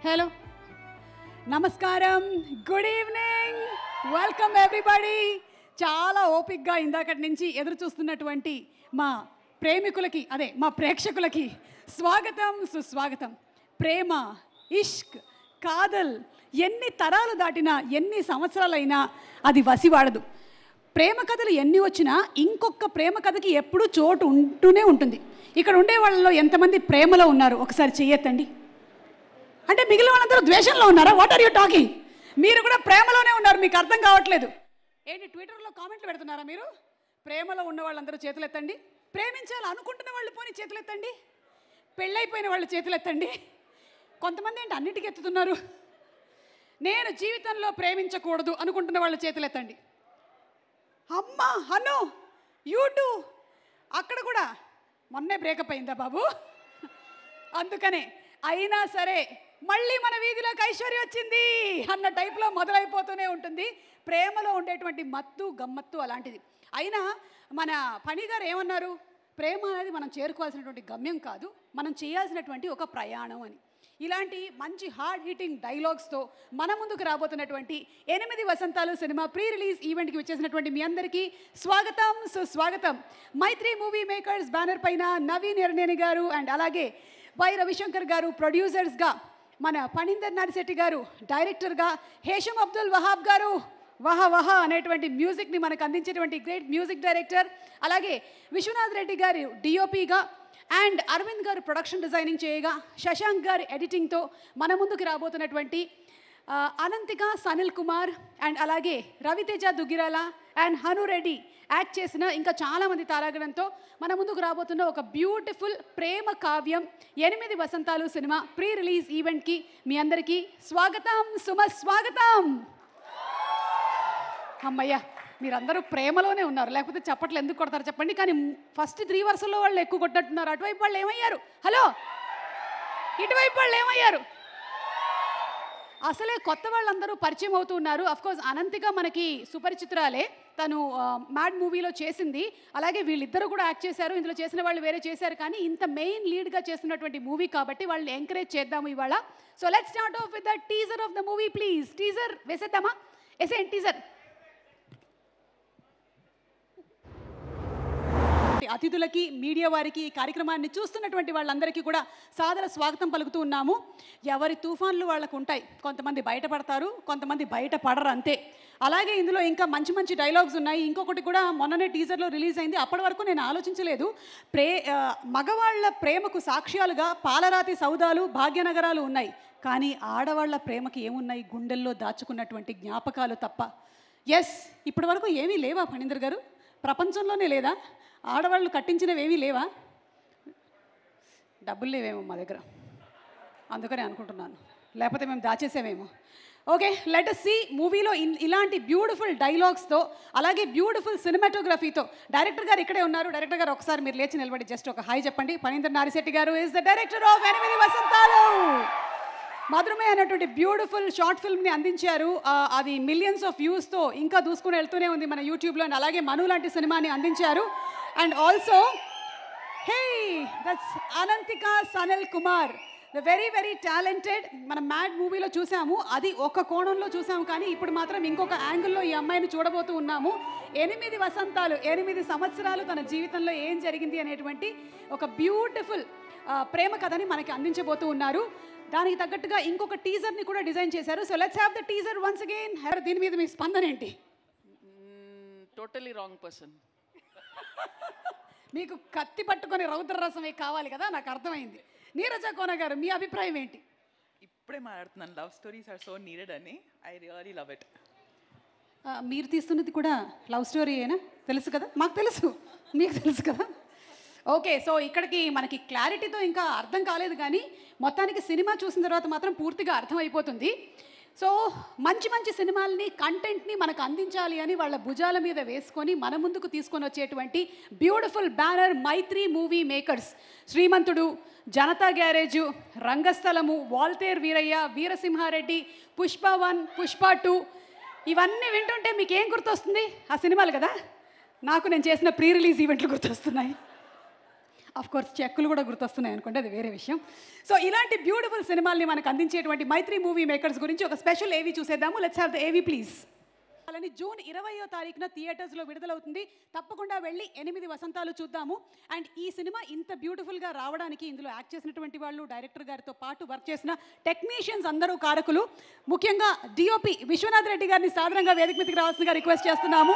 Hello నమస్కారం, good evening, welcome everybody. చాలా ఓపిక్గా ఇందాకటి నుంచి ఎదురు చూస్తున్నటువంటి మా ప్రేమికులకి, అదే మా ప్రేక్షకులకి స్వాగతం, సుస్వాగతం. ప్రేమ, ఇష్క్, కాదల్ ఎన్ని తరాలు దాటినా, ఎన్ని సంవత్సరాలైనా అది వసివాడదు. ప్రేమ కథలు ఎన్ని వచ్చినా ఇంకొక ప్రేమ కథకి ఎప్పుడూ చోటు ఉంటూనే ఉంటుంది. ఇక్కడ ఉండే వాళ్ళలో ఎంతమంది ప్రేమలో ఉన్నారు ఒకసారి చెయ్యొద్దండి. అంటే మిగిలిన వాళ్ళందరూ ద్వేషంలో ఉన్నారా? What are you talking? మీరు కూడా ప్రేమలోనే ఉన్నారు, మీకు అర్థం కావట్లేదు. ఏంటి ట్విట్టర్లో కామెంట్లు పెడుతున్నారా మీరు? ప్రేమలో ఉన్న వాళ్ళందరూ చేతులెత్తండి. ప్రేమించాలి అనుకుంటున్న వాళ్ళు పోనీ చేతులెత్తండి. పెళ్ళైపోయిన వాళ్ళు చేతులెత్తండి. కొంతమంది ఏంటి అన్నిటికీ ఎత్తుతున్నారు? నేను జీవితంలో ప్రేమించకూడదు అనుకుంటున్న వాళ్ళు చేతులెత్తండి. అమ్మా హను, యూటూ అక్కడ కూడా మొన్నే బ్రేకప్ అయిందా బాబు? అందుకనే అయినా సరే మళ్ళీ మన వీధిలోకి ఐశ్వర్య వచ్చింది అన్న టైప్లో మొదలైపోతూనే ఉంటుంది. ప్రేమలో ఉండేటువంటి మత్తు గమ్మత్తు అలాంటిది. అయినా మన ఫణి గారు ఏమన్నారు? ప్రేమ అనేది మనం చేరుకోవాల్సినటువంటి గమ్యం కాదు, మనం చేయాల్సినటువంటి ఒక ప్రయాణం అని. ఇలాంటి మంచి హార్డ్ హిట్టింగ్ డైలాగ్స్తో మన ముందుకు రాబోతున్నటువంటి 8 వసంతాలు సినిమా ప్రీ రిలీజ్ ఈవెంట్కి వచ్చేసినటువంటి మీ అందరికీ స్వాగతం, సుస్వాగతం. మైత్రి మూవీ మేకర్స్ బ్యానర్ పైన నవీన్ ఎర్నేని గారు అండ్ అలాగే వై రవిశంకర్ గారు ప్రొడ్యూసర్స్గా, మన ఫణీందర్ నారిశెట్టి గారు డైరెక్టర్గా, హేషం అబ్దుల్ వహాబ్ గారు వహా వహా అనేటువంటి మ్యూజిక్ని మనకు అందించేటువంటి గ్రేట్ మ్యూజిక్ డైరెక్టర్, అలాగే విశ్వనాథ్ రెడ్డి గారు డిఓపిగా అండ్ అరవింద్ గారు ప్రొడక్షన్ డిజైనింగ్ చేయగా, శశాంక్ గారు ఎడిటింగ్తో మన ముందుకు రాబోతున్నటువంటి అనంతిక, సనిల్ కుమార్ అండ్ అలాగే రవితేజ దుగ్గిరాల అండ్ హను రెడ్డి యాక్ట్ చేసిన ఇంకా చాలామంది తారాగణంతో మన ముందుకు రాబోతున్న ఒక బ్యూటిఫుల్ ప్రేమ కావ్యం 8 వసంతాలు సినిమా ప్రీ రిలీజ్ ఈవెంట్కి మీ అందరికీ స్వాగతం, సుమస్వాగతం. అమ్మయ్య, మీరందరూ ప్రేమలోనే ఉన్నారు, లేకపోతే చప్పట్లు ఎందుకు కొడతారు చెప్పండి. కానీ ఫస్ట్ 3 వరుసల్లో వాళ్ళు ఎక్కువ కొట్టట్టున్నారు. అటువైపు వాళ్ళు ఏమయ్యారు? హలో, ఇటువైపు వాళ్ళు ఏమయ్యారు? అసలే కొత్త వాళ్ళందరూ పరిచయం అవుతూ ఉన్నారు. అఫ్కోర్స్ అనంతిక మనకి సుపరిచితురాలే, తను మ్యాడ్ మూవీలో చేసింది, అలాగే వీళ్ళిద్దరూ కూడా యాక్ట్ చేశారు. ఇందులో చేసిన వాళ్ళు వేరే చేశారు, కానీ ఇంత మెయిన్ లీడ్గా చేస్తున్నటువంటి మూవీ కాబట్టి వాళ్ళని ఎంకరేజ్ చేద్దాము ఇవాళ. So let's start off with the teaser of the movie please. Teaser వేసేద్దామా? వేసేయండి టీజర్. అతిథులకి, మీడియా వారికి, ఈ కార్యక్రమాన్ని చూస్తున్నటువంటి వాళ్ళందరికీ కూడా సాదర స్వాగతం పలుకుతూ ఉన్నాము. ఎవరి తుఫాన్లు వాళ్ళకు ఉంటాయి, కొంతమంది బయటపడతారు, కొంతమంది బయటపడరు, అంతే. అలాగే ఇందులో ఇంకా మంచి మంచి డైలాగ్స్ ఉన్నాయి. ఇంకొకటి కూడా మొన్ననే టీజర్లో రిలీజ్ అయింది, అప్పటి వరకు నేను ఆలోచించలేదు. మగవాళ్ల ప్రేమకు సాక్ష్యాలుగా పాలరాతి సౌదాలు, భాగ్యనగరాలు ఉన్నాయి, కానీ ఆడవాళ్ల ప్రేమకి ఏమున్నాయి? గుండెల్లో దాచుకున్నటువంటి జ్ఞాపకాలు తప్ప. ఎస్, ఇప్పటి వరకు ఏమీ లేవా ఫణీందర్ గారు? ప్రపంచంలోనే లేదా? ఆడవాళ్ళు కట్టించినవి ఏమీ లేవా? డబ్బులు లేవేమో మా దగ్గర, అందుకనే అనుకుంటున్నాను, లేకపోతే మేము దాచేసామేమో. ఓకే, లెట్ us see మూవీలో ఇలాంటి బ్యూటిఫుల్ డైలాగ్స్తో, అలాగే బ్యూటిఫుల్ సినిమాటోగ్రఫీతో. డైరెక్టర్ గారు ఇక్కడే ఉన్నారు. డైరెక్టర్ గారు ఒకసారి మీరు లేచి నిలబడి జస్ట్ ఒక హాయ్ చెప్పండి. ఫణీందర్ నారిశెట్టి గారు ఈజ్ ద డైరెక్టర్ ఆఫ్ 8 వసంతాలు. మధురమే అనేటువంటి బ్యూటిఫుల్ షార్ట్ ఫిల్మ్ని అందించారు. అది మిలియన్స్ ఆఫ్ వ్యూస్తో ఇంకా దూసుకుని వెళ్తూనే ఉంది మన యూట్యూబ్లో. అండ్ అలాగే మను లాంటి సినిమాని అందించారు. And also hey, that's Ananthika, Sanil Kumar, the very very talented. మనం మ్యాడ్ మూవీలో చూసాము, అది ఒక కోణంలో చూసాము, కానీ ఇప్పుడు మాత్రం ఇంకొక యాంగిల్లో ఈ అమ్మాయిని చూడబోతూ ఉన్నాము. 8 వసంతాలు, 8 సంవత్సరాలు తన జీవితంలో ఏం జరిగింది అనేటువంటి ఒక బ్యూటిఫుల్ ప్రేమ కథని మనకి అందించబోతూ ఉన్నారు. దానికి తగ్గట్టుగా ఇంకొక టీజర్ని కూడా డిజైన్ చేశారు. So let's have the teaser once again. దీని మీద మీ స్పందన ఏంటి? Totally wrong person. మీకు కత్తి పట్టుకొని రౌద్ర రసమే కావాలి కదా, నాకు అర్థమైంది. నీరజ కోన గారు, మీ అభిప్రాయం ఏంటి? ఇప్పుడే మాట్లాడుతున్నాను, love stories are so needed అని. I really love it. మీరు తీస్తున్నది కూడా లవ్ స్టోరీ అయినా తెలుసు కదా, మాకు తెలుసు, మీకు తెలుసు కదా. ఓకే, సో ఇక్కడికి మనకి క్లారిటీతో ఇంకా అర్థం కాలేదు, కానీ మొత్తానికి సినిమా చూసిన తర్వాత మాత్రం పూర్తిగా అర్థమైపోతుంది. సో మంచి మంచి సినిమాలని, కంటెంట్ని మనకు అందించాలి అని వాళ్ళ భుజాల మీద వేసుకొని మన ముందుకు తీసుకొని వచ్చేటువంటి బ్యూటిఫుల్ బ్యానర్ మైత్రి మూవీ మేకర్స్. శ్రీమంతుడు, జనతా గ్యారేజు, రంగస్థలము, వాల్తేర్ వీరయ్య, వీరసింహారెడ్డి, పుష్ప 1, పుష్ప 2, ఇవన్నీ వింటుంటే మీకు ఏం గుర్తొస్తుంది? ఆ సినిమాలు కదా. నాకు నేను చేసిన ప్రీ రిలీజ్ ఈవెంట్లు గుర్తొస్తున్నాయి. అఫ్ కోర్స్ చెక్కులు కూడా గుర్తొస్తున్నాయి అనుకుంటే అది వేరే విషయం. సో ఇలాంటి బ్యూటిఫుల్ సినిమాల్ని మనకు అందించేటువంటి మైత్రి మూవీ మేకర్స్ గురించి ఒక స్పెషల్ ఏవీ చూసేద్దాము. లెట్స్ హ్యావ్ ద ఏవీ ప్లీజ్. అలానే జూన్ 20వ తారీఖున థియేటర్స్లో విడుదలవుతుంది. తప్పకుండా వెళ్ళి 8 వసంతాలు చూద్దాము. అండ్ ఈ సినిమా ఇంత బ్యూటిఫుల్గా రావడానికి ఇందులో యాక్ట్ చేసినటువంటి వాళ్ళు, డైరెక్టర్ గారితో పాటు వర్క్ చేసిన టెక్నీషియన్స్ అందరూ కారకులు. ముఖ్యంగా డిఓపి విశ్వనాథ్ రెడ్డి గారిని సాధారణంగా వేదిక మీదకి రావాల్సిందిగా రిక్వెస్ట్ చేస్తున్నాము.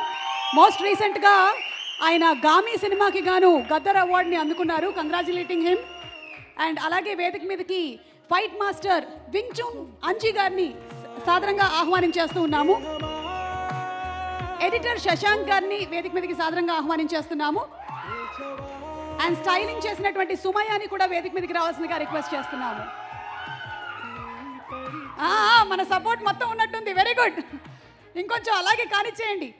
మోస్ట్ రీసెంట్గా ఆయన గామి సినిమాకి గాను గద్దర్ అవార్డుని అందుకున్నారు. Congratulating him. అండ్ అలాగే వేదిక మీదకి fight master Wing Chun Anji గారిని సాధారణంగా ఆహ్వానించేస్తూ ఉన్నాము. ఎడిటర్ శశాంక్ గారిని వేదిక మీదకి సాధారణంగా ఆహ్వానించేస్తున్నాము. అండ్ స్టైలింగ్ చేసినటువంటి సుమయాని కూడా వేదిక మీదకి రావాల్సిందిగా రిక్వెస్ట్ చేస్తున్నాము. మన సపోర్ట్ మొత్తం ఉన్నట్టుంది. Very good. ఇంకొంచెం అలాగే కానిచ్చేయండి.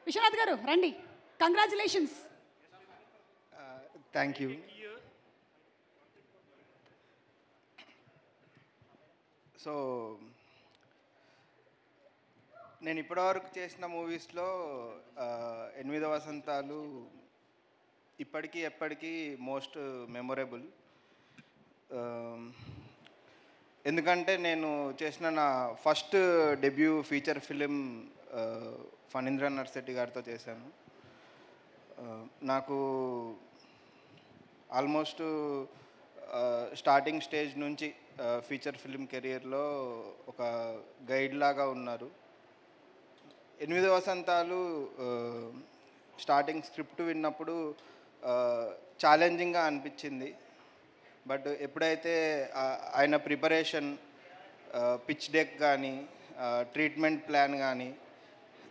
విశ్వనాథ్ గారు రండి. కంగ్రాచులేషన్స్. Thank you. సో నేను ఇప్పటివరకు చేసిన మూవీస్లో 8 వసంతాలు ఇప్పటికీ ఎప్పటికీ మోస్ట్ మెమొరబుల్. ఎందుకంటే నేను చేసిన నా first debut feature film Phanindra Narsireddy గారితో చేశాను. నాకు ఆల్మోస్ట్ స్టార్టింగ్ స్టేజ్ నుంచి ఫీచర్ ఫిలిం కెరియర్లో ఒక గైడ్ లాగా ఉన్నారు. 8 వసంతాలు స్టార్టింగ్ స్క్రిప్ట్ విన్నప్పుడు ఛాలెంజింగ్గా అనిపించింది. బట్ ఎప్పుడైతే ఆయన ప్రిపరేషన్, పిచ్ డెక్ కానీ, ట్రీట్మెంట్ ప్లాన్ కానీ,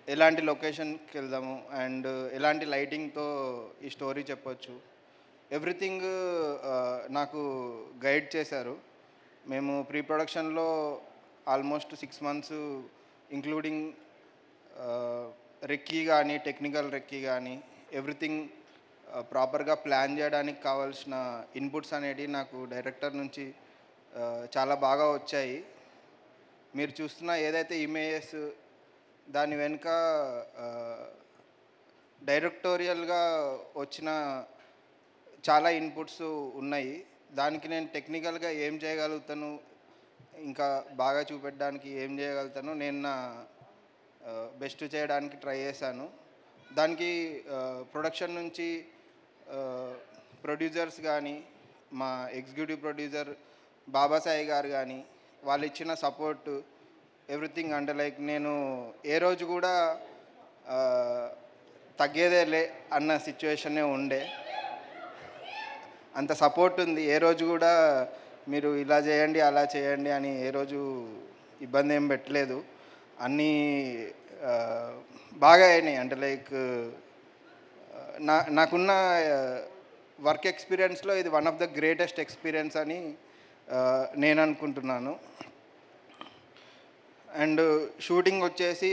ఎలాంటి లొకేషన్కి వెళ్దాము అండ్ ఎలాంటి లైటింగ్తో ఈ స్టోరీ చెప్పొచ్చు, ఎవ్రీథింగ్ నాకు గైడ్ చేశారు. మేము ప్రీ ప్రొడక్షన్లో ఆల్మోస్ట్ 6 months ఇంక్లూడింగ్ రెక్కీ కానీ, టెక్నికల్ రెక్కీ కానీ, ఎవ్రీథింగ్ ప్రాపర్గా ప్లాన్ చేయడానికి కావాల్సిన ఇన్పుట్స్ అనేవి నాకు డైరెక్టర్ నుంచి చాలా బాగా వచ్చాయి. మీరు చూస్తున్న ఏదైతే ఇమేజెస్ దాని వెనుక డైరెక్టోరియల్గా వచ్చిన చాలా ఇన్పుట్స్ ఉన్నాయి. దానికి నేను టెక్నికల్గా ఏం చేయగలుగుతాను, ఇంకా బాగా చూపెట్టడానికి ఏం చేయగలుగుతాను, నేను నా బెస్ట్ చేయడానికి ట్రై చేశాను. దానికి ప్రొడక్షన్ నుంచి ప్రొడ్యూసర్స్ కానీ, మా ఎగ్జిక్యూటివ్ ప్రొడ్యూసర్ బాబాసాయి గారు కానీ, వాళ్ళు ఇచ్చిన సపోర్టు ఎవ్రీథింగ్. అంటే లైక్ నేను ఏ రోజు కూడా తగ్గేదేలే అన్న సిచ్యువేషనే ఉండే. అంత సపోర్ట్ ఉంది. ఏ రోజు కూడా మీరు ఇలా చేయండి అలా చేయండి అని ఏ రోజు ఇబ్బంది ఏం పెట్టలేదు. అన్నీ బాగా అయినాయి. అంటే లైక్ నాకున్న వర్క్ ఎక్స్పీరియన్స్లో ఇది one of the greatest experience అని నేను అనుకుంటున్నాను. అండ్ షూటింగ్ వచ్చేసి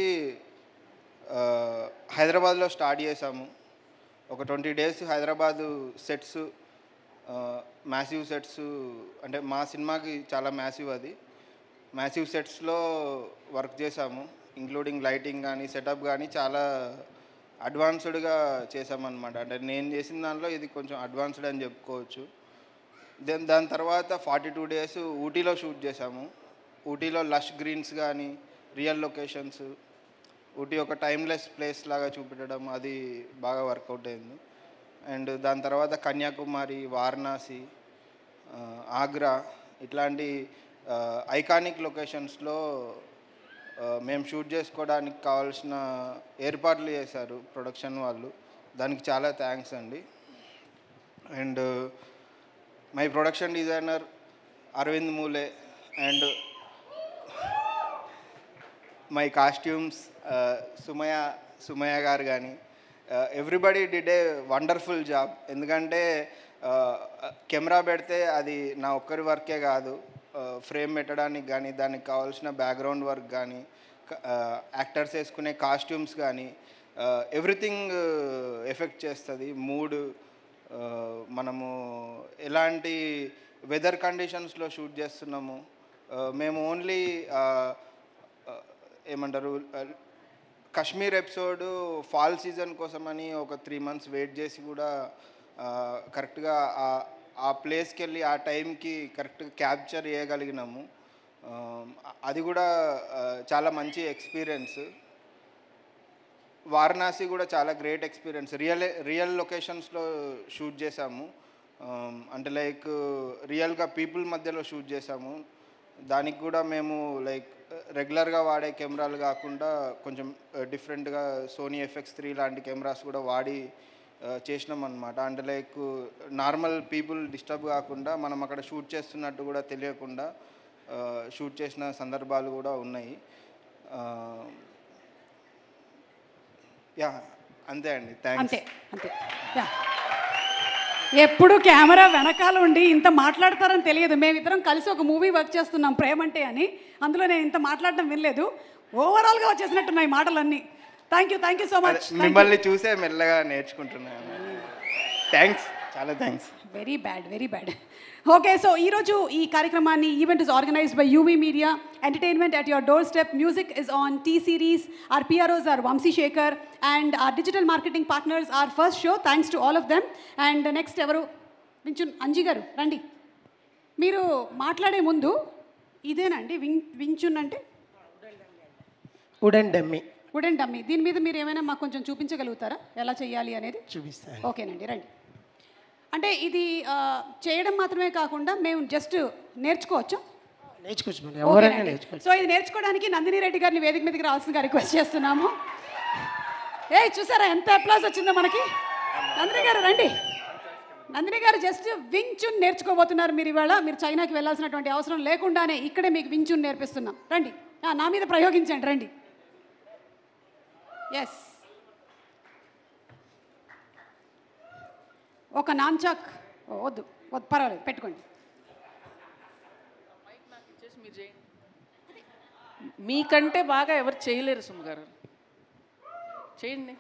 హైదరాబాద్లో స్టార్ట్ చేసాము. ఒక 20 days Hyderabad sets, massive sets, అంటే మా సినిమాకి చాలా మ్యాసివ్ అది. మ్యాసివ్ సెట్స్లో వర్క్ చేసాము. ఇంక్లూడింగ్ లైటింగ్ కానీ, సెటప్ కానీ చాలా అడ్వాన్స్డ్గా చేసామన్నమాట. అంటే నేను చేసిన దాంట్లో ఇది కొంచెం అడ్వాన్స్డ్ అని చెప్పుకోవచ్చు. దాని తర్వాత 42 days ఊటీలో షూట్ చేసాము. ఊటీలో లష్ గ్రీన్స్ కానీ, రియల్ లొకేషన్స్, ఊటీ ఒక టైమ్లెస్ ప్లేస్ లాగా చూపెట్టడం, అది బాగా వర్కౌట్ అయింది. అండ్ దాని తర్వాత కన్యాకుమారి, వారణాసి, ఆగ్రా ఇట్లాంటి ఐకానిక్ లొకేషన్స్లో మేము షూట్ చేసుకోవడానికి కావాల్సిన ఏర్పాట్లు చేశారు ప్రొడక్షన్ వాళ్ళు. దానికి చాలా థ్యాంక్స్ అండి. And my production designer Aravind Moole and my costumes Sumaya గారు కానీ, everybody did a wonderful job. ఎందుకంటే కెమెరా పెడితే అది నా ఒక్కరి వర్కే కాదు, ఫ్రేమ్ పెట్టడానికి కానీ, దానికి కావాల్సిన బ్యాక్గ్రౌండ్ వర్క్ కానీ, యాక్టర్స్ వేసుకునే కాస్ట్యూమ్స్ కానీ, ఎవ్రీథింగ్ ఎఫెక్ట్ చేస్తుంది. మూడ్, మనము ఎలాంటి వెదర్ కండిషన్స్లో షూట్ చేస్తున్నాము. మేము ఓన్లీ ఏమంటారు, కాశ్మీర్ ఎపిసోడ్ ఫాల్ సీజన్ కోసమని ఒక 3 months వెయిట్ చేసి కూడా కరెక్ట్గా ఆ ప్లేస్కి వెళ్ళి ఆ టైంకి కరెక్ట్గా క్యాప్చర్ చేయగలిగినాము. అది కూడా చాలా మంచి ఎక్స్పీరియన్స్. వారణాసి కూడా చాలా గ్రేట్ ఎక్స్పీరియన్స్. రియల్ లొకేషన్స్లో షూట్ చేసాము. అంటే లైక్ రియల్గా పీపుల్ మధ్యలో షూట్ చేసాము. దానికి కూడా మేము లైక్ రెగ్యులర్గా వాడే కెమెరాలు కాకుండా కొంచెం డిఫరెంట్గా సోనీ FX3 లాంటి కెమెరాస్ కూడా వాడి చేసినాం అనమాట. అంటే లైక్ నార్మల్ పీపుల్ డిస్టర్బ్ కాకుండా మనం అక్కడ షూట్ చేస్తున్నట్టు కూడా తెలియకుండా షూట్ చేసిన సందర్భాలు కూడా ఉన్నాయి. యా అంతే అండి. థ్యాంక్స్. అంతే అంతే. యా, ఎప్పుడు కెమెరా వెనకాల ఉండి ఇంత మాట్లాడతారని తెలియదు. మేమిద్దరం కలిసి ఒక మూవీ వర్క్ చేస్తున్నాం ప్రేమంటే అని. అందులో నేను ఇంత మాట్లాడడం వినలేదు. ఓవరాల్గా వచ్చేసినట్టున్నాయి మాటలన్నీ. Thank you so much. మిమ్మల్ని చూసే మెల్లగా నేర్చుకుంటున్నాను. థ్యాంక్స్, చాలా thanks. Very bad. Okay, so ఈరోజు ఈ కార్యక్రమాన్ని event is organised by UV media entertainment at your door step. Music is on T Series. Our PROs are Vamsi Shekhar and our digital marketing partners are First Show. Thanks to all of them. And next ఎవరు? వించున్ అంజీ గారు రండి. మీరు మాట్లాడే ముందు ఇదేనండి వించున్ అంటే wooden dummy. దీని మీద మీరు ఏమైనా మాకు కొంచెం చూపించగలుగుతారా ఎలా చేయాలి అనేది? చూపిస్తాను. ఓకేనండి, రండి. అంటే ఇది చేయడం మాత్రమే కాకుండా మేము జస్ట్ నేర్చుకోవచ్చు. ఎవరైనా నేర్చుకోవచ్చు. సో ఇది నేర్చుకోవడానికి నందిని రెడ్డి గారిని వేదిక మీదకి రావాల్సిందిగా రిక్వెస్ట్ చేస్తున్నాము. చూసారా ఎంత అప్లాస్ వచ్చిందో మనకి. నందిని గారు రండి. నందిని గారు జస్ట్ వించున్ నేర్చుకోబోతున్నారు. మీరు ఇవాళ మీరు చైనాకి వెళ్ళాల్సినటువంటి అవసరం లేకుండానే ఇక్కడే మీకు వించున్ నేర్పిస్తున్నాం. రండి, నా మీద ప్రయోగించండి. రండి. ఎస్, ఒక నాన్చాక్ వద్దు పర్వాలేదు, పెట్టుకోండి. మీకంటే బాగా ఎవరు చేయలేరు సుమ గారు. చేయండి,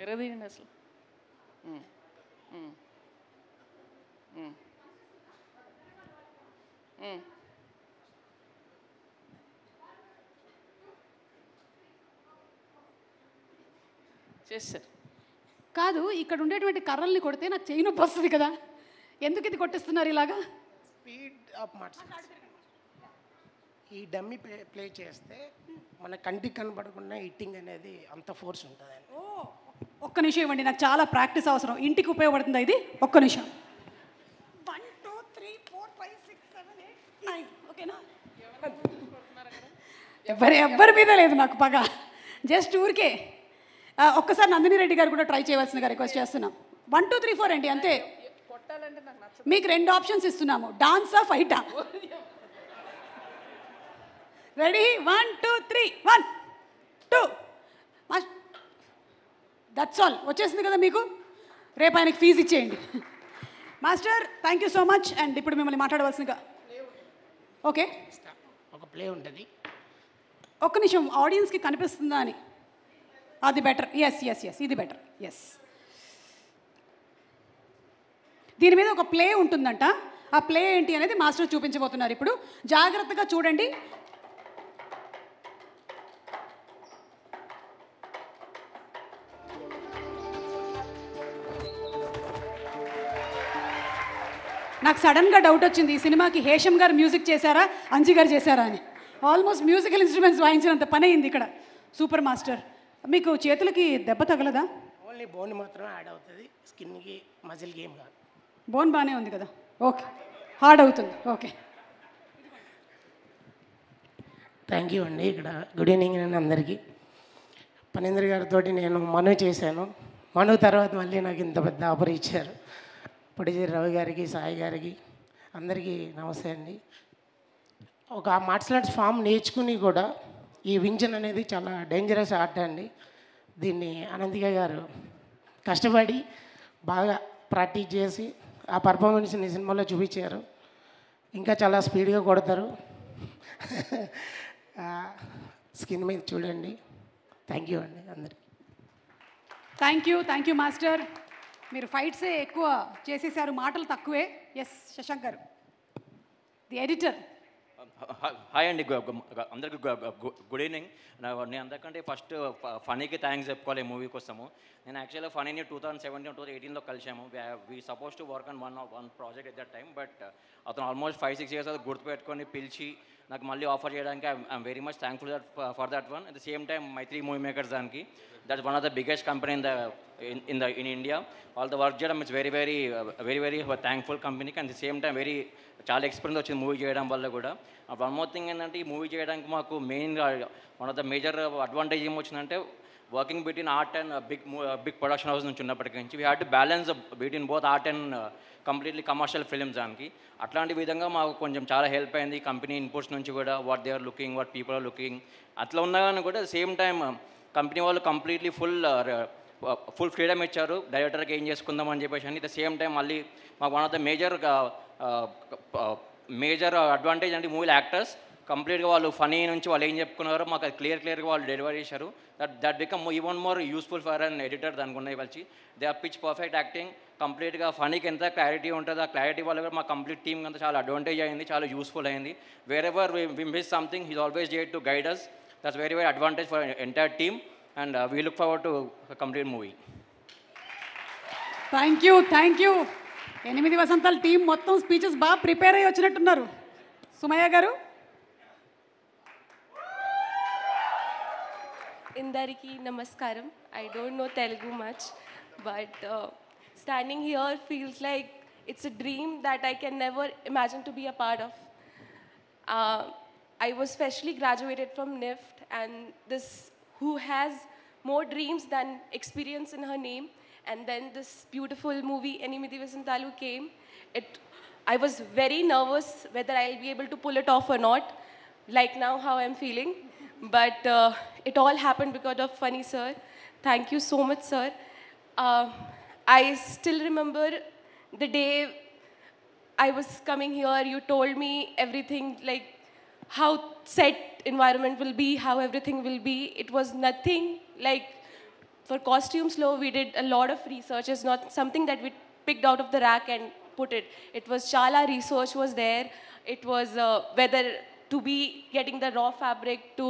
ఎరదీయండి అసలు. చేస్తారు. కాదు, ఇక్కడ ఉండేటువంటి కర్రల్ని కొడితే నాకు చెయ్యి నొప్పి వస్తుంది కదా, ఎందుకు ఇది కొట్టిస్తున్నారు ఇలాగా? Speed of marks. ఈ డమ్మీ ప్లే చేస్తే మన కంటికి కనబడకుండా హిట్టింగ్ అనేది అంత ఫోర్స్ ఉంటుంది. ఒక్క నిమిషం ఇవ్వండి, నాకు చాలా ప్రాక్టీస్ అవసరం. ఇంటికి ఉపయోగపడుతుందా ఇది? ఒక్క నిమిషం. 1 2 3 4 5 6 7 8 9. ఓకేనా? ఎవరి మీద లేదు నాకు పగ, జస్ట్ ఊరికే. ఒక్కసారి నందిని రెడ్డి గారు కూడా ట్రై చేయవలసిందిగా రిక్వెస్ట్ చేస్తున్నాం. 1 2 3 4 అండి, అంతే. మీకు 2 ఆప్షన్స్ ఇస్తున్నాము, డాన్సా ఫైటా. రెడీ? 1 2 3 1 2. That's all. వచ్చేసింది కదా మీకు. రేపు ఆయనకి ఫీజు ఇచ్చేయండి. Master, thank you so much. And ఇప్పుడు మిమ్మల్ని మాట్లాడవలసిందిగా. ఓకే, ఒక ప్లే ఉంటుంది. ఒక్క నిమిషం, ఆడియన్స్కి కనిపిస్తుందా అని. అది బెటర్. ఎస్, ఇది బెటర్. ఎస్, దీని మీద ఒక ప్లే ఉంటుందంట. ఆ ప్లే ఏంటి అనేది మాస్టర్ చూపించబోతున్నారు ఇప్పుడు. జాగ్రత్తగా చూడండి. నాకు సడన్గా డౌట్ వచ్చింది, ఈ సినిమాకి హేషం గారు మ్యూజిక్ చేశారా అంజీ గారు చేశారా అని. ఆల్మోస్ట్ మ్యూజికల్ ఇన్స్ట్రుమెంట్స్ వాయించినంత పని అయింది ఇక్కడ. Super master. మీకు చేతులకి దెబ్బ తగలదా? ఓన్లీ బోన్ మాత్రమే యాడ్ అవుతుంది, స్కిన్కి మజిల్కి ఏం కాదు. బోన్ బాగానే ఉంది కదా. ఓకే, హార్డ్ అవుతుంది. ఓకే, థ్యాంక్ యూ అండి. ఇక్కడ గుడ్ ఈవినింగ్ అండి అందరికీ. పనేంద్ర గారితో నేను మను చేశాను. మను తర్వాత మళ్ళీ నాకు ఇంత పెద్ద ఆఫర్ ఇచ్చారు. పొడిజేరి రవి గారికి, సాయి గారికి అందరికీ నమస్తే అండి. ఒక మార్షల్ ఆర్ట్స్ ఫామ్ నేర్చుకుని కూడా ఈ వింజన్ అనేది చాలా డేంజరస్ ఆర్ట్ అండి. దీన్ని అనంతిక గారు కష్టపడి బాగా ప్రాక్టీస్ చేసి ఆ పర్ఫార్మెన్స్ని సినిమాలో చూపించారు. ఇంకా చాలా స్పీడ్గా కొడతారు. స్కిన్ మీద చూడండి. థ్యాంక్ యూ అండి అందరికీ. Thank you master. మీరు ఫైట్సే ఎక్కువ చేసేసారు, మాటలు తక్కువే. ఎస్, శశాంక్ గారు, ది ఎడిటర్. హాయ్ అండి అందరికి గుడ్ ఈవినింగ్. నేను అందరికంటే ఫస్ట్ ఫనీకి థ్యాంక్స్ చెప్పుకోవాలి ఈ మూవీ కోసము. నేను యాక్చువల్గా ఫనీని 2017 2018లో కలిసాము. We suppose to work on one project at that time. But అతను ఆల్మోస్ట్ 5-6 ఇయర్స్ అది గుర్తుపెట్టుకొని పిలిచి నాకు మళ్ళీ ఆఫర్ చేయడానికి I'm very much thankful for that one. At the same time Mythri movie Makers దానికి that's one of the biggest company in India. వాళ్ళ work చేయడం it's very very very very thankful కంపెనీకి. అండ్ ద సేమ్ టైం చాలా experience వచ్చింది movie చేయడం వల్ల కూడా. One more thing ఏంటంటే ఈ మూవీ చేయడానికి మాకు మెయిన్గా one of the major advantage ఏమొచ్చిందంటే working between art and big production house నుంచి ఉన్నప్పటికీ నుంచి we had to balance between both art and completely commercial films దానికి. అట్లాంటి విధంగా మాకు కొంచెం చాలా హెల్ప్ అయింది కంపెనీ ఇన్పుట్స్ నుంచి కూడా. What they are looking, what people are looking అట్లా ఉన్నా కానీ కూడా సేమ్ టైం కంపెనీ వాళ్ళు కంప్లీట్లీ ఫుల్ ఫ్రీడమ్ ఇచ్చారు డైరెక్టర్కి ఏం చేసుకుందాం అని చెప్పేసి. అని ద సేమ్ టైం మళ్ళీ మాకు one of the major advantage అంటే మూవీలో యాక్టర్స్ కంప్లీట్గా వాళ్ళు ఫనీ నుంచి వాళ్ళు ఏం చెప్పుకున్నారో మాకు అది క్లియర్గా వాళ్ళు డెలివరీ చేశారు. That become even more useful for an editor దానికి ఉన్నాయి వచ్చి. They are pitch perfect acting. కంప్లీట్గా ఫనీకి ఎంత క్లారిటీ ఉంటుందో ఆ క్లారిటీ వల్ల కూడా మా కంప్లీట్ టీమ్ అంతా చాలా అడ్వాంటేజ్ అయింది, చాలా యూస్ఫుల్ అయింది. Wherever we miss something he's always there to guide us. That's very very advantage for entire team and we look forward to complete movie. Thank you 8 వసంతాల team మొత్తం speeches బాగా prepare అయ్యి వచ్చినట్టున్నారు. Sumayya గారు. Indariki Namaskaram. I don't know Telugu much, but standing here feels like it's a dream that I can never imagine to be a part of. I was freshly graduated from NIFT, and this who has more dreams than experience in her name. And then this beautiful movie, Enimidi Vasantalu, came. I was very nervous whether I'll be able to pull it off or not, like now how I'm feeling. But it all happened because of Funny Sir. Thank you so much, sir. I still remember the day I was coming here, you told me everything, like how set environment will be, how everything will be. It was nothing like, for costumes law, we did a lot of research. It's not something that we picked out of the rack and put it. It was chala research was there. It was whether to be getting the raw fabric, to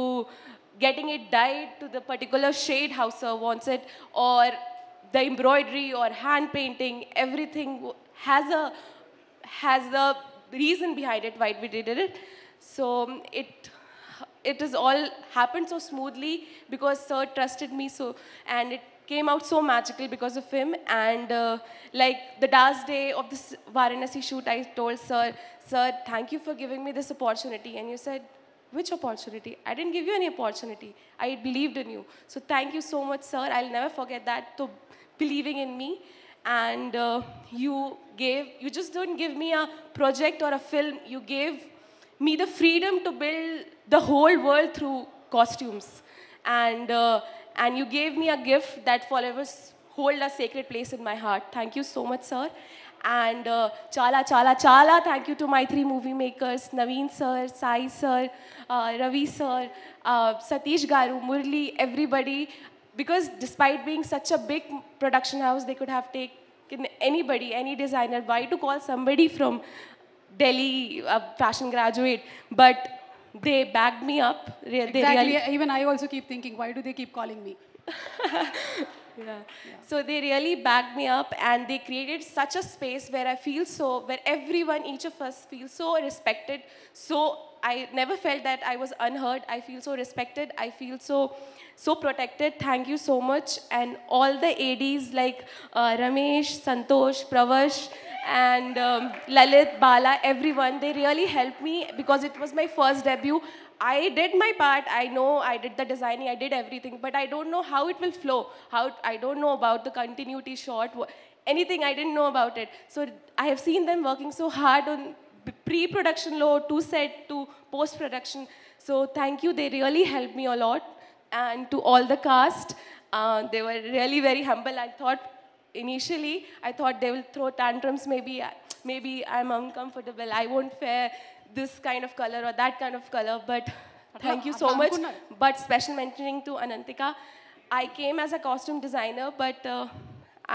getting it dyed to the particular shade how sir wants it, or the embroidery or hand painting, everything has a reason behind it why we did it. So it has all happened so smoothly because sir trusted me so, and it came out so magical because of him. And like the last day of this Varanasi shoot, I told sir, thank you for giving me this opportunity. And you said, which opportunity? I didn't give you any opportunity. I believed in you. So thank you so much, sir. I'll never forget that, to believing in me. And you just don't give me a project or a film. You gave me the freedom to build the whole world through costumes. And you gave me a gift that forever hold a sacred place in my heart. Thank you so much, sir. And chala thank you to my 3 movie makers, Naveen sir, Sai sir, Ravi sir, Satish garu, Murli, everybody. Because despite being such a big production house, they could have taken anybody, any designer. Why to call somebody from Delhi, a fashion graduate? But they backed me up. Exactly. Even I also keep thinking, why do they keep calling me? Yeah. So they really backed me up, and they created such a space where I feel where everyone, each of us feels so respected. So I never felt that I was unheard. I feel so respected. I feel so protected. Thank you so much. And all the ADs like Ramesh, Santosh, Pravash, and Lalit, Bala, everyone, they really helped me because it was my first debut. I did my part. I know I did the designing, I did everything, but I don't know how it will flow. I don't know about the continuity shot, anything I didn't know about it. So I have seen them working so hard on pre-production load, to set, to post-production. So thank you, they really helped me a lot. And to all the cast, they were really very humble. Initially, I thought they will throw tantrums, maybe I'm uncomfortable, I won't wear this kind of color or that kind of color, but thank you so much. But special mentioning to Anantika. I came as a costume designer, but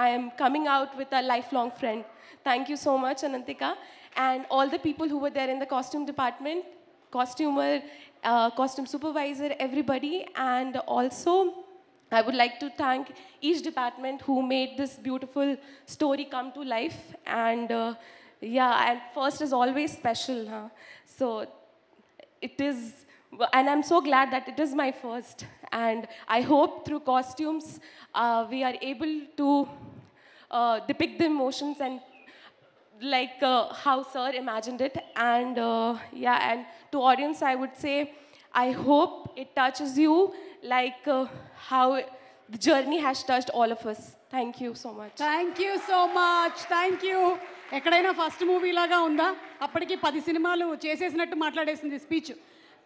I am coming out with a lifelong friend. Thank you so much, Anantika. And all the people who were there in the costume department, costumer, costume supervisor, everybody. And also, I would like to thank each department who made this beautiful story come to life. And and first is always special. Huh? So it is, and I'm so glad that it is my first. And I hope through costumes, we are able to depict the emotions and like how sir imagined it. And and to audience, I would say, I hope it touches you like how the journey has touched all of us. Thank you so much. Thank you so much, thank you. ఎక్కడైనా first movie లాగా ఉందా? అప్పటికి 10 సినిమాలు చేసేసినట్టు మాట్లాడేసింది speech.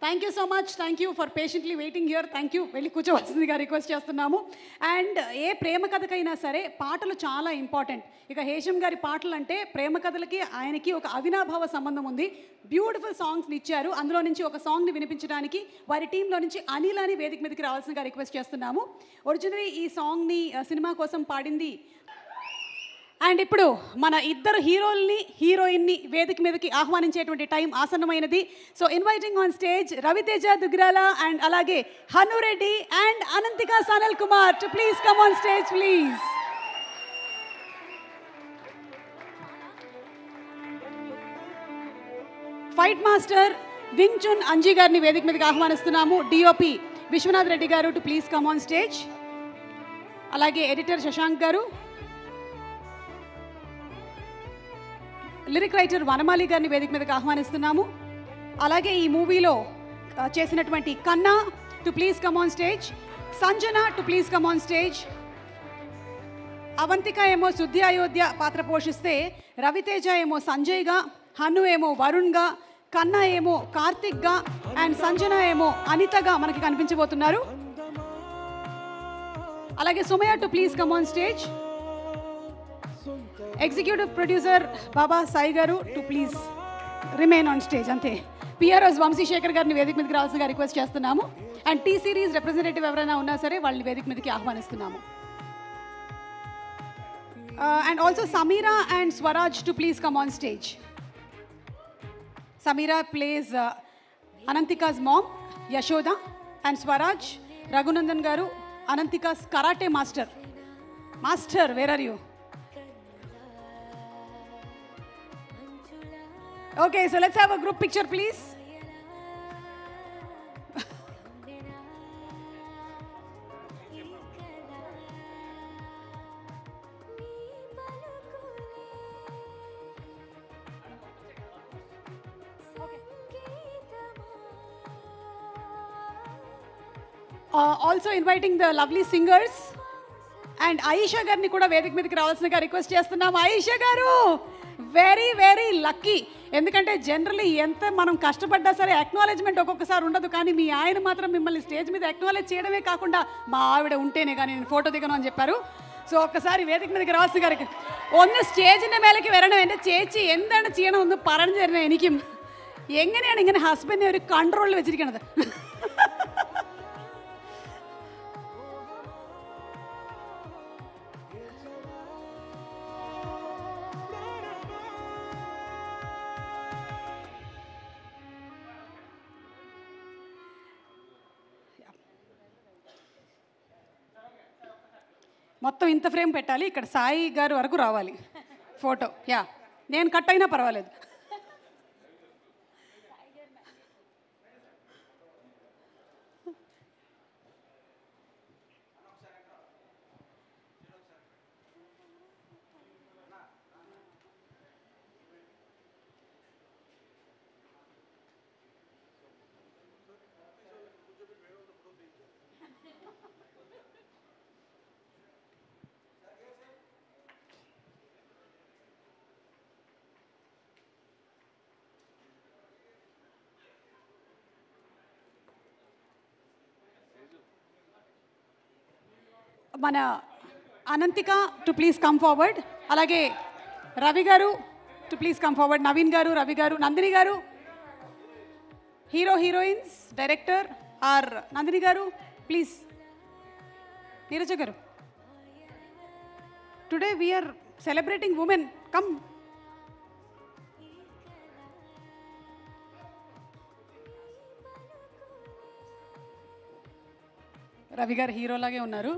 Thank you so much, thank you for patiently waiting here. Thank you. వెళ్ళి కూర్చోవలసిందిగా request చేస్తున్నాము. అండ్ ఏ ప్రేమ కథకైనా సరే పాటలు చాలా ఇంపార్టెంట్. ఇక హేషం గారి పాటలు అంటే ప్రేమ కథలకి ఆయనకి ఒక అవినాభావ సంబంధం ఉంది. బ్యూటిఫుల్ సాంగ్స్ని ఇచ్చారు. అందులో నుంచి ఒక సాంగ్ని వినిపించడానికి వారి టీంలో నుంచి అనిల్ అని వేదిక మీదకి రావాల్సిందిగా రిక్వెస్ట్ చేస్తున్నాము. ఒరిజినలీ ఈ సాంగ్ని సినిమా కోసం పాడింది. అండ్ ఇప్పుడు మన ఇద్దరు హీరోయిన్ని వేదిక మీదకి ఆహ్వానించేటువంటి టైం ఆసన్నమైనది. So inviting on stage Raviteja Dugrala and అలాగే Hanureddy and Ananthika Sanal Kumar to please come on stage please. Fight master Wing Chun Anji గారిని వేదిక మీదకి ఆహ్వానిస్తున్నాము. DOP Vishwanath Reddy garu to please come on stage. అలాగే editor Shashank garu, lyric writer వనమాలి గారిని వేదిక మీదకి ఆహ్వానిస్తున్నాము. అలాగే ఈ మూవీలో చేసినటువంటి కన్నా to please come on stage, Sanjana to please come on stage. Avantika ఏమో శుద్ధి అయోధ్య పాత్ర పోషిస్తే రవితేజ ఏమో సంజయ్గా, హను ఏమో వరుణ్గా, కన్నా ఏమో కార్తిక్గా అండ్ సంజన ఏమో అనితగా మనకి కనిపించబోతున్నారు. అలాగే Sumaya to please come on stage. Executive producer Baba Sai garu to please remain on stage. అంతే. పిఆర్ఎస్ వంశీశేఖర్ గారిని వేదిక మీదకి రావాల్సిందిగా రిక్వెస్ట్ చేస్తున్నాము. అండ్ టీ సిరీస్ రిప్రజెంటేటివ్ ఎవరైనా ఉన్నా సరే వాళ్ళని వేదిక మీదకి ఆహ్వానిస్తున్నాము. And also Sameera and Swaraj to please come on stage. Samira plays Anantika's mom, Yashoda, and Swaraj, Raghunandan Garu, Anantika's karate master. Master, where are you? Okay, so let's have a group picture, please. Also inviting the lovely singers and Aisha గారిని కూడా వేదిక మీదకి రావాల్సిందిగా request చేస్తున్నాం. ఆయిషా గారు very very lucky. ఎందుకంటే generally ఎంత మనం కష్టపడ్డా సరే అక్నాలెడ్జ్మెంట్ ఒక్కొక్కసారి ఉండదు, కానీ మీ ఆయన మాత్రం మిమ్మల్ని స్టేజ్ మీద అక్నాలెడ్జ్ చేయడమే కాకుండా మా ఆవిడ ఉంటేనే కానీ నేను ఫోటో దిగను అని చెప్పారు. సో ఒక్కసారి వేదిక మీదకి రావాల్సి గారికి ഒന്ന് സ്റ്റേജിൻ്റെ മേലേക്ക് വരണം. എൻ്റെ ചേച്ചി എന്താണ് ചെയ്യണമെന്ന് പറഞ്ഞു തരണം. എനിക്കും എങ്ങനെയാണ് ഇങ്ങനെ ഹസ്ബൻഡിനെ ഒരു കൺട്രോളിൽ വെച്ചിരിക്കണത്. మొత్తం ఇంత ఫ్రేమ్ పెట్టాలి. ఇక్కడ సాయి గారు వరకు రావాలి ఫోటో. యా, నేను కట్ అయినా పర్వాలేదు. మన Ananthika to please come forward. అలాగే Ravi garu to please come forward. Naveen garu, Ravi garu, Nandini garu, hero heroines, director or Nandini garu please. Neeraja garu, today we are celebrating women. Come. Ravi garu హీరోలాగే ఉన్నారు.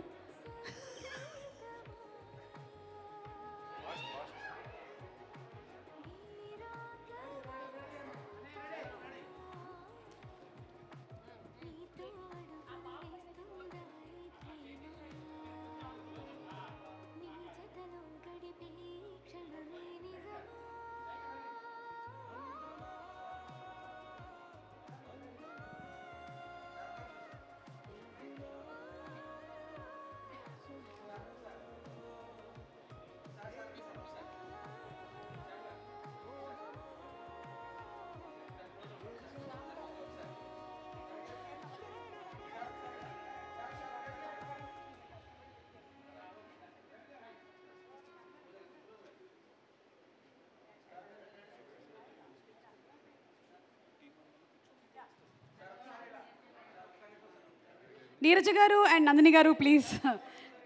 నీరజ గారు and Nandini garu please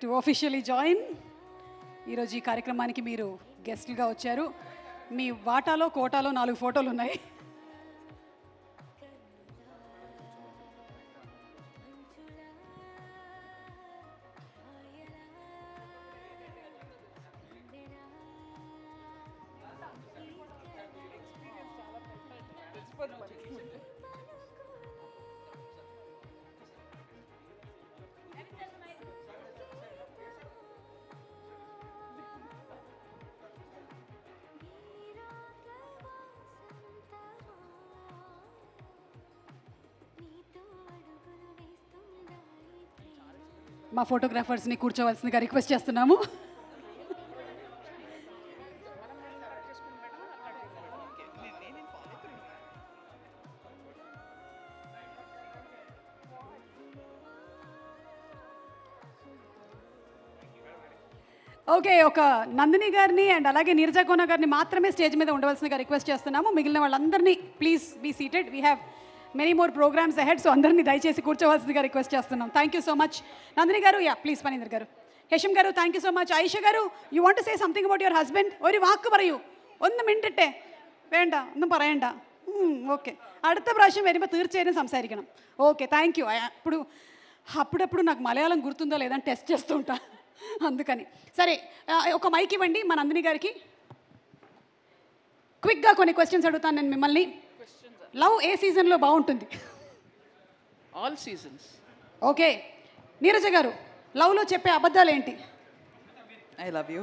to officially join. ఈరోజు ఈ కార్యక్రమానికి మీరు గెస్ట్లుగా వచ్చారు. మీ వాటాలో కోటాలో 4 ఫోటోలు ఉన్నాయి. మా ఫోటోగ్రాఫర్స్ని కూర్చోవలసిందిగా రిక్వెస్ట్ చేస్తున్నాము. ఓకే, ఒక నందిని గారిని అండ్ అలాగే నీరజ కోన గారిని మాత్రమే స్టేజ్ మీద ఉండవలసిందిగా రిక్వెస్ట్ చేస్తున్నాము. మిగిలిన వాళ్ళందరినీ please be seated. We have many more programmes ahead. So అందరినీ దయచేసి కూర్చోవలసిందిగా రిక్వెస్ట్ చేస్తున్నాం. Thank you so much Nandini గారు. యా ప్లీజ్ పనీందర్ గారు. హేషం గారు thank you so much. Ayesha గారు you want to say something about your husband? ഒരു വാക്ക് പറയൂ. 1 മിനിറ്റ്. വേണ്ട, ഒന്നും പറയണ്ട. ഓക്കെ, അടുത്ത പ്രാവശ്യം വരുമ്പോൾ തീർച്ചയായും സംസാരിക്കണം. Okay, thank you. అప్పుడప్పుడు నాకు మలయాళం గుర్తుందో లేదని టెస్ట్ చేస్తూ ఉంటా, అందుకని. సరే, ఒక మైక్ ఇవ్వండి మా నందిని గారికి. క్విక్గా కొన్ని క్వశ్చన్స్ అడుగుతాను నేను మిమ్మల్ని. లవ్ ఏ సీజన్లో బాగుంటుంది? All seasons. ఓకే, నీరజ గారు లవ్లో చెప్పే అబద్ధాలు ఏంటి? I love you.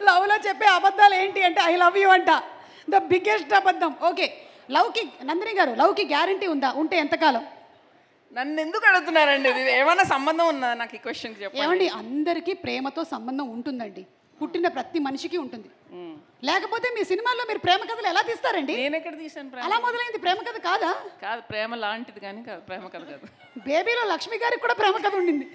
లవ్లో చెప్పే అబద్ధాలు ఏంటి అంటే ఐ లవ్ యూ అంట. ద బిగ్గెస్ట్ అబద్ధం. ఓకే, లవ్కి నందిని గారు లవ్కి గ్యారంటీ ఉందా? ఉంటే ఎంతకాలం? నన్ను ఎందుకు అడుగుతున్నారండి? ఇది ఏమైనా సంబంధం ఉందా నాకు ఈ క్వశ్చన్కి చెప్పండి. ఏమండి, అందరికీ ప్రేమతో సంబంధం ఉంటుందండి. పుట్టిన ప్రతి మనిషికి ఉంటుంది. లేకపోతే మీ సినిమాల్లో మీరు ప్రేమ కథలు ఎలా తీస్తారండి? నేను ఎక్కడ తీసాను ప్రేమ? అలా మొదలైంది ప్రేమ కథ కాదా? కాదు, ప్రేమ లాంటిది కానీ కాదు, ప్రేమ కథ కాదు. బేబీలో లక్ష్మి గారికి కూడా ప్రేమ కథ ఉండింది.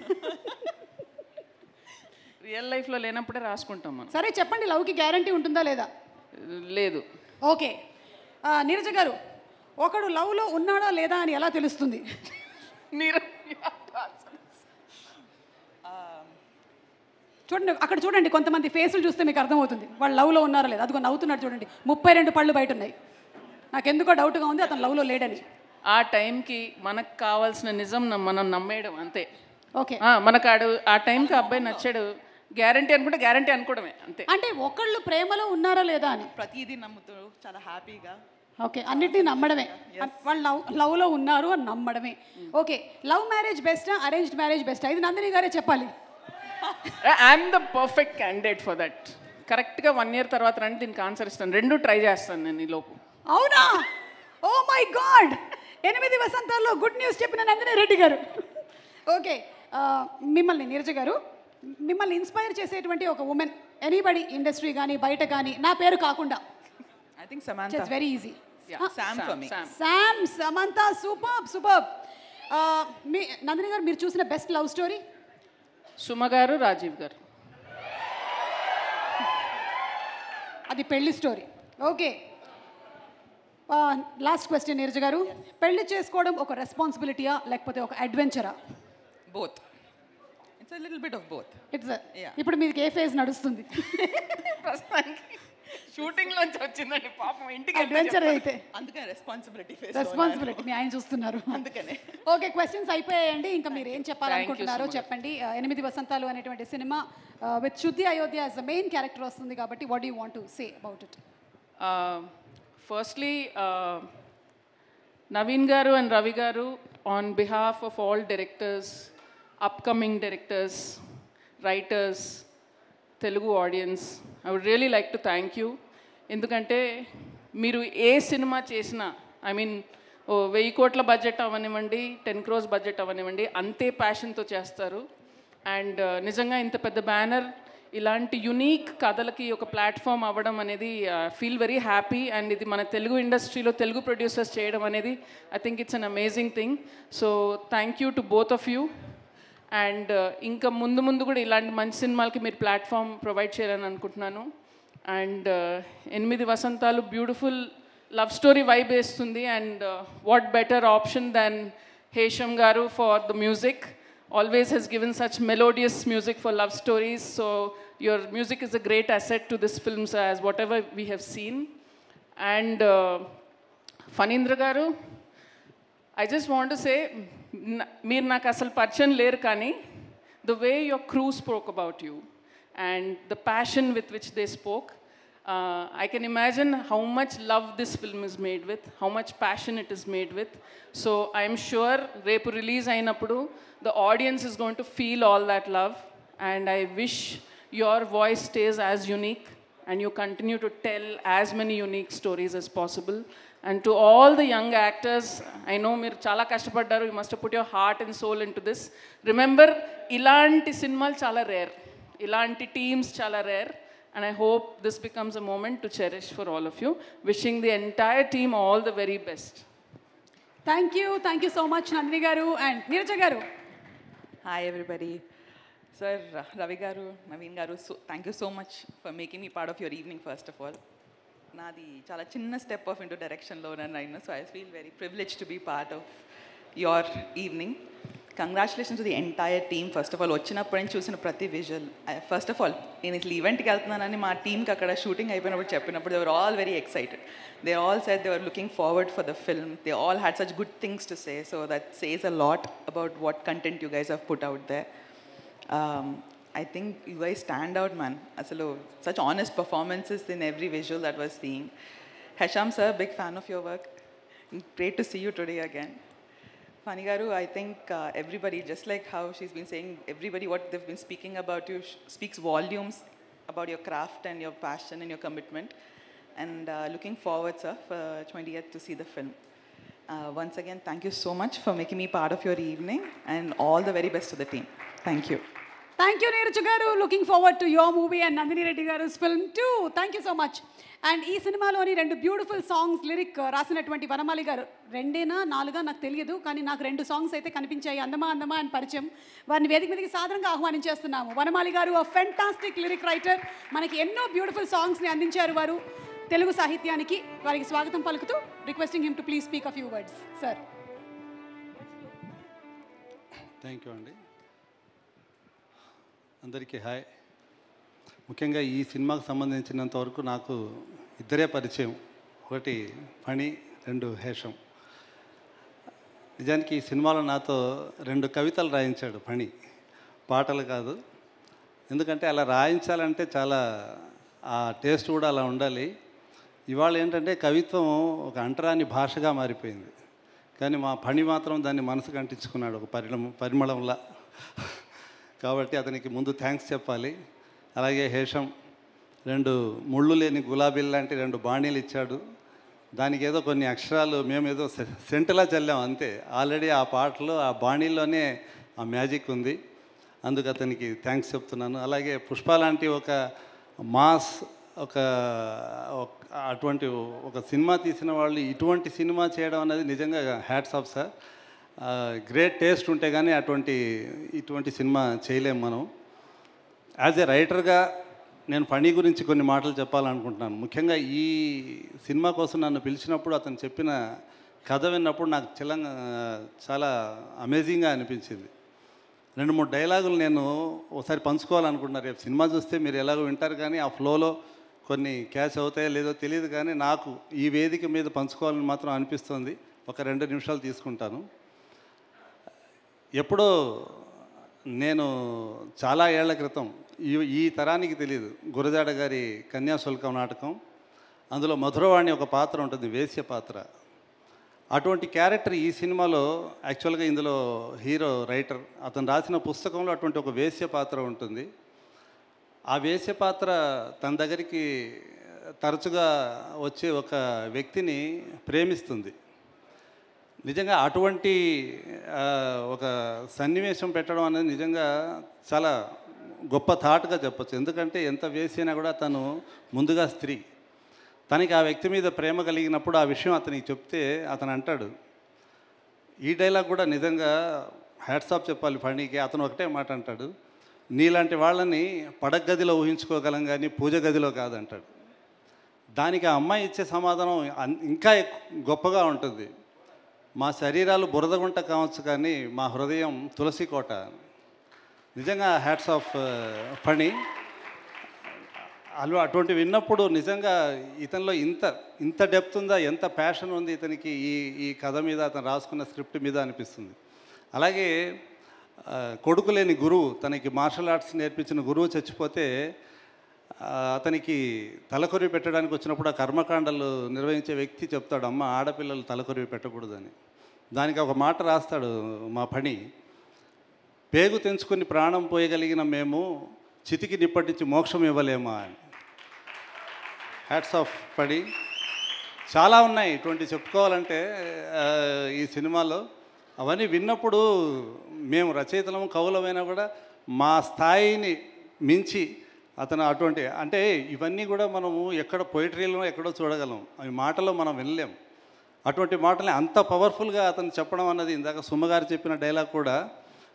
రియల్ లైఫ్లో లేనప్పుడే రాసుకుంటాం మనం. సరే చెప్పండి, లవ్కి గ్యారంటీ ఉంటుందా లేదా? లేదు. ఓకే, నీరజ గారు ఒకడు లవ్లో ఉన్నాడా లేదా అని ఎలా తెలుస్తుంది? చూడండి, అక్కడ చూడండి, కొంతమంది ఫేసులు చూస్తే మీకు అర్థమవుతుంది వాళ్ళు లవ్లో ఉన్నారా లేదా. అదిగో నవ్వుతున్నాడు చూడండి, 32 పళ్ళు బయట ఉన్నాయి. నాకు ఎందుకో డౌట్గా ఉంది అతను లవ్లో లేడని. ఆ టైంకి మనకు కావాల్సిన నిజం మనం నమ్మేయడం అంతే. ఓకే, మనకు ఆ టైంకి అబ్బాయి నచ్చాడు, గ్యారంటీ అనుకుంటే గ్యారంటీ అనుకోవడమే అంతే. అంటే ఒకళ్ళు ప్రేమలో ఉన్నారా లేదా అని ప్రతిదీ నమ్ముతూ చాలా హ్యాపీగా. ఓకే, అన్నిటినీ నమ్మడమే. వాళ్ళు లవ్లో ఉన్నారు అని నమ్మడమే. ఓకే, లవ్ మ్యారేజ్ బెస్టా అరేంజ్డ్ మ్యారేజ్ బెస్టా? ఇది నందిని గారే చెప్పాలి. I'm the perfect candidate for that. కరెక్ట్గా 1 year తర్వాత రండి, దీనికి ఆన్సర్ ఇస్తాను. 2 ట్రై చేస్తాను నేను ఈ లోపు. అవునా? ఓ మై గాడ్, 8 వసంతాల్లో గుడ్ న్యూస్ చెప్పిన నందిని రెడ్డి గారు. ఓకే, మిమ్మల్ని నీరజ గారు మిమ్మల్ని ఇన్స్పైర్ చేసేటువంటి ఒక ఉమెన్, ఎనీబడి ఇండస్ట్రీ కానీ బయట కానీ, నా పేరు కాకుండా. I think Samantha. It's very easy. Sam for me. Sam, Samantha, super super. మీ నందిని గారు మీరు చూసిన బెస్ట్ లవ్ స్టోరీ? సుమ గారు, రాజీవ్ గారు. అది పెళ్లి story. Okay, last question Neeraja గారు, పెళ్లి చేసుకోవడం ఒక రెస్పాన్సిబిలిటీయా లేకపోతే ఒక అడ్వెంచరా? Both. It's a little bit of both. It's Yeah. ఇప్పుడు మీకు ఏ ఫేజ్ నడుస్తుంది? షూటింగ్లోంచి వచ్చిందండి పాపం ఇంటికి అడ్వెంచర్ అయితే అందుకని రెస్పాన్సిబిలిటీ ఫేస్ రెస్పాన్సిబిలిటీ మీ ఆయన చూస్తున్నారు. అందుకనే. ఓకే, క్వశ్చన్స్ అయిపోయాయండి. ఇంకా మీరు ఏం చెప్పాలనుకుంటున్నారో చెప్పండి. 8 వసంతాలు అనేటువంటి సినిమా with Shruti Ayodhya as the main character వస్తుంది కాబట్టి what you want to say about it? Firstly Naveen garu and Ravi garu, on behalf of all directors, upcoming directors, writers, Telugu audiences, I would really like to thank you. ఎందుకంటే మీరు ఏ సినిమా చేసినా, ఐ మీన్ 1000 కోట్ల budget అవ్వనివ్వండి, 10 crores budget అవ్వనివ్వండి, అంతే ప్యాషన్తో చేస్తారు. అండ్ నిజంగా ఇంత పెద్ద బ్యానర్ ఇలాంటి యునీక్ కథలకి ఒక ప్లాట్ఫామ్ అవ్వడం అనేది ఫీల్ వెరీ హ్యాపీ. అండ్ ఇది మన తెలుగు ఇండస్ట్రీలో తెలుగు ప్రొడ్యూసర్స్ చేయడం అనేది I think it's an amazing thing. So thank you to both of you. And ఇంకా ముందు ముందు కూడా ఇలాంటి మంచి సినిమాలకి మీరు ప్లాట్ఫామ్ ప్రొవైడ్ చేయాలని అనుకుంటున్నాను. And 8 Vasanthalu beautiful love story vibe వేస్తుంది. అండ్ వాట్ బెటర్ ఆప్షన్ దాన్ హేషం గారు for the music. Always has given such melodious music for love stories. So your music is a great asset to this film, sir, as whatever we have seen. And Fanindra garu, I just want to say, meer nak asal parcham leru kani, the way your crew spoke about you and the passion with which they spoke, I can imagine how much love this film is made with, how much passion it is made with. So I am sure repu release ayinappudu the audience is going to feel all that love, and I wish your voice stays as unique and you continue to tell as many unique stories as possible. And to all the young actors, I know meer chala kashtapaddaru, you must have put your heart and soul into this. Remember, ilanti cinemalu chala rare, ilanti teams chala rare, and I hope this becomes a moment to cherish for all of you. Wishing the entire team all the very best. Thank you so much Nandini గారు and Neeraja గారు. Hi everybody. Sir, Ravi garu, Naveen garu, so thank you so much for making me part of your evening first of all. Nadi chala chinna step off into direction lo nanu, so I feel very privileged to be part of your evening. Congratulations to the entire team first of all. Vachinappudu nenu chusina prati visual. First of all, నేను ఇట్లా ఈవెంట్కి వెళ్తున్నానని మా టీంకి అక్కడ shooting అయిపోయినప్పుడు చెప్పినప్పుడు they were all very excited. They all said they were looking forward for the film. They all had such good things to say, so that says a lot about what content you guys have put out there. I think you guys stand out, man. Asalu such honest performances in every visual that was seeing. Hesham sir, big fan of your work. Great to see you today again. Fani garu, I think everybody, just like how she's been saying, everybody what they've been speaking about you speaks volumes about your craft and your passion and your commitment. And looking forward, sir, for 20th to see the film. Once again, thank you so much for making me part of your evening, and all the very best to the team. Thank you. Thank you Neeraja గారు. Looking forward to your movie and Nandini Reddy గారు film too. Thank you so much. And ఈ సినిమాలోని 2 beautiful songs lyric రాసినటువంటి వనమాలి గారు, 2 4 నాకు తెలియదు, కానీ నాకు 2 సాంగ్స్ అయితే కనిపించాయి, అందమా అందమా అని పరిచయం. వారిని వేదిక మీదకి సాధారణంగా ఆహ్వానించేస్తున్నాము. వనమాలి గారు ఫెంటాస్టిక్ లిరిక్ రైటర్, మనకి ఎన్నో బ్యూటిఫుల్ సాంగ్స్ని అందించారు వారు తెలుగు సాహిత్యానికి. వారికి స్వాగతం పలుకుతూ requesting him to please speak a few words. Sir. Thank you అండి. అందరికీ హాయ్. ముఖ్యంగా ఈ సినిమాకు సంబంధించినంత వరకు నాకు ఇద్దరే పరిచయం, ఒకటి ఫణి, 2 హేషం. నిజానికి ఈ సినిమాలో నాతో 2 కవితలు రాయించాడు ఫణి, పాటలు కాదు. ఎందుకంటే అలా రాయించాలంటే చాలా ఆ టేస్ట్ కూడా అలా ఉండాలి. ఇవాళ ఏంటంటే కవిత్వం ఒక అంటరాని భాషగా మారిపోయింది, కానీ మా ఫణి మాత్రం దాన్ని మనసుకు అంటించుకున్నాడు ఒక పరిమళంలా. కాబట్టి అతనికి ముందు థ్యాంక్స్ చెప్పాలి. అలాగే హేషం 2 ముళ్ళు లేని గులాబీలు లాంటి 2 బాణీలు ఇచ్చాడు. దానికి ఏదో కొన్ని అక్షరాలు మేము ఏదో సెంటులా చల్లాం అంతే. ఆల్రెడీ ఆ పాటలో ఆ బాణీల్లోనే ఆ మ్యాజిక్ ఉంది, అందుకు అతనికి థ్యాంక్స్ చెప్తున్నాను. అలాగే పుష్ప లాంటి ఒక మాస్ అటువంటి ఒక సినిమా తీసిన వాళ్ళు ఇటువంటి సినిమా చేయడం అనేది నిజంగా hats off sir. Great taste ఉంటే కానీ ఇటువంటి సినిమా చేయలేము మనం. యాజ్ ఏ రైటర్గా నేను ఫణి గురించి కొన్ని మాటలు చెప్పాలనుకుంటున్నాను. ముఖ్యంగా ఈ సినిమా కోసం నన్ను పిలిచినప్పుడు అతను చెప్పిన కథ విన్నప్పుడు నాకు చాలా అమేజింగ్గా అనిపించింది. 2-3 డైలాగులు నేను ఒకసారి పంచుకోవాలనుకుంటున్నాను. రేపు సినిమా చూస్తే మీరు ఎలాగో వింటారు, కానీ ఆ ఫ్లోలో కొన్ని క్యాచ్ అవుతాయో లేదో తెలియదు, కానీ నాకు ఈ వేదిక మీద పంచుకోవాలని మాత్రం అనిపిస్తుంది. ఒక 2 నిమిషాలు తీసుకుంటాను. ఎప్పుడో నేను చాలా ఏళ్ల క్రితం, ఈ తరానికి తెలియదు, గురజాడ గారి కన్యాశుల్కం నాటకం, అందులో మధురవాణి ఒక పాత్ర ఉంటుంది, వేశ్య పాత్ర. అటువంటి క్యారెక్టర్ ఈ సినిమాలో యాక్చువల్గా ఇందులో హీరో రైటర్ అతను రాసిన పుస్తకంలో అటువంటి ఒక వేశ్య పాత్ర ఉంటుంది. ఆ వేశ్య పాత్ర తన దగ్గరికి తరచుగా వచ్చే ఒక వ్యక్తిని ప్రేమిస్తుంది. నిజంగా అటువంటి ఒక సన్నివేశం పెట్టడం అనేది నిజంగా చాలా గొప్ప థాట్గా చెప్పచ్చు. ఎందుకంటే ఎంత వేసినా కూడా తను ముందుగా స్త్రీ, తనకి ఆ వ్యక్తి మీద ప్రేమ కలిగినప్పుడు ఆ విషయం అతనికి చెప్తే అతను అంటాడు, ఈ డైలాగ్ కూడా నిజంగా హ్యాట్స్ ఆఫ్ చెప్పాలి ఫణీకి. అతను ఒకటే మాట అంటాడు, నీలాంటి వాళ్ళని పడక గదిలో ఊహించుకోగలం కానీ పూజ గదిలో కాదంటాడు. దానికి ఆ అమ్మాయి ఇచ్చే సమాధానం ఇంకా గొప్పగా ఉంటుంది. మా శరీరాలు బురదగుంట కావచ్చు కానీ మా హృదయం తులసి కోట. నిజంగా హ్యాట్స్ ఆఫ్ ఫణి. అటువంటి విన్నప్పుడు నిజంగా ఇతనిలో ఇంత డెప్త్ ఉందా, ఎంత ప్యాషన్ ఉంది ఇతనికి ఈ కథ మీద, అతను రాసుకున్న స్క్రిప్ట్ మీద అనిపిస్తుంది. అలాగే కొడుకు లేని గురువు, తనకి మార్షల్ ఆర్ట్స్ నేర్పించిన గురువు చచ్చిపోతే అతనికి తలకొరివి పెట్టడానికి వచ్చినప్పుడు ఆ కర్మకాండలు నిర్వహించే వ్యక్తి చెప్తాడు, అమ్మ ఆడపిల్లలు తలకొరివి పెట్టకూడదని. దానికి ఒక మాట రాస్తాడు మా ఫణి, పేగు తెంచుకుని ప్రాణం పోయగలిగిన మేము చితికి నిప్పటించి మోక్షం ఇవ్వలేమా అని. Hats off Phani. చాలా ఉన్నాయి ఇటువంటి చెప్పుకోవాలంటే ఈ సినిమాలో. అవన్నీ విన్నప్పుడు మేము రచయితలము కవులమైనా కూడా మా స్థాయిని మించి అతను అటువంటి, అంటే ఇవన్నీ కూడా మనము ఎక్కడ పొయిటరీలో ఎక్కడో చూడగలం, అవి మాటలో మనం వినలేం. అటువంటి మాటల్ని అంత పవర్ఫుల్గా అతను చెప్పడం అన్నది, ఇందాక సుమ్మగారు చెప్పిన డైలాగ్ కూడా,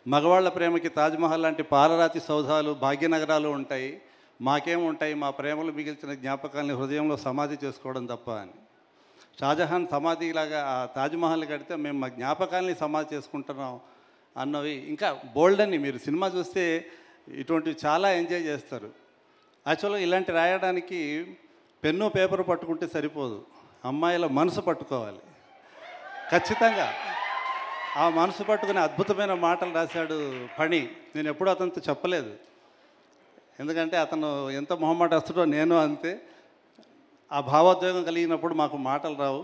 మగవాళ్ళ ప్రేమకి తాజ్మహల్ లాంటి పాలరాతి సౌధాలు భాగ్యనగరాలు ఉంటాయి, మాకేముంటాయి, మా ప్రేమలు మిగిల్చిన జ్ఞాపకాలని హృదయంలో సమాధి చేసుకోవడం తప్ప అని. షాజహాన్ సమాధిలాగా ఆ తాజ్మహల్ కడితే మేము మా జ్ఞాపకాలని సమాధి చేసుకుంటున్నాం అన్నవి ఇంకా బోల్డ్ అని. మీరు సినిమా చూస్తే ఇటువంటివి చాలా ఎంజాయ్ చేస్తారు. యాక్చువల్గా ఇలాంటి రాయడానికి పెన్ను పేపర్ పట్టుకుంటే సరిపోదు, అమ్మాయిల మనసు పట్టుకోవాలి ఖచ్చితంగా. ఆ మనసు పట్టుకుని అద్భుతమైన మాటలు రాశాడు ఫణి. నేను ఎప్పుడూ అతనితో చెప్పలేదు, ఎందుకంటే అతను ఎంత మొహమాటస్తుడో నేను అంతే. ఆ భావోద్వేగం కలిగినప్పుడు మాకు మాటలు రావు.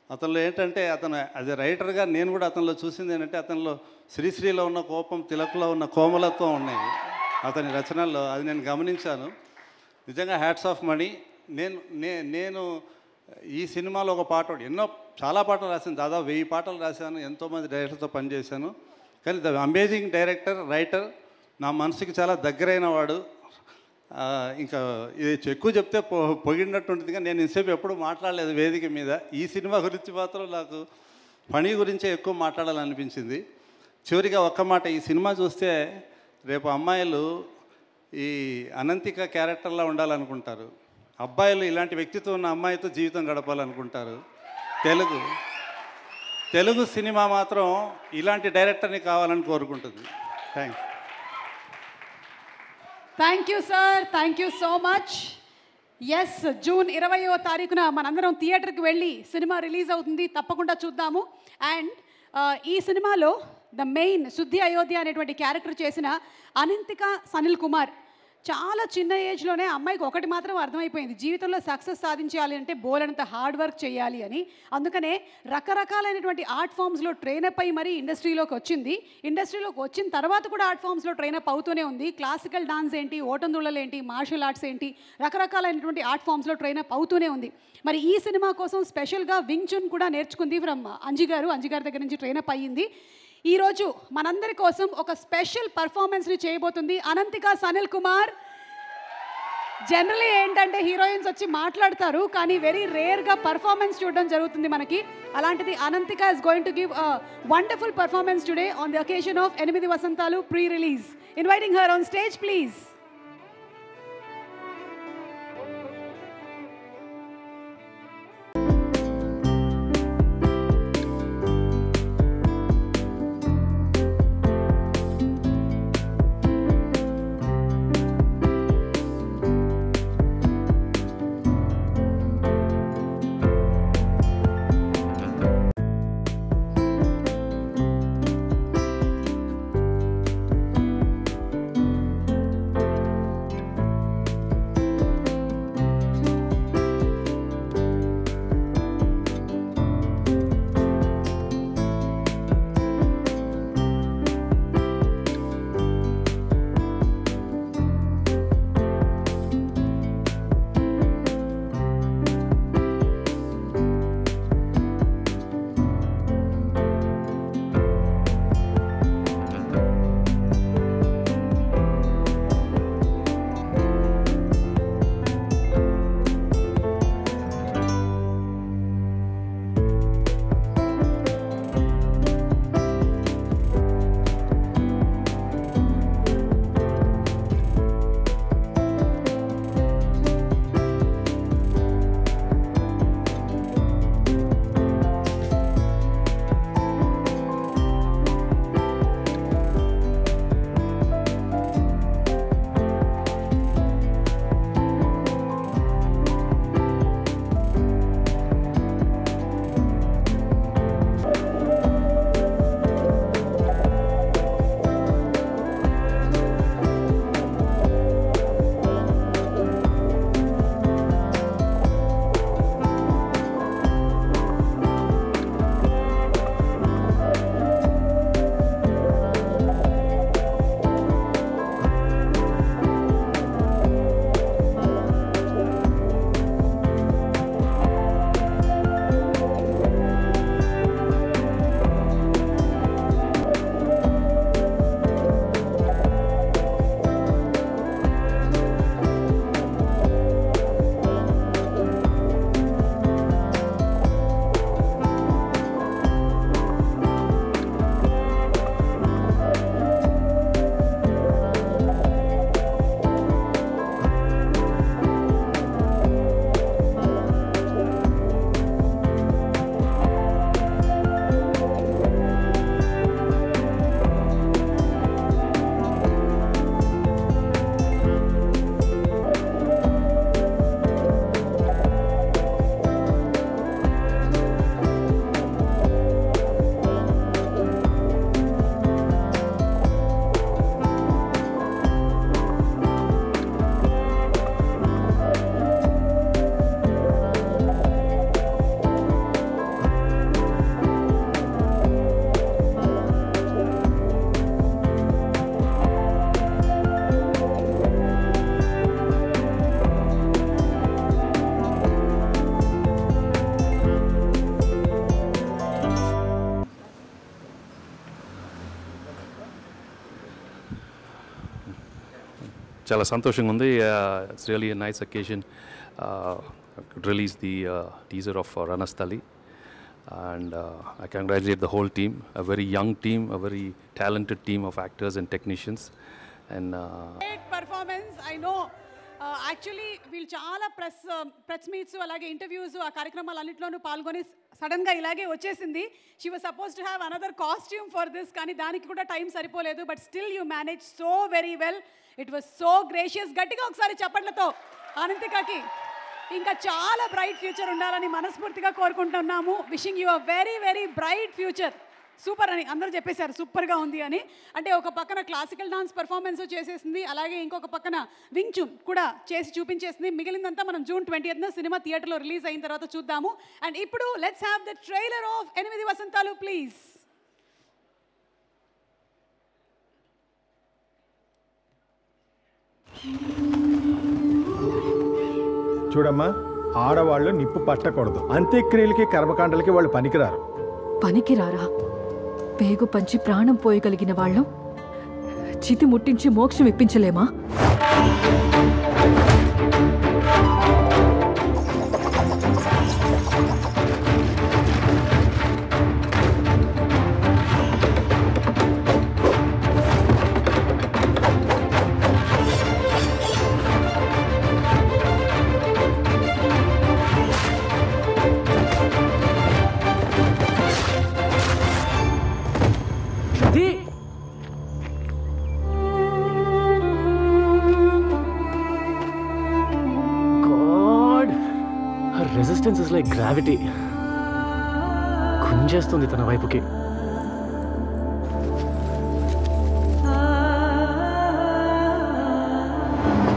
అతనిలో ఏంటంటే, అతను యాజ్ ఎ రైటర్గా నేను కూడా అతనిలో చూసింది ఏంటంటే, అతనిలో శ్రీశ్రీలో ఉన్న కోపం, తిలకులో ఉన్న కోమలత్వం ఉన్నాయి అతని రచనల్లో. అది నేను గమనించాను. నిజంగా హ్యాట్స్ ఆఫ్ మణి. నేను ఈ సినిమాలో ఒక పాట, చాలా పాటలు రాశాను, దాదాపు 1000 పాటలు రాశాను, ఎంతోమంది డైరెక్టర్తో పనిచేశాను. కానీ ద అమేజింగ్ డైరెక్టర్, రైటర్, నా మనసుకి చాలా దగ్గరైన వాడు. ఇంకా ఇది ఎక్కువ చెప్తే పొగిడినట్టుంటుంది, కానీ నేను ఇంతసేపు ఎప్పుడు మాట్లాడలేదు వేదిక మీద. ఈ సినిమా గురించి మాత్రం నాకు ఫణి గురించే ఎక్కువ మాట్లాడాలనిపించింది. చివరిగా ఒక్క మాట, ఈ సినిమా చూస్తే రేపు అమ్మాయిలు ఈ అనంతిక క్యారెక్టర్లా ఉండాలనుకుంటారు, అబ్బాయిలు ఇలాంటి వ్యక్తిత్వం ఉన్న అమ్మాయితో జీవితం గడపాలనుకుంటారు. తెలుగు సినిమా మాత్రం ఇలాంటి డైరెక్టర్ని కావాలని కోరుకుంటుంది. Thanks. Thank you sir, thank you so much. Yes, June 20వ తారీఖున మనందరం థియేటర్కి వెళ్ళి సినిమా రిలీజ్ అవుతుంది, తప్పకుండా చూద్దాము. అండ్ ఈ సినిమాలో ద మెయిన్ శుద్ధి అయోధ్య అనేటువంటి క్యారెక్టర్ చేసిన అనంతిక సనిల్ కుమార్ చాలా చిన్న ఏజ్లోనే అమ్మాయికి ఒకటి మాత్రం అర్థమైపోయింది, జీవితంలో సక్సెస్ సాధించాలి అంటే బోలెడంత హార్డ్ వర్క్ చేయాలి అని. అందుకనే రకరకాలైనటువంటి ఆర్ట్ ఫామ్స్లో ట్రైనప్ అయ్యి మరీ ఇండస్ట్రీలోకి వచ్చింది. ఇండస్ట్రీలోకి వచ్చిన తర్వాత కూడా ఆర్ట్ ఫామ్స్లో ట్రైనప్ అవుతూనే ఉంది. క్లాసికల్ డాన్స్ ఏంటి, ఓటందుళ్ళలు ఏంటి, మార్షల్ ఆర్ట్స్ ఏంటి, రకరకాలైనటువంటి ఆర్ట్ ఫామ్స్లో ట్రైనప్ అవుతూనే ఉంది. మరి ఈ సినిమా కోసం స్పెషల్గా వింగ్ చున్ కూడా నేర్చుకుంది ఫ్రమ్ అంజి గారి దగ్గర నుంచి ట్రైనప్ అయ్యింది. ఈరోజు మనందరి కోసం ఒక స్పెషల్ పర్ఫార్మెన్స్ని చేయబోతుంది అనంతిక సనిల్ కుమార్. జనరలీ ఏంటంటే హీరోయిన్స్ వచ్చి మాట్లాడతారు, కానీ వెరీ రేర్గా పర్ఫార్మెన్స్ చూడడం జరుగుతుంది మనకి. అలాంటిది Ananthika is going to give a wonderful performance today on the occasion of 8 Vasanthalu pre release. Inviting her on stage please. చాలా సంతోషంగా ఉంది. It's really nice occasion. Release the teaser of Ranasthali, and I congratulate the whole team, a very young team, a very talented team of actors and technicians, and great performance. I know actually వీళ్ళు చాలా press meets అలాగే interviews ఆ కార్యక్రమాలన్నింటిలోనూ పాల్గొని సడన్గా ఇలాగే వచ్చేసింది. She was suppose to have another costume for this, కానీ దానికి కూడా టైం సరిపోలేదు. But still you manage so very well. It was so gracious. గట్టిగా ఒకసారి చప్పట్లతో అనంతికకి ఇంకా చాలా బ్రైట్ ఫ్యూచర్ ఉండాలని మనస్ఫూర్తిగా కోరుకుంటున్నాము. Wishing you a very very bright future. Super అని అందరూ చెప్పేశారు, సూపర్గా ఉంది అని. అంటే ఒక పక్కన క్లాసికల్ డాన్స్ పర్ఫార్మెన్స్ చేసేసింది, అలాగే ఇంకొక పక్కన వింగ్ చూన్ కూడా చేసి చూపించేసింది. మిగిలిందంతా మనం June 20th సినిమా థియేటర్లో రిలీజ్ అయిన తర్వాత చూద్దాము. అండ్ ఇప్పుడు let's have the trailer of 8 Vasanthalu please. చూడమ్మా, ఆడవాళ్ళు నిప్పు పట్టకూడదు. అంత్యక్రియలకి కర్మకాండలకి వాళ్ళు పనికిరారు. పనికిరారా? పేగు పంచి ప్రాణం పోయగలిగిన వాళ్ళం చితి ముట్టించి మోక్షం ఇప్పించలేమా? Resistance is like gravity. గుంజేస్తుంది తన వైపుకి.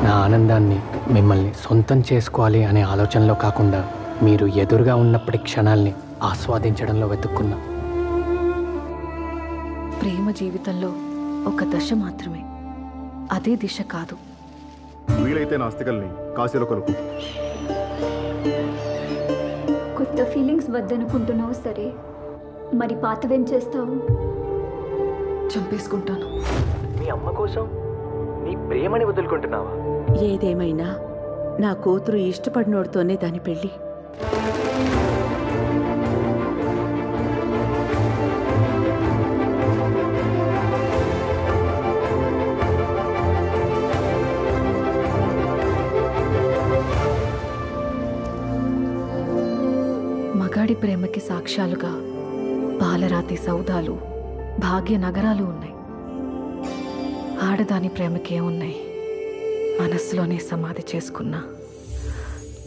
నా ఆనందాన్ని మిమ్మల్ని సొంతం చేసుకోవాలి అనే ఆలోచనలో కాకుండా మీరు ఎదురుగా ఉన్నప్పటి క్షణాల్ని ఆస్వాదించడంలో వెతుక్కున్నా. ప్రేమ జీవితంలో ఒక దశ మాత్రమే, అదే దిశ కాదు. వీలైతే నాస్తికల్ని కాశీలో కలుపు. కొత్త ఫీలింగ్స్ వద్దనుకుంటున్నావు సరే, మరి పాతవేం చేస్తావు? చంపేసుకుంటాను. మీ అమ్మ కోసం నీ ప్రేమని వదులుకుంటున్నావా? ఏదేమైనా నా కూతురు ఇష్టపడినోడితోనే దాని పెళ్ళి. మగాడి ప్రేమకి సాక్ష్యాలుగా పాలరాతి సౌదాలు, భాగ్య నగరాలు ఉన్నాయి. ఆడదాని ప్రేమకే ఉన్నాయి మనస్సులోనే సమాధి చేసుకున్న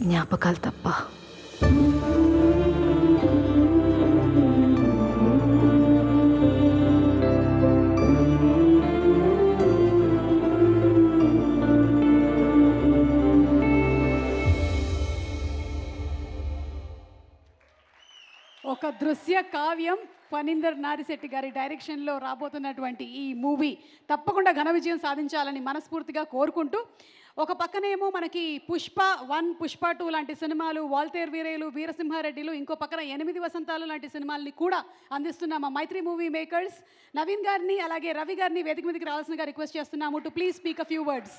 జ్ఞాపకాలు తప్ప. ఒక దృశ్య కావ్యం ఫణీందర్ నారిశెట్టి గారి డైరెక్షన్లో రాబోతున్నటువంటి ఈ మూవీ తప్పకుండా ఘన విజయం సాధించాలని మనస్ఫూర్తిగా కోరుకుంటూ, ఒక పక్కనేమో మనకి పుష్ప 1, పుష్ప 2 లాంటి సినిమాలు, వాల్తేర్ వీరేలు, వీరసింహారెడ్డిలు, ఇంకో పక్కన 8 వసంతాలు లాంటి సినిమాల్ని కూడా అందిస్తున్న మా మైత్రి మూవీ మేకర్స్ నవీన్ గారిని అలాగే రవి గారిని వేదిక మీదకి రావాల్సిందిగా రిక్వెస్ట్ చేస్తున్నాము to please speak a few words.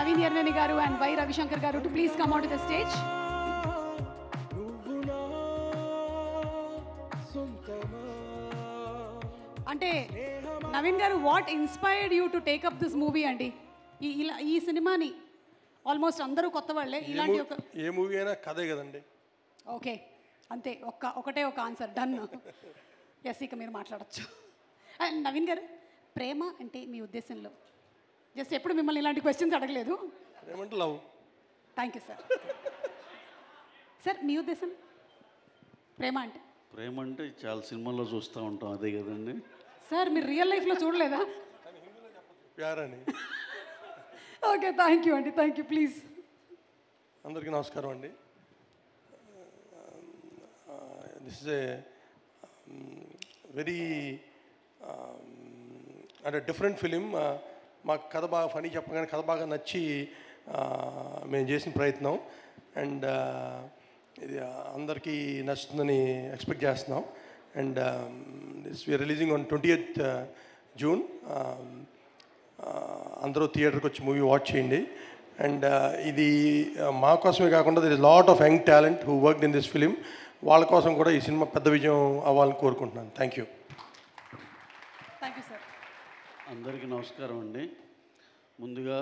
Naveen Erneni garu and Y Ravishankar garu to please come on to the stage. అంటే Naveen garu, what inspired you to take up this movie అండి? ఈ సినిమాని ఆల్మోస్ట్ అందరూ కొత్త వాళ్ళే. ఇలాంటి ఒక ఏ మూవీ అయినా కథే కదండి. ఓకే, అంతే. ఒకటే ఒక ఆన్సర్, డన్. ఎస్, ఇక మీరు మాట్లాడచ్చు. అండ్ నవీన్ గారు, ప్రేమ అంటే మీ ఉద్దేశంలో? జస్ట్ ఎప్పుడు మిమ్మల్ని ఇలాంటి క్వశ్చన్స్ అడగలేదు. ఏమంటే love. Thank you sir. Sir, మీ ఉద్దేశం ప్రేమ అంటే? ప్రేమ అంటే చాలా సినిమాల్లో చూస్తూ ఉంటాం, అదే కదండి. సార్, మీరు రియల్ లైఫ్లో చూడలేదా? ప్యారని. ఓకే, థ్యాంక్ యూ అండి, థ్యాంక్ యూ. ప్లీజ్. అందరికీ నమస్కారం అండి. దిస్ ఇస్ ఏ వెరీ అంటే డిఫరెంట్ ఫిలిం. మాకు కథ బాగా ఫనీ చెప్పగానే కథ బాగా నచ్చి మేము చేసిన ప్రయత్నం. అండ్ ఇది అందరికీ నచ్చుతుందని ఎక్స్పెక్ట్ చేస్తున్నాం. And this we are releasing on 20th June. అందరూ థియేటర్కి వచ్చి మూవీ వాచ్ చేయండి. అండ్ ఇది మా కోసమే కాకుండా there is lot of young talent who worked in this film. వాళ్ళ కోసం కూడా ఈ సినిమా పెద్ద విజయం అవ్వాలని కోరుకుంటున్నాను. Thank you. Thank you sir. అందరికీ నమస్కారం అండి. ముందుగా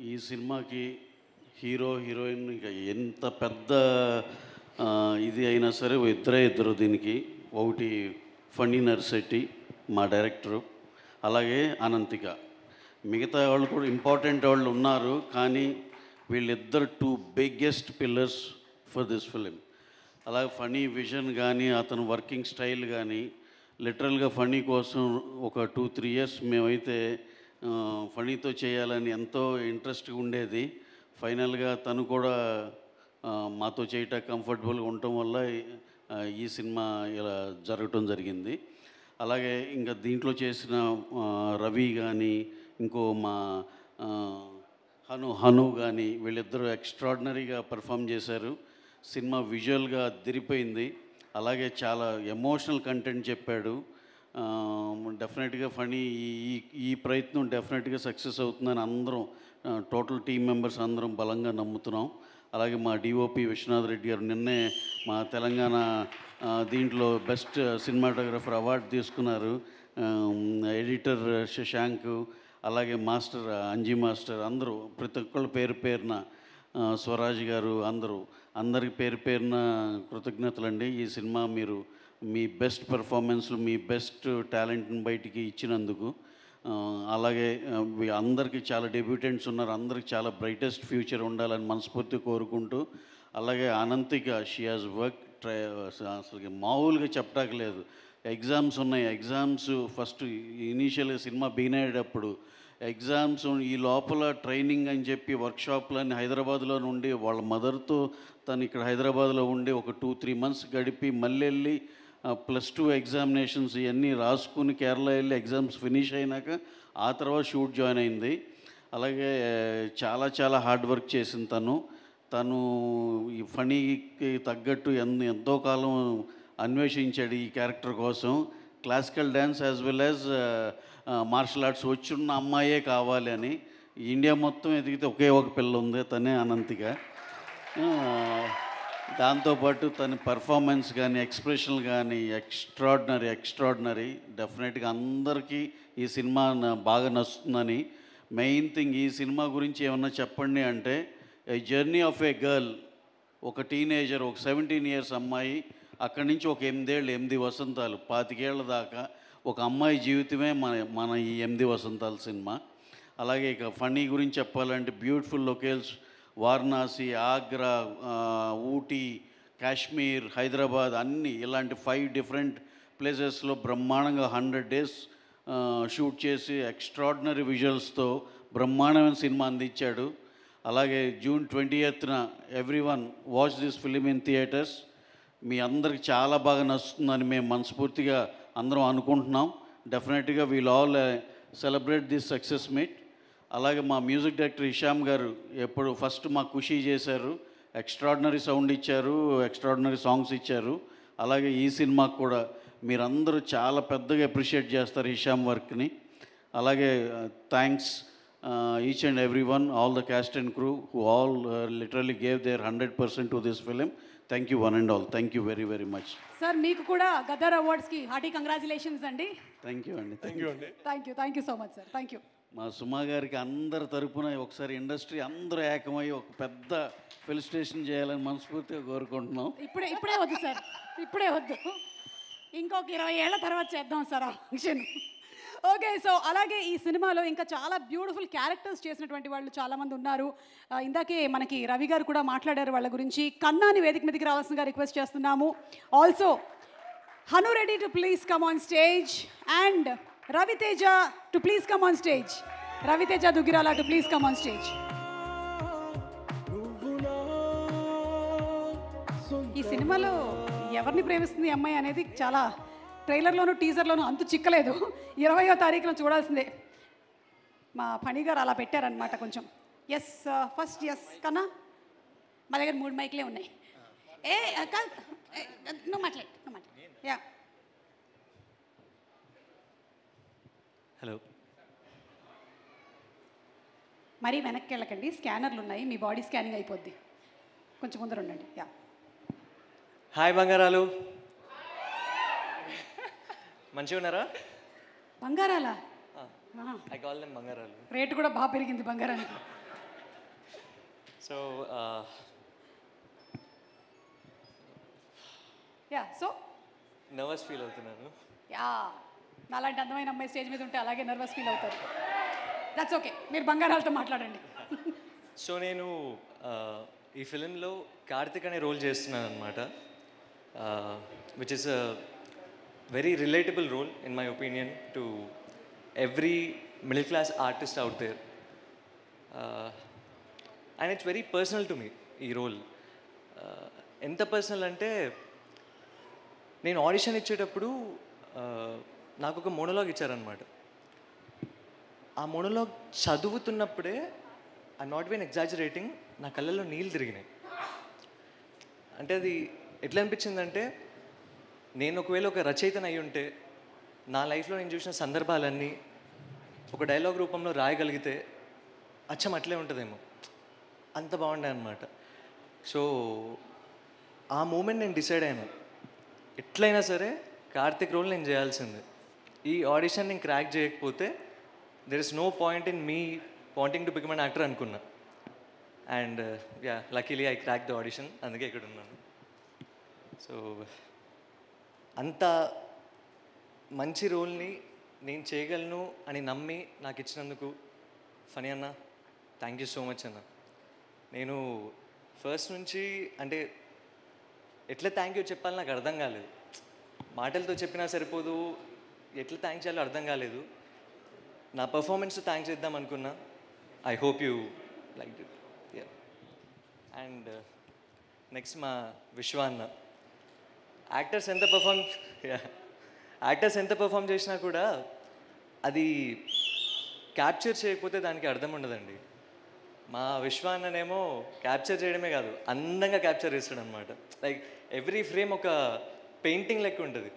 ఈ సినిమాకి హీరో హీరోయిన్ ఎంత పెద్ద ఇది అయినా సరే ఇద్దరు దీనికి. ఒకటి ఫణి నర్శెట్టి మా డైరెక్టరు, అలాగే అనంతిక. మిగతా వాళ్ళు కూడా ఇంపార్టెంట్ వాళ్ళు ఉన్నారు, కానీ వీళ్ళిద్దరు 2 biggest pillars for this film. అలాగే ఫణి విజన్ కానీ అతను వర్కింగ్ స్టైల్ కానీ లిటరల్గా ఫణి కోసం ఒక 2-3 ఇయర్స్ మేమైతే ఫణితో చేయాలని ఎంతో ఇంట్రెస్ట్గా ఉండేది. ఫైనల్గా తను కూడా మాతో చేయటం కంఫర్టబుల్గా ఉండటం వల్ల ఈ సినిమా ఇలా జరగటం జరిగింది. అలాగే ఇంకా దీంట్లో చేసిన రవి కానీ ఇంకో మా హను కానీ వీళ్ళిద్దరూ ఎక్స్ట్రాడినరీగా పర్ఫామ్ చేశారు. సినిమా విజువల్గా అదిరిపోయింది. అలాగే చాలా ఎమోషనల్ కంటెంట్ చెప్పాడు. డెఫినెట్గా ఫణి ఈ ప్రయత్నం డెఫినెట్గా సక్సెస్ అవుతుందని అందరం టోటల్ టీమ్ మెంబర్స్ అందరం బలంగా నమ్ముతున్నాం. అలాగే మా డిఓపి విశ్వనాథ్ రెడ్డి గారు నిన్నే మా తెలంగాణ దీంట్లో బెస్ట్ సినిమాటోగ్రఫర్ అవార్డు తీసుకున్నారు. ఎడిటర్ శశాంక్, అలాగే మాస్టర్ అంజీ మాస్టర్, అందరూ ప్రతి ఒక్కళ్ళు పేరు పేరున స్వరాజ్ గారు, అందరికి పేరు పేరున కృతజ్ఞతలండి. ఈ సినిమా మీరు మీ బెస్ట్ పెర్ఫార్మెన్స్లు, మీ బెస్ట్ టాలెంట్ని బయటికి ఇచ్చినందుకు. అలాగే అందరికీ చాలా డెబ్యూటెంట్స్ ఉన్నారు, అందరికి చాలా బ్రైటెస్ట్ ఫ్యూచర్ ఉండాలని మనస్ఫూర్తి కోరుకుంటూ, అలాగే అనంతిక షీ హాజ్ వర్క్ అసలు మామూలుగా చెప్పడానికి లేదు. ఎగ్జామ్స్ ఉన్నాయి. ఎగ్జామ్స్ ఫస్ట్ ఇనీషియల్గా సినిమా బిగిన్ అయ్యేటప్పుడు ఎగ్జామ్స్ ఈ లోపల ట్రైనింగ్ అని చెప్పి వర్క్షాప్లన్నీ హైదరాబాద్లో నుండి వాళ్ళ మదర్తో తను ఇక్కడ హైదరాబాద్లో ఉండి ఒక 2-3 మంత్స్ గడిపి మళ్ళీ వెళ్ళి +2 ఎగ్జామినేషన్స్ ఇవన్నీ రాసుకుని కేరళ వెళ్ళి ఎగ్జామ్స్ ఫినిష్ అయినాక ఆ తర్వాత షూట్ జాయిన్ అయింది. అలాగే చాలా చాలా హార్డ్ వర్క్ చేసింది తను ఈ ఫణికి తగ్గట్టు ఎంతో కాలం అన్వేషించాడు ఈ క్యారెక్టర్ కోసం. Classical dance as well as martial arts వచ్చున్న అమ్మాయే కావాలి అని. ఇండియా మొత్తం ఎదిగితే ఒకే ఒక పిల్ల ఉంది, తనే అనంతిక. దాంతోపాటు తన పర్ఫార్మెన్స్ కానీ ఎక్స్ప్రెషన్ కానీ ఎక్స్ట్రాడినరీ. డెఫినెట్గా అందరికీ ఈ సినిమా బాగా నచ్చుతుందని. మెయిన్ థింగ్ ఈ సినిమా గురించి ఏమన్నా చెప్పండి అంటే, ఏ జర్నీ ఆఫ్ ఏ గర్ల్, ఒక టీనేజర్, ఒక 17 ఇయర్స్ అమ్మాయి, అక్కడి నుంచి ఒక 8 వసంతాలు 25 ఏళ్ళ దాకా ఒక అమ్మాయి జీవితమే మన ఈ 8 వసంతాల సినిమా. అలాగే ఇక ఫణి గురించి చెప్పాలంటే బ్యూటిఫుల్ లొకేల్స్, వారణాసి, ఆగ్రా, ఊటీ, కాశ్మీర్, హైదరాబాద్ అన్నీ ఇలాంటి 5 డిఫరెంట్ ప్లేసెస్లో బ్రహ్మాండంగా 100 days షూట్ చేసి ఎక్స్ట్రాడినరీ విజువల్స్తో బ్రహ్మాండమైన సినిమా అందించాడు. అలాగే June 20th everyone watch this film in theatres. మీ అందరికి చాలా బాగా నచ్చుతుందని మేము మనస్ఫూర్తిగా అందరం అనుకుంటున్నాం. డెఫినెట్గా we'll all celebrate this success meet. అలాగే మా మ్యూజిక్ డైరెక్టర్ హిషామ్ గారు ఎప్పుడు ఫస్ట్ మా ఖుషి చేశారు, ఎక్స్ట్రాడినరీ సౌండ్ ఇచ్చారు, ఎక్స్ట్రాడినరీ సాంగ్స్ ఇచ్చారు. అలాగే ఈ సినిమాకు కూడా మీరందరూ చాలా పెద్దగా అప్రిషియేట్ చేస్తారు హిషామ్ వర్క్ని. అలాగే thanks each and every one, all the cast and crew who all literally gave there 100% to this film. Thank you one and all. Thank you very very much. Sir మీకు కూడా Gaddar అవార్డ్స్కి hearty congratulations అండి. Thank you అండి. Thank you so much sir. Thank you. మా సుమా గారికి అందరి తరపున ఒకసారి industry అందరూ ఏకమై ఒక పెద్ద ఫెలిసిటేషన్ చేయాలని మనస్ఫూర్తిగా కోరుకుంటున్నాం. ఇప్పుడే వద్దు సార్, ఇప్పుడే వద్దు, ఇంకొక 20 ఏళ్ల తర్వాత చేద్దాం సార్ ఆ ఫంక్షన్. ఓకే, సో అలాగే ఈ సినిమాలో ఇంకా చాలా బ్యూటిఫుల్ క్యారెక్టర్స్ చేసినటువంటి వాళ్ళు చాలామంది ఉన్నారు. ఇందాకే మనకి రవి గారు కూడా మాట్లాడారు వాళ్ళ గురించి. కన్నాని వేదిక మీదకి రావాల్సిందిగా రిక్వెస్ట్ చేస్తున్నాము. Also Hanu Reddy to please come on stage and Raviteja to please come on stage. Raviteja Duggirala to please come on stage. ఈ సినిమాలో ఎవరిని ప్రేమిస్తుంది ఈ అమ్మాయి అనేది చాలా ట్రైలర్లోను టీజర్లోను అంతు చిక్కలేదు. 20వ తారీఖున చూడాల్సిందే. మా ఫణి గారు అలా పెట్టారనమాట కొంచెం. ఎస్ ఫస్ట్ ఎస్ కన్నా మా దగ్గర 3 మైక్లే ఉన్నాయి. నువ్వు మాట్లాడు. Yeah hello. మరీ వెనక్కి వెళ్ళకండి, స్కానర్లు ఉన్నాయి, మీ బాడీ స్కానింగ్ అయిపోద్ది. కొంచెం ముందర ఉండండి. యా, హాయ్ బంగారాలు, మంచిగా ఉన్నారా? బంగారాలా? ఐ కాల్ దెమ్ బంగారాలు. రేటు కూడా బాగా పెరిగింది బంగారానికి. So yeah, so nervous feel అవుతున్నాను. యా, నాలాంటి అందమైన అమ్మాయి స్టేజ్ మీద ఉంటే అలాగే నర్వస్ ఫీల్ అవుతారు. దట్స్ ఓకే, మీరు బంగారాలతో మాట్లాడండి. సో నేను ఈ ఫిలింలో కార్తిక్ అనే రోల్ చేస్తున్నాను అనమాట, which is a very relatable role in my opinion to every middle class artist out there, and it's very personal to me ఈ రోల్. ఎంత పర్సనల్ అంటే నేను ఆడిషన్ ఇచ్చేటప్పుడు నాకు ఒక మోనోలాగ్ ఇచ్చారనమాట. ఆ మోనోలాగ్ చదువుతున్నప్పుడే ఐ నాట్ బీన్ ఎగ్జాజరేటింగ్, నా కళ్ళల్లో నీళ్ళు తిరిగినాయి. అంటే అది ఎట్లా అనిపించిందంటే, నేను ఒకవేళ ఒక రచయితను అయి ఉంటే నా లైఫ్లో నేను చూసిన సందర్భాలన్నీ ఒక డైలాగ్ రూపంలో రాయగలిగితే అచ్చం అట్లే ఉంటుందేమో, అంత బాగుండే అనమాట. సో ఆ మూమెంట్ నేను డిసైడ్ అయ్యాను, ఎట్లయినా సరే కార్తిక్ రోల్ నేను చేయాల్సిందే. ఈ ఆడిషన్ నేను క్రాక్ చేయకపోతే there is no point in me wanting to become an actor అనుకున్నా. And yeah, luckily I crack the audition, అందుకే ఇక్కడ ఉన్నాను. సో అంత మంచి రోల్ని నేను చేయగలను అని నమ్మి నాకు ఇచ్చినందుకు ఫనీ అన్న, థ్యాంక్ యూ సో మచ్ అన్న. నేను ఫస్ట్ నుంచి అంటే ఎట్లా థ్యాంక్ యూ చెప్పాలి నాకు అర్థం కాలేదు, మాటలతో చెప్పినా సరిపోదు, ఎట్లా థ్యాంక్స్ చేయాలో అర్థం కాలేదు. నా పర్ఫార్మెన్స్ థ్యాంక్స్ చేద్దాం అనుకున్నా. I hope you like it. Yeah, and next మా విశ్వ అన్న. యాక్టర్స్ ఎంత పర్ఫామ్ చేసినా కూడా అది క్యాప్చర్ చేయకపోతే దానికి అర్థం ఉండదండి. మా విశ్వ అన్ననేమో క్యాప్చర్ చేయడమే కాదు, అందంగా క్యాప్చర్ చేస్తాడు అనమాట. లైక్ ఎవ్రీ ఫ్రేమ్ ఒక పెయింటింగ్ లెక్క ఉంటుంది.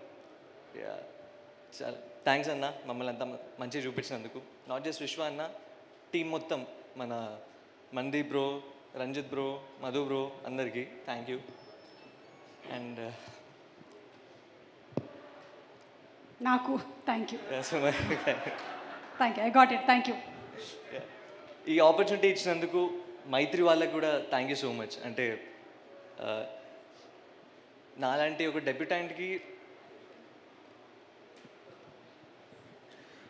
చాలా థ్యాంక్స్ అన్న, మమ్మల్ని అంతా మంచిగా చూపించినందుకు. నాట్ జస్ట్ విశ్వ అన్న, టీం మొత్తం, మన Mandeep bro, Ranjith bro, Madhu bro, అందరికీ థ్యాంక్ యూ. అండ్ నాకు thank you. Thank you, I got it, thank you. ఈ ఆపర్చునిటీ ఇచ్చినందుకు మైత్రి వాళ్ళకు కూడా థ్యాంక్ యూ సో మచ్. అంటే నాలాంటి ఒక డెబ్యూటెంట్కి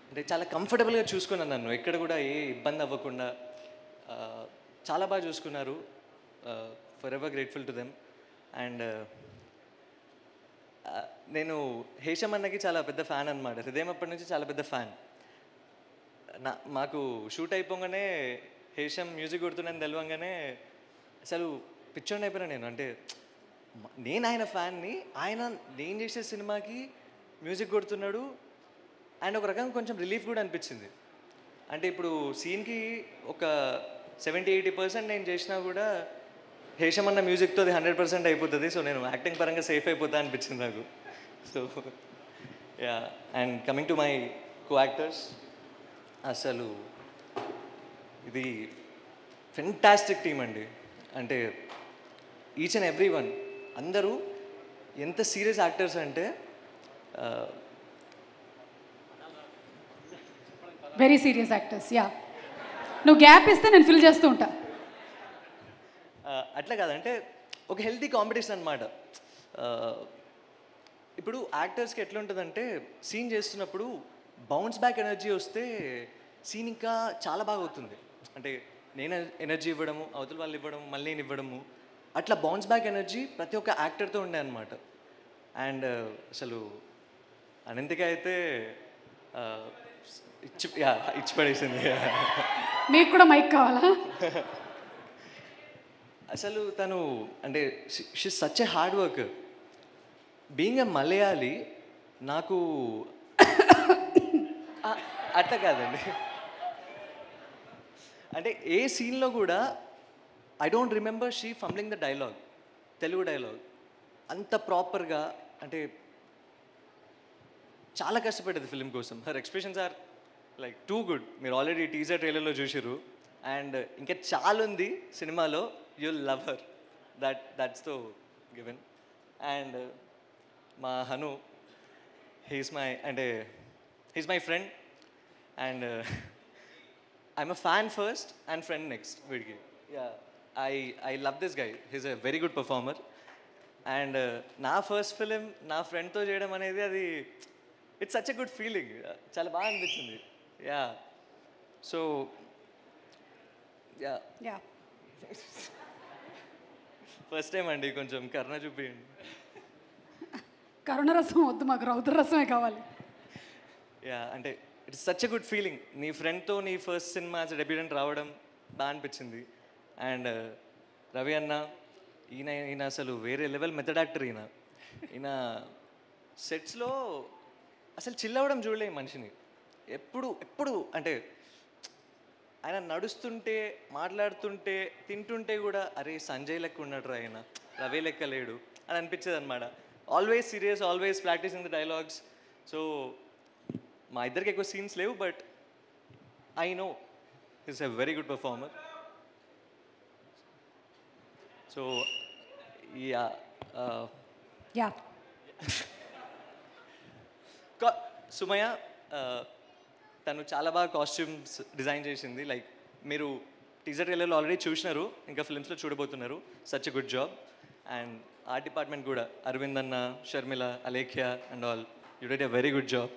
అంటే చాలా కంఫర్టబుల్గా చూసుకున్నాను నన్ను, ఎక్కడ కూడా ఏ ఇబ్బంది అవ్వకుండా చాలా బాగా చూసుకున్నారు. For ever grateful to them. And నేను హేషమ్ అన్నకి చాలా పెద్ద ఫ్యాన్ అనమాట, హృదయం అప్పటి నుంచి చాలా పెద్ద ఫ్యాన్. మాకు షూట్ అయిపోగానే హేషమ్ మ్యూజిక్ కొడుతున్నాను తెలవంగానే అసలు పిచ్చోండి అయిపోయినా నేను. అంటే నేను ఆయన ఫ్యాన్ని, ఆయన నేను చేసే సినిమాకి మ్యూజిక్ కొడుతున్నాడు. అండ్ ఒక రకంగా కొంచెం రిలీఫ్ కూడా అనిపించింది. అంటే ఇప్పుడు సీన్కి ఒక 70-80% నేను చేసినా కూడా హేషమ్ అన్న మ్యూజిక్తో అది 100% అయిపోతుంది. సో నేను యాక్టింగ్ పరంగా సేఫ్ అయిపోతా అనిపించింది నాకు. So yeah, and coming to my co actors, అసలు ఇది ఫెంటాస్టిక్ టీమ్ అండి. అంటే ఈచ్ అండ్ ఎవ్రీ వన్, అందరూ ఎంత సీరియస్ యాక్టర్స్ అంటే వెరీ సీరియస్ యాక్టర్స్. యా, నువ్వు గ్యాప్ ఇస్తే నేను ఫిల్ చేస్తూ ఉంటా. అట్లా కాదంటే ఒక హెల్తీ కాంపిటీషన్ అనమాట. ఇప్పుడు యాక్టర్స్కి ఎట్లా ఉంటుందంటే సీన్ చేస్తున్నప్పుడు బౌన్స్ బ్యాక్ ఎనర్జీ వస్తే సీన్ ఇంకా చాలా బాగా అవుతుంది. అంటే నేను ఎనర్జీ ఇవ్వడము, అవతల వాళ్ళు ఇవ్వడము, మళ్ళీ నేను ఇవ్వడము, అట్లా బౌన్స్ బ్యాక్ ఎనర్జీ ప్రతి ఒక్క యాక్టర్తో ఉండే అనమాట. అండ్ అసలు అనంతిక అయితే ఇచ్చి పడేసింది. మీకు కూడా మైక్ కావాలా? అసలు తను అంటే she such a hard work. Being a Malayali, నాకు అట్లా కాదండి, అంటే ఏ సీన్లో కూడా I don't remember she fumbling the dialogue, Telugu dialogue అంత ప్రాపర్గా. అంటే చాలా కష్టపడ్డది ఫిలిం కోసం. Her expressions are like too good. మీరు ఆల్రెడీ టీజర్ ట్రైలర్లో చూసిర్రు. అండ్ ఇంకా చాలా ఉంది సినిమాలో. You'll love her, that's to given. And మా Hanu, he's my friend and I'm a fan first and friend next వీడికి. I love this guy, he's a very good performer. And నా ఫస్ట్ ఫిలిం నా ఫ్రెండ్తో చేయడం అనేది అది it's such a good feeling. చాలా బాగా అనిపించింది. సో ఫస్ట్ టైం అండి, కొంచెం కరుణ చూపించండి. కరుణరసం వద్దు, మాకు రౌద్రరసమే కావాలి. అంటే it's such a good feeling. నీ ఫ్రెండ్తో నీ ఫస్ట్ సినిమా యాజ్ డెబ్యూటెంట్ రావడం బాగా అనిపించింది. అండ్ రవి అన్న, ఈయన అసలు వేరే లెవెల్ మెథడ్ యాక్టర్. ఈయన సెట్స్లో అసలు చిల్ అవ్వడం చూడలే మనిషిని. ఎప్పుడు అంటే ఆయన నడుస్తుంటే, మాట్లాడుతుంటే, తింటుంటే కూడా అరే సంజయ్ లెక్క ఉన్నాడు రా ఆయన, రవి లెక్క లేడు అని అనిపించేది అనమాట. Always serious, always practicing the dialogues. So మా ఇద్దరికి ఎక్కువ సీన్స్ లేవు, but I know is a very good performer. So Sumaya తను చాలా బాగా కాస్ట్యూమ్స్ డిజైన్ చేసింది. లైక్ మీరు టీజర్ ట్రైలర్లో ఆల్రెడీ చూసినారు, ఇంకా ఫిల్మ్స్లో చూడబోతున్నారు. Such a good job. And art department కూడా అరవింద్ అన్న, Sharmila, Alekhya and all, you did a very good job.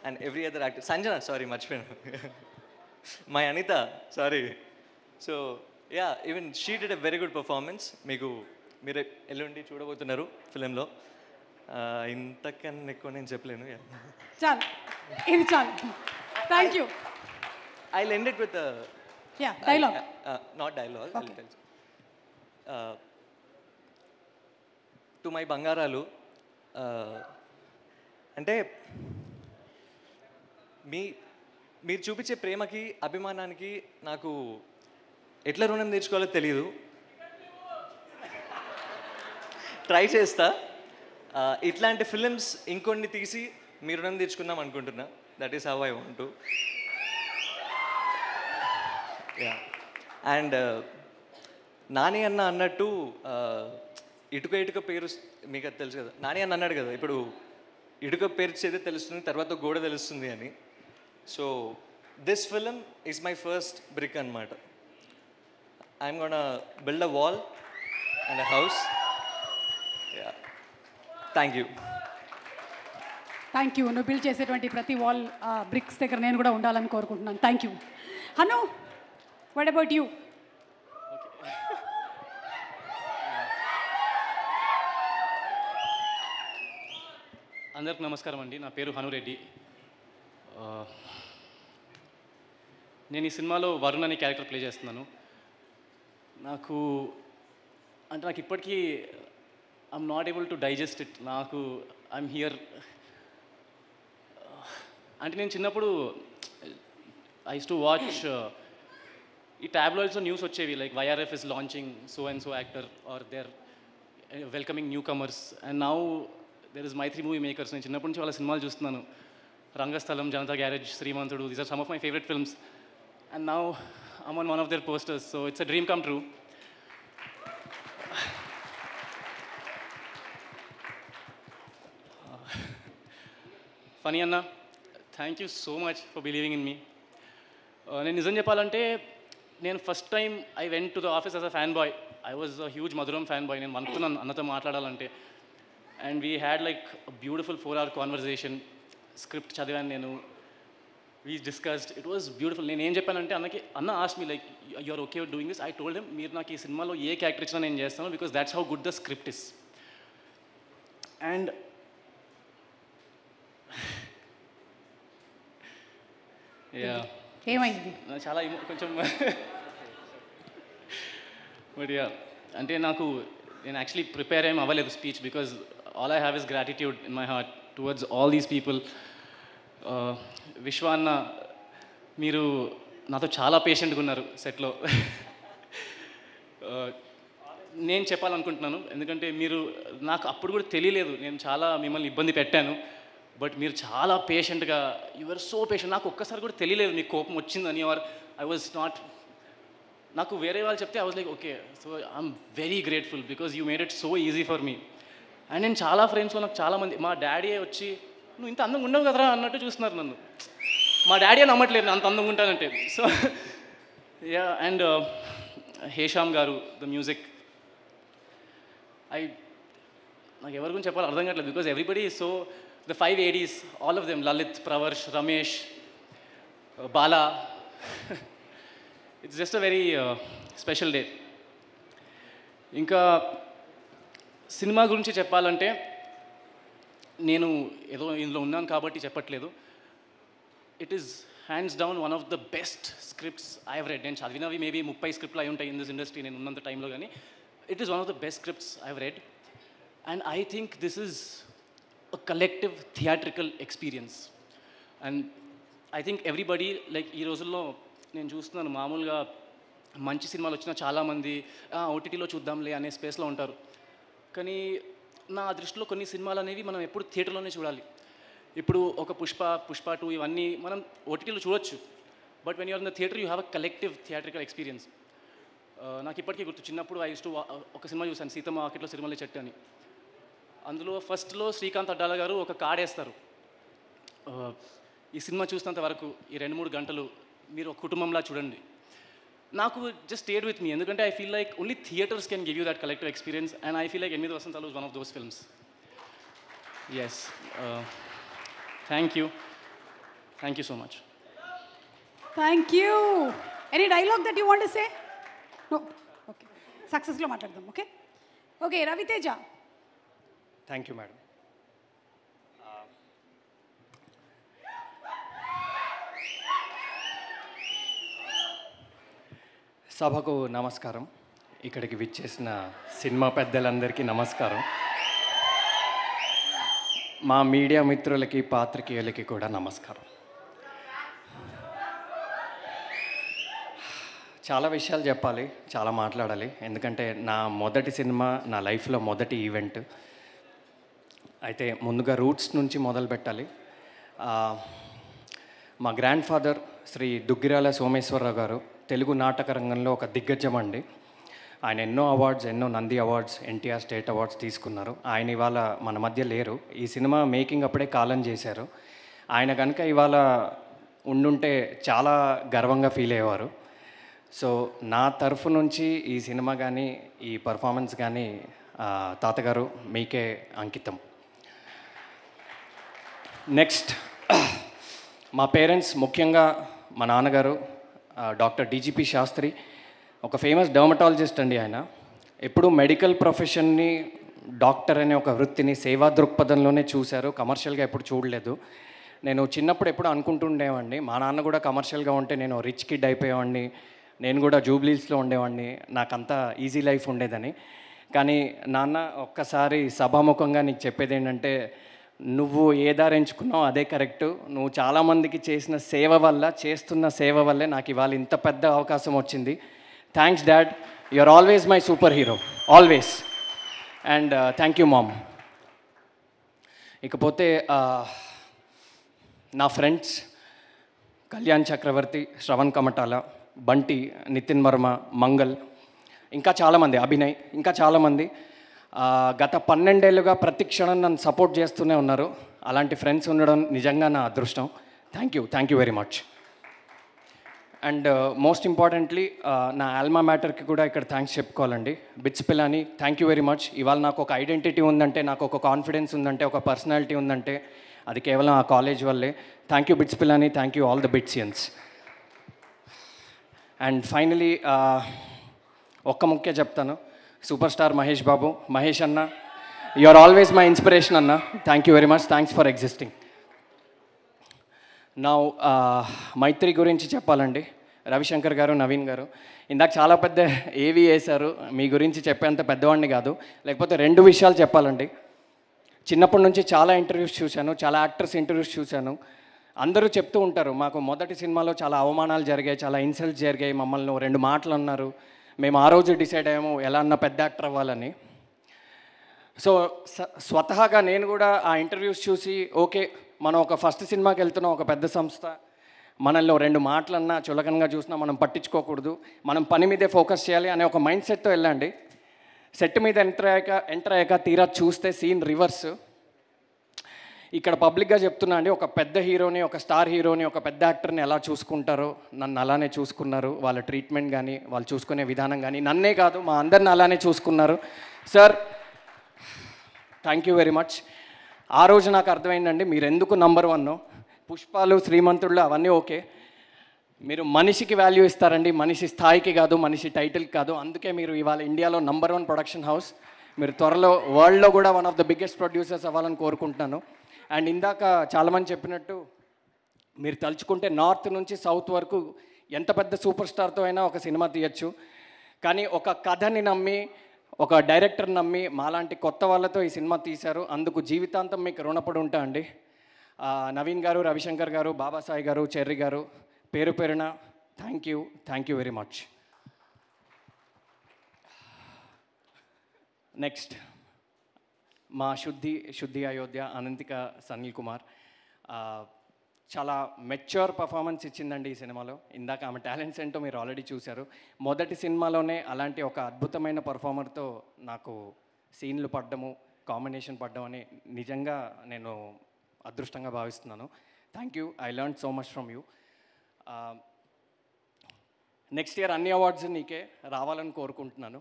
And every other actor, Sanjana, sorry మర్చిపోయాను, my Anitha, sorry. So even she did a very good performance. మీరు ఎల్లుండి చూడబోతున్నారు ఫిలింలో. ఇంతకన్నా ఎక్కువ నేను చెప్పలేను. చాలు, ఇది చాలు. Thank you. I end it with dialogue, not dialogue, to my బంగారాలు. అంటే మీరు చూపించే ప్రేమకి, అభిమానానికి నాకు ఎట్లా రుణం తీర్చుకోవాలో తెలియదు. ట్రై చేస్తా. ఇట్లాంటి ఫిలిమ్స్ ఇంకొన్ని తీసి మీ రుణం తీర్చుకుందాం అనుకుంటున్నా. That is how I want to. And Nani అన్న అన్నట్టు ఇటుక పేరు మీకు అది తెలుసు కదా. నాని అన్న అన్నాడు కదా, ఇప్పుడు ఇటుక పేర్చేదే తెలుస్తుంది, తర్వాత గోడ తెలుస్తుంది అని. So this film is my first brick అనమాట. I'm gonna build a wall and a house. Thank you. Thank you. నువ్వు బిల్డ్ చేసేటువంటి ప్రతి వాల్ బ్రిక్స్ దగ్గర నేను కూడా ఉండాలని కోరుకుంటున్నాను. Thank you. Hanu, what about you? అందరికి నమస్కారం అండి. నా పేరు హనురెడ్డి. నేను ఈ సినిమాలో వరుణ్ అనే క్యారెక్టర్ ప్లే చేస్తున్నాను. నాకు ఇప్పటికీ I'm not able to digest it. I'm here. అంటే నేను చిన్నప్పుడు ఐ యూస్ టు వాచ్ ఈ టాబ్లాయిడ్స్లో న్యూస్ వచ్చేవి, like YRF is launching so and so actor or they are welcoming new comers. And now there is Mythri movie makers. నేను చిన్నప్పటి నుంచి వాళ్ళ సినిమాలు చూస్తున్నాను. Rangasthalam, Janatha garage, Srimanthudu, these are some of my favourite films. And now I'm on one of their posters. So it's a dream come true. Phani అన్న, thank you so much for believing in me. నేను నిజం చెప్పాలంటే, నేను first time I went to the office as a fan boy. I was a huge మధురం fan boy. నేను అనుకున్నాను అన్నతో మాట్లాడాలంటే. And we had like beautiful 4-hour conversation. Script చదివాను నేను. We discussed. It was beautiful. నేను ఏం చెప్పానంటే అన్న ask me like you are okay doing this. I told him, మీరు నాకు ఈ సినిమాలో ఏ క్యారెక్టర్ ఇచ్చినా నేను చేస్తాను, because that's how good the script is. And ఏమైంది? చాలా కొంచెం బట్ అంటే నేను యాక్చువల్లీ ప్రిపేర్ ఏం అవ్వలేదు speech, because all I have is gratitude in my heart towards all these people. విశ్వ అన్న, మీరు నాతో చాలా పేషెంట్గా ఉన్నారు సెట్లో. నేను చెప్పాలనుకుంటున్నాను, ఎందుకంటే నాకు అప్పుడు కూడా తెలియలేదు, నేను చాలా మిమ్మల్ని ఇబ్బంది పెట్టాను. బట్ మీరు చాలా పేషెంట్గా, యువర్ సో పేషెంట్. నాకు ఒక్కసారి కూడా తెలియలేదు మీకు కోపం వచ్చిందని, ఆర్ ఐ వాజ్ నాట్ నాకు వేరే వాళ్ళు చెప్తే I was like okay so I'm very grateful because you made it so easy for me. And నేను చాలా ఫ్రెండ్స్లో నాకు చాలామంది మా డాడీ వచ్చి నువ్వు ఇంత అందంగా ఉండవు కదరా అన్నట్టు చూస్తున్నారు నన్ను. మా డాడీ నమ్మట్లేదు నేను అంత అందంగా ఉంటానంటే. So yeah. And Hesham garu the music నాకు ఎవరి గురించి చెప్పాలో అర్థం కావట్లేదు because everybody so the 5 ADs all of them Lalith, Pravarsh, Ramesh, Bala. It's just a very special day. ఇంకా సినిమా గురించి చెప్పాలంటే నేను ఏదో ఇందులో ఉన్నాను కాబట్టి చెప్పట్లేదు. It is hands down one of the best scripts I have read. నేను చదివినవి మేబీ 30 స్క్రిప్ట్లు అయి ఉంటాయి ఇన్ దిస్ ఇండస్ట్రీ నేను ఉన్నంత టైంలో, కానీ it is one of the best scripts I have red. And I think this is a collective theatrical experience. And I think everybody like ఈ రోజుల్లో నేను చూస్తున్నాను మామూలుగా మంచి సినిమాలు వచ్చినా చాలామంది ఓటీటీలో చూద్దాంలే అనే స్పేస్లో ఉంటారు. కానీ నా దృష్టిలో కొన్ని సినిమాలు అనేవి మనం ఎప్పుడు థియేటర్లోనే చూడాలి. ఇప్పుడు ఒక పుష్ప 2 ఇవన్నీ మనం ఓటీటీలో చూడొచ్చు, but when you're in the theatre you have a collective theatrical experience. నాకు ఇప్పటికీ గుర్తు, చిన్నప్పుడు ఐ యూస్ టు ఒక సినిమా చూశాను, సీతమ్మ వాకిట్లో సిరిమల్లె చెట్టు అని. అందులో ఫస్ట్లో శ్రీకాంత్ అడ్డాల గారు ఒక కార్డ్ వేస్తారు, ఈ సినిమా చూసినంత వరకు ఈ 2-3 గంటలు మీరు ఒక కుటుంబంలా చూడండి. నాకు జస్ట్ స్టేడ్ విత్ మీ, ఎందుకంటే I feel like only theatres can give you that collective experience. And I feel like 8 Vasantalu was one of those films. Yes, thank you so much. Thank you. Any dialogue that you want to say? No. Okay, సక్సెస్లో మాట్లాడదాం. Okay okay Raviteja. Thank you madam. సభకు నమస్కారం, ఇక్కడికి విచ్చేసిన cinema పెద్దలందరికీ నమస్కారం, మా media మిత్రులకి పాత్రికేయులకి కూడా నమస్కారం. చాలా విషయాలు చెప్పాలి, చాలా మాట్లాడాలి, ఎందుకంటే నా మొదటి సినిమా, నా లైఫ్లో మొదటి ఈవెంట్. అయితే ముందుగా రూట్స్ నుంచి మొదలు పెట్టాలి. మా గ్రాండ్ ఫాదర్ శ్రీ దుగ్గిరాల సోమేశ్వరరావు గారు తెలుగు నాటక రంగంలో ఒక దిగ్గజం అండి. ఆయన ఎన్నో అవార్డ్స్, ఎన్నో Nandi awards, NTR state awards తీసుకున్నారు. ఆయన ఇవాళ మన మధ్య లేరు. ఈ సినిమా మేకింగ్ అప్పుడే కాలం చేశారు. ఆయన కనుక ఇవాళ ఉండుంటే చాలా గర్వంగా ఫీల్ అయ్యేవారు. సో నా తరఫు నుంచి ఈ సినిమా కానీ ఈ పర్ఫార్మెన్స్ కానీ తాతగారు మీకే అంకితం. నెక్స్ట్, మా పేరెంట్స్, ముఖ్యంగా మా నాన్నగారు డాక్టర్ డిజిపి శాస్త్రి, ఒక ఫేమస్ డర్మటాలజిస్ట్ అండి. ఆయన ఎప్పుడూ మెడికల్ ప్రొఫెషన్ని, డాక్టర్ అనే ఒక వృత్తిని సేవా దృక్పథంలోనే చూశారు, కమర్షియల్గా ఎప్పుడు చూడలేదు. నేను చిన్నప్పుడు ఎప్పుడు అనుకుంటుండేవాడిని, మా నాన్న కూడా కమర్షియల్గా ఉంటే నేను రిచ్ కిడ్ అయిపోయేవాడిని, నేను కూడా జూబ్లీస్లో ఉండేవాడిని, నాకంతా ఈజీ లైఫ్ ఉండేదని. కానీ నాన్న, ఒక్కసారి సభాముఖంగా నీకు చెప్పేది ఏంటంటే, నువ్వు ఏ దారి ఎంచుకున్నావు అదే కరెక్టు. నువ్వు చాలామందికి చేసిన సేవ వల్ల, చేస్తున్న సేవ వల్లే నాకు ఇవాళ ఇంత పెద్ద అవకాశం వచ్చింది. Thanks dad, you are always my super hero, always. And thank you mom. ఇకపోతే నా ఫ్రెండ్స్ కళ్యాణ్ చక్రవర్తి, శ్రవణ్ కమటాల, బంటి, నితిన్ వర్మ, మంగల్, ఇంకా చాలామంది, అభినయ్, ఇంకా చాలామంది గత 12 ఏళ్ళుగా ప్రతి క్షణం నన్ను సపోర్ట్ చేస్తూనే ఉన్నారు. అలాంటి ఫ్రెండ్స్ ఉండడం నిజంగా నా అదృష్టం. Thank you very much. And most importantly నా ఆల్మా మ్యాటర్కి కూడా ఇక్కడ థ్యాంక్స్ చెప్పుకోవాలండి. BITS Pilani, thank you very much. ఇవాళ నాకు ఒక ఐడెంటిటీ ఉందంటే, నాకు ఒక కాన్ఫిడెన్స్ ఉందంటే, ఒక పర్సనాలిటీ ఉందంటే అది కేవలం ఆ కాలేజ్ వల్లే. Thank you BITS Pilani, thank you all the BITSians. And finally ఒక్క ముఖ్య చెప్తాను, సూపర్ స్టార్ మహేష్ బాబు, మహేష్ అన్న, you are always my inspiration అన్న. Thank you very much, thanks for existing. నా మైత్రి గురించి చెప్పాలండి. రవిశంకర్ గారు, నవీన్ గారు ఇందాక చాలా పెద్ద ఏవి వేశారు, మీ గురించి చెప్పేంత పెద్దవాడిని కాదు. లేకపోతే 2 విషయాలు చెప్పాలండి. చిన్నప్పటి నుంచి చాలా ఇంటర్వ్యూస్ చూశాను, చాలా యాక్టర్స్ ఇంటర్వ్యూస్ చూశాను. అందరూ చెప్తూ ఉంటారు, మాకు మొదటి సినిమాలో చాలా అవమానాలు జరిగాయి, చాలా ఇన్సల్ట్స్ జరిగాయి, మమ్మల్ని 2 మాటలు అన్నారు, మేము ఆ రోజు డిసైడ్ అయ్యాము ఎలా అన్న పెద్ద యాక్టర్ అవ్వాలని. సో స్వతహాగా నేను కూడా ఆ ఇంటర్వ్యూస్ చూసి, ఓకే మనం ఒక ఫస్ట్ సినిమాకి వెళ్తున్నాం, ఒక పెద్ద సంస్థ, మనల్లో 2 మాటలన్నా చులకనగా చూసినా మనం పట్టించుకోకూడదు, మనం పని మీదే ఫోకస్ చేయాలి అనే ఒక మైండ్ సెట్తో వెళ్ళండి. సెట్ మీద ఎంటర్ అయ్యాక తీరా చూస్తే సీన్ రివర్స్. ఇక్కడ పబ్లిక్గా చెప్తున్నా అండి, ఒక పెద్ద హీరోని, ఒక స్టార్ హీరోని, ఒక పెద్ద యాక్టర్ని ఎలా చూసుకుంటారో నన్ను అలానే చూసుకున్నారు. వాళ్ళ ట్రీట్మెంట్ కానీ వాళ్ళు చూసుకునే విధానం కానీ నన్నే కాదు మా అందరిని అలానే చూసుకున్నారు. Sir thank you very much. ఆ రోజు నాకు అర్థమైందండి మీరు ఎందుకు నంబర్ 1. పుష్పాలు, శ్రీమంతుళ్ళు అవన్నీ ఓకే, మీరు మనిషికి వాల్యూ ఇస్తారండి, మనిషి స్థాయికి కాదు, మనిషి టైటిల్కి కాదు. అందుకే మీరు ఇవాళ ఇండియాలో నంబర్ 1 ప్రొడక్షన్ హౌస్. మీరు త్వరలో వరల్డ్లో కూడా one of the biggest producers అవ్వాలని కోరుకుంటున్నాను. అండ్ ఇందాక చాలామంది చెప్పినట్టు మీరు తలుచుకుంటే నార్త్ నుంచి సౌత్ వరకు ఎంత పెద్ద సూపర్ స్టార్తో అయినా ఒక సినిమా తీయచ్చు. కానీ ఒక కథని నమ్మి, ఒక డైరెక్టర్ నమ్మి మాలాంటి కొత్త వాళ్ళతో ఈ సినిమా తీశారు. అందుకు జీవితాంతం మీకు రుణపడి ఉంటా అండి. నవీన్ గారు, రవిశంకర్ గారు, బాబాసాయి గారు, చెర్రి గారు, పేరు పేరున thank you very much. Next మా శుద్ధి అయోధ్య అనంతిక సనిల్ కుమార్ చాలా మెచ్యూర్ పర్ఫార్మెన్స్ ఇచ్చిందండి ఈ సినిమాలో. ఇందాక ఆమె టాలెంట్స్ ఏంటో మీరు ఆల్రెడీ చూశారు. మొదటి సినిమాలోనే అలాంటి ఒక అద్భుతమైన పర్ఫార్మర్తో నాకు సీన్లు పడ్డము, కాంబినేషన్ పడ్డం అని నిజంగా నేను అదృష్టంగా భావిస్తున్నాను. Thank you, I learn so much from you. Next year అన్ని అవార్డ్స్ నీకే రావాలని కోరుకుంటున్నాను.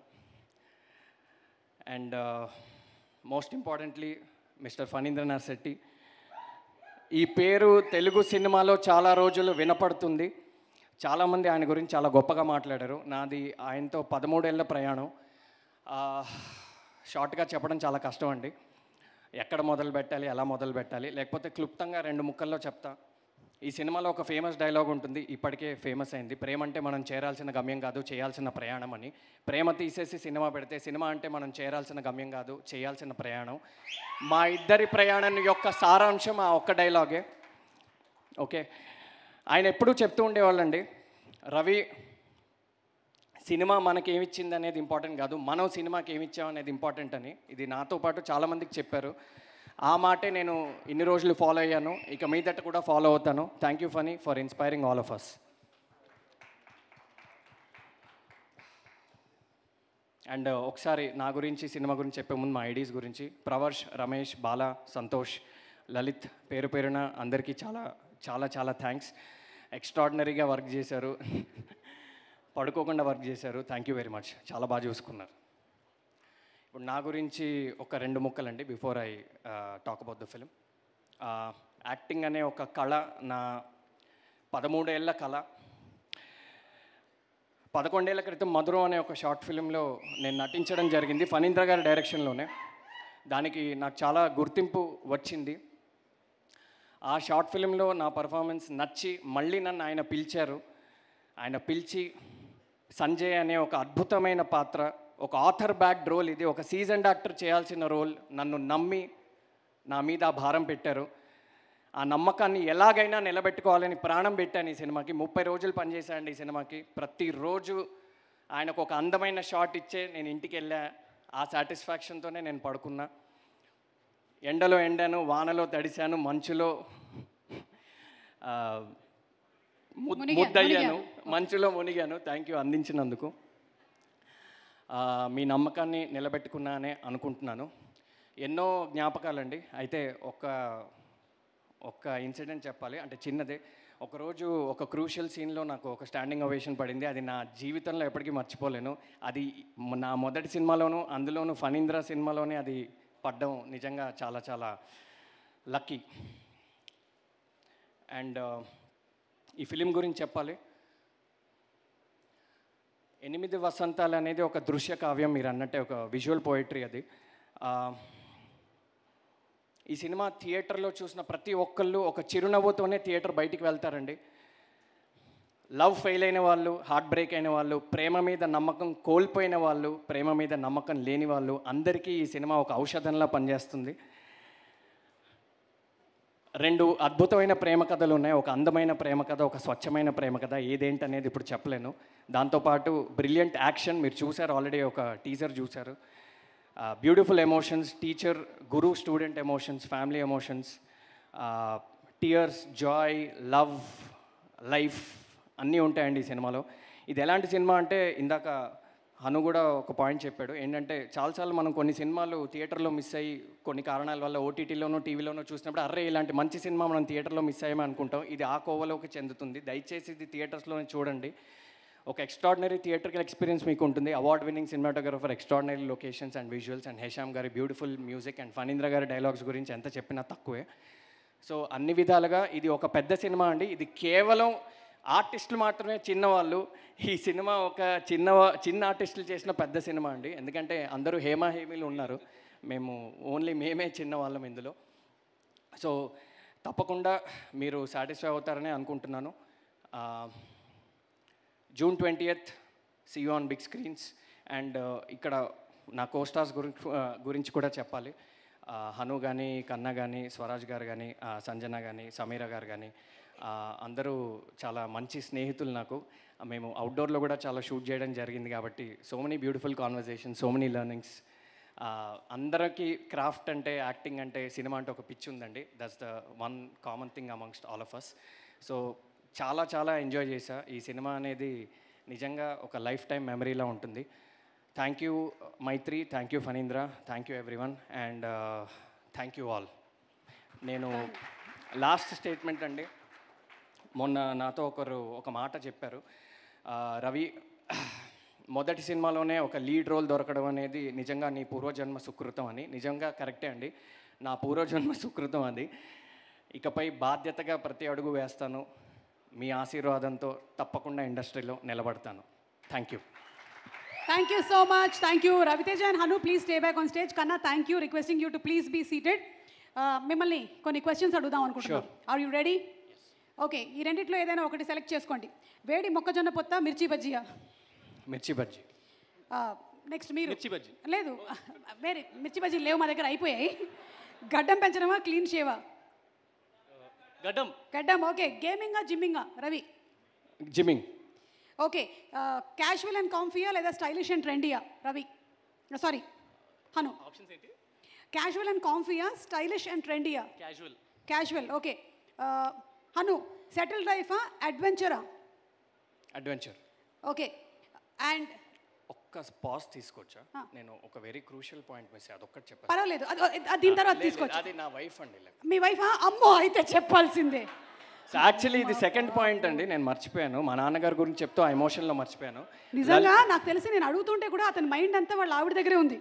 And most importantly mister Phanindranath Shetty. ఈ పేరు తెలుగు సినిమాలో చాలా రోజులు వినపడుతుంది. చాలామంది ఆయన గురించి చాలా గొప్పగా మాట్లాడారు. నాది ఆయనతో 13 ఏళ్ళ ప్రయాణం. షార్ట్గా చెప్పడం చాలా కష్టం అండి. ఎక్కడ మొదలు పెట్టాలి, ఎలా మొదలు పెట్టాలి, లేకపోతే క్లుప్తంగా 2 ముక్కల్లో చెప్తా. ఈ సినిమాలో ఒక ఫేమస్ డైలాగ్ ఉంటుంది, ఇప్పటికే ఫేమస్ అయింది. ప్రేమ అంటే మనం చేరాల్సిన గమ్యం కాదు, చేయాల్సిన ప్రయాణం అని. ప్రేమ తీసేసి సినిమా పెడితే సినిమా అంటే మనం చేరాల్సిన గమ్యం కాదు, చేయాల్సిన ప్రయాణం. మా ఇద్దరి ప్రయాణం యొక్క సారాంశం ఆ ఒక్క డైలాగే. ఓకే, ఆయన ఎప్పుడూ చెప్తూ ఉండేవాళ్ళండి, రవి సినిమా మనకి ఏమిచ్చింది అనేది ఇంపార్టెంట్ కాదు, మనం సినిమాకి ఏమిచ్చాం అనేది ఇంపార్టెంట్ అని. ఇది నాతో పాటు చాలామందికి చెప్పారు. ఆ మాటే నేను ఇన్ని రోజులు ఫాలో అయ్యాను, ఇక మీదట కూడా ఫాలో అవుతాను. Thank you Phani for inspiring all of us. And ఒకసారి నా గురించి, సినిమా గురించి చెప్పే ముందు మా ఐడీస్ గురించి. ప్రవర్ష్, రమేష్, బాలా, సంతోష్, లలిత్, పేరు పేరున అందరికీ చాలా చాలా చాలా థ్యాంక్స్. ఎక్స్ట్రాడినరీగా వర్క్ చేశారు, పడుకోకుండా వర్క్ చేశారు. థ్యాంక్ యూ వెరీ మచ్, చాలా బాగా చూసుకున్నారు. ఇప్పుడు నా గురించి ఒక 2 ముక్కలండి before I talk about the film. Acting అనే ఒక కళ, నా 13 ఏళ్ళ కళ. 11 ఏళ్ల క్రితం మధురం అనే ఒక షార్ట్ ఫిలింలో నేను నటించడం జరిగింది, ఫణీంద్ర గారి డైరెక్షన్లోనే. దానికి నాకు చాలా గుర్తింపు వచ్చింది. ఆ షార్ట్ ఫిలింలో నా పర్ఫార్మెన్స్ నచ్చి మళ్ళీ నన్ను ఆయన పిలిచారు. ఆయన పిలిచి సంజయ్ అనే ఒక అద్భుతమైన పాత్ర, ఒక ఆథర్ బ్యాక్డ్ రోల్, ఇది ఒక సీజన్డ్ యాక్టర్ చేయాల్సిన రోల్, నన్ను నమ్మి నా మీద ఆ భారం పెట్టారు. ఆ నమ్మకాన్ని ఎలాగైనా నిలబెట్టుకోవాలని ప్రాణం పెట్టాను ఈ సినిమాకి. 30 రోజులు పనిచేశానండి ఈ సినిమాకి. ప్రతిరోజు ఆయనకు ఒక అందమైన షాట్ ఇచ్చే నేను ఇంటికి వెళ్ళా. ఆ సాటిస్ఫాక్షన్తోనే నేను పడుకున్నా. ఎండలో ఎండాను, వానలో తడిశాను, మంచులో ముద్దయ్యాను, మంచులో మునిగాను. థ్యాంక్ యూ అందించినందుకు. మీ నమ్మకాన్ని నిలబెట్టుకున్నానే అనుకుంటున్నాను. ఎన్నో జ్ఞాపకాలండి. అయితే ఒక ఇన్సిడెంట్ చెప్పాలి, అంటే చిన్నదే. ఒకరోజు ఒక క్రూషియల్ సీన్లో నాకు ఒక స్టాండింగ్ ఓవేషన్ పడింది. అది నా జీవితంలో ఎప్పటికీ మర్చిపోలేను. అది నా మొదటి సినిమాలోనూ, అందులోనూ ఫణీంద్ర సినిమాలోనే అది పడ్డం నిజంగా చాలా చాలా లక్కీ. అండ్ ఈ ఫిలిం గురించి చెప్పాలి. 8 వసంతాలు అనేది ఒక దృశ్య కావ్యం, మీరు అన్నట్టే ఒక విజువల్ పోయిటరీ అది. ఈ సినిమా థియేటర్లో చూసిన ప్రతి ఒక్కళ్ళు ఒక చిరునవ్వుతోనే థియేటర్ బయటికి వెళ్తారండి. లవ్ ఫెయిల్ అయిన వాళ్ళు, హార్ట్ బ్రేక్ అయిన వాళ్ళు, ప్రేమ మీద నమ్మకం కోల్పోయిన వాళ్ళు, ప్రేమ మీద నమ్మకం లేని వాళ్ళు, అందరికీ ఈ సినిమా ఒక ఔషధంలా పనిచేస్తుంది. 2 అద్భుతమైన ప్రేమ కథలు ఉన్నాయి. ఒక అందమైన ప్రేమ కథ, ఒక స్వచ్ఛమైన ప్రేమ కథ. ఏదేంటి అనేది ఇప్పుడు చెప్పలేను. దాంతోపాటు బ్రిలియంట్ యాక్షన్, మీరు చూసారు ఆల్రెడీ, ఒక టీజర్ చూసారు. Beautiful emotions, teacher guru student emotions, family emotions, tears, joy, love, life అన్నీ ఉంటాయండి ఈ సినిమాలో. ఇది ఎలాంటి సినిమా అంటే ఇందాక హను కూడా ఒక పాయింట్ చెప్పాడు ఏంటంటే చాలాసార్లు మనం కొన్ని సినిమాలు థియేటర్లో మిస్ అయ్యి కొన్ని కారణాల వల్ల ఓటీటీలోనో టీవీలోనో చూసినప్పుడు అర్రే ఇలాంటి మంచి సినిమా మనం థియేటర్లో మిస్ అయ్యామని అనుకుంటాం. ఇది ఆ కోవలోకి చెందుతుంది. దయచేసి ఇది థియేటర్స్లోనే చూడండి. ఒక ఎక్స్ట్రాడినరీ థియేటర్కల్ ఎక్స్పీరియన్స్ మీకు ఉంటుంది. Award winning cinematographer, extraordinary locations and visuals, and Hesham గారి బ్యూటిఫుల్ మ్యూజిక్ అండ్ ఫణీంద్ర గారి డైలాగ్స్ గురించి ఎంత చెప్పినా తక్కువే. సో అన్ని విధాలుగా ఇది ఒక పెద్ద సినిమా అండి. ఇది కేవలం ఆర్టిస్టులు మాత్రమే చిన్నవాళ్ళు. ఈ సినిమా ఒక చిన్న ఆర్టిస్టులు చేసిన పెద్ద సినిమా అండి. ఎందుకంటే అందరూ హేమీలు ఉన్నారు, మేమే చిన్నవాళ్ళం ఇందులో. సో తప్పకుండా మీరు సాటిస్ఫై అవుతారని అనుకుంటున్నాను. June 20th, see you on big screens. And ఇక్కడ నా కోస్టార్స్ గురించి కూడా చెప్పాలి. హను కానీ, కన్నా కానీ, స్వరాజ్ గారు కానీ, సంజన కానీ, సమీర గారు కానీ అందరూ చాలా మంచి స్నేహితులు నాకు. మేము అవుట్డోర్లో కూడా చాలా షూట్ చేయడం జరిగింది కాబట్టి so many beautiful conversation, so many learnings. అందరికీ క్రాఫ్ట్ అంటే, యాక్టింగ్ అంటే, సినిమా అంటే ఒక పిచ్ ఉందండి. That's the one common thing amongst all of us. So చాలా ఎంజాయ్ చేశా. ఈ సినిమా అనేది నిజంగా ఒక లైఫ్ టైం మెమరీలా ఉంటుంది. Thank you Mythri, thank you Phanindra, thank you everyone, and thank you all. నేను లాస్ట్ స్టేట్మెంట్ అండి, మొన్న నాతో ఒక మాట చెప్పారు, రవి మొదటి సినిమాలోనే ఒక లీడ్ రోల్ దొరకడం అనేది నిజంగా నీ పూర్వజన్మ సుకృతం అని. నిజంగా కరెక్టే అండి, నా పూర్వజన్మ సుకృతం అది. ఇకపై బాధ్యతగా ప్రతి అడుగు వేస్తాను. మీ ఆశీర్వాదంతో తప్పకుండా ఇండస్ట్రీలో నిలబడతాను. Thank you. Thank you so much. Thank you Raviteja and Hanu. Please stay back on stage. కన్నా thank you, requesting you to please be seated. మిమ్మల్ని కొన్ని క్వశ్చన్స్ అడుగుదాం అనుకుంటున్నాను. Are you ready? ఓకే, ఈ రెండిట్లో ఏదైనా ఒకటి సెలెక్ట్ చేసుకోండి. వేడి మొక్కజొన్న పొత్త, మిర్చి బజ్జియా? మిర్చి బజ్జీ. నెక్స్ట్ మీరు? మిర్చి బజ్జీ. లేదు, వేరే మిర్చి బజ్జీలు లేవు మా దగ్గర, అయిపోయాయి. గడ్డం పెంచడమా, క్లీన్ షేవా? గడ్డం. ఓకే, గేమింగా జిమ్మింగా Ravi? Gymming. Okay, casual and కాంఫియా లేదా స్టైలిష్ అండ్ ట్రెండియా రవి? సారీ హను. ఆప్షన్స్ ఏంటి? క్యాజువల్ అండ్ కాంఫియా, స్టైలిష్ అండ్ ట్రెండియా? క్యాజువల్. ఓకే, హను సెటిల్ లైఫా, అడ్వెంచరా? అడ్వెంచర్. ఓకే, అండ్ ఒక్క పాజ్ తీసుకోవచ్చా? నేను ఒక వెరీ క్రూషియల్ పాయింట్ మిస్, అదొక్కటి చెప్పాను. పర్వాలేదు, దీని తర్వాత తీసుకోవచ్చు. అది నా వైఫ్ అండి. మీ వైఫ్? అమ్మో, అయితే చెప్పాల్సిందే. యాక్చువల్లీ ఇది సెకండ్ పాయింట్ అండి, నేను మర్చిపోయాను. మా నాన్నగారి గురించి చెప్తూ ఆ ఎమోషన్లో మర్చిపోయాను. నిజంగా నాకు తెలిసి నేను అడుగుతుంటే కూడా అతని మైండ్ అంతా వాళ్ళ ఆవిడ దగ్గరే ఉంది.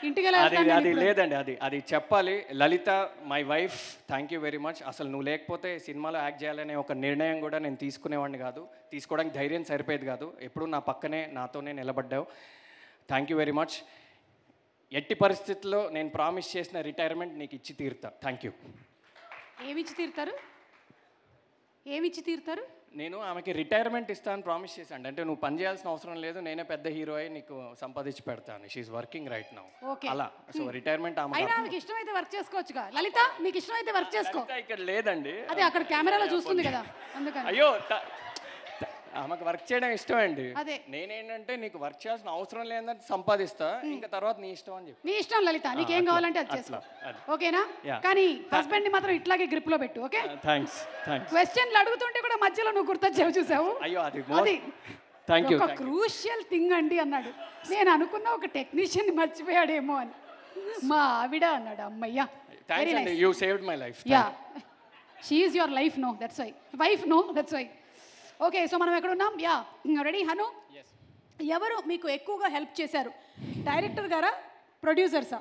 ఇంటికి అది లేదండి, అది చెప్పాలి. Lalitha, my wife, thank you very much. అసలు నువ్వు లేకపోతే సినిమాలో యాక్ట్ చేయాలనే ఒక నిర్ణయం కూడా నేను తీసుకునేవాడిని కాదు, తీసుకోవడానికి ధైర్యం సరిపోయేది కాదు. ఎప్పుడు నా పక్కనే నాతోనే నిలబడ్డావు. Thank you very much. ఎట్టి పరిస్థితుల్లో నేను ప్రామిస్ చేసిన రిటైర్మెంట్ నీకు ఇచ్చి తీరుతా. Thank you. ఏమిచ్చి తీరుతారు? నేను ఆమెకి రిటైర్మెంట్ ఇస్తాను ప్రామిస్ చేశాను. అంటే నువ్వు పని చేయాల్సిన అవసరం లేదు, నేనే పెద్ద హీరో అయి నీకు సంపాదించి పెడతాను. She's working right now. అలా. సో రిటైర్మెంట్ ఆమెకి ఇష్టమైతే వర్క్ చేసుకోవచ్చుగా. లలిత, మీకు ఇష్టమైతే వర్క్ చేసుకో. ఇక్కడ లేదండి, అదే అక్కడ కెమెరాలో చూస్తుంది కదా, అందుకని. అయ్యో, ఆమెకు వర్క్ చేయడం ఇష్టం అండి. అదే నేనేంటంటే నీకు వర్క్ చేయాల్సిన అవసరం లేదని సంపాదిస్తా, ఇంకా తర్వాత నీ ఇష్టం అని చెప్పి. నీ ఇష్టం లలిత, నీకేం కావాలంటే అది చేసుకో. ఓకేనా? కానీ హస్బెండ్ ని మాత్రం ఇట్లాగే గ్రిప్ లో పెట్టు. Okay, thanks. క్వశ్చన్లు అడుగుతుంటే కూడా మధ్యలో నువ్వు గుర్తొచ్చావు, చూసావు? అయ్యో, అది థ్యాంక్ యూ. ఒక క్రూషియల్ థింగ్ అండి అన్నాడు. నేను అనుకున్నా ఒక టెక్నీషియన్ మర్చిపోయాడేమో అని. మా ఆవిడ అన్నాడు. అమ్మయ్యా, థ్యాంక్స్ అండి, you saved my life. Yeah, she is your life. No that's why. Wife no that's why. Okay, so మనం ఎక్కడ ఉన్నాం? Yeah, ready Hanu? ఎవరు మీకు ఎక్కువగా హెల్ప్ చేశారు? డైరెక్టర్ గారా, ప్రొడ్యూసర్సా?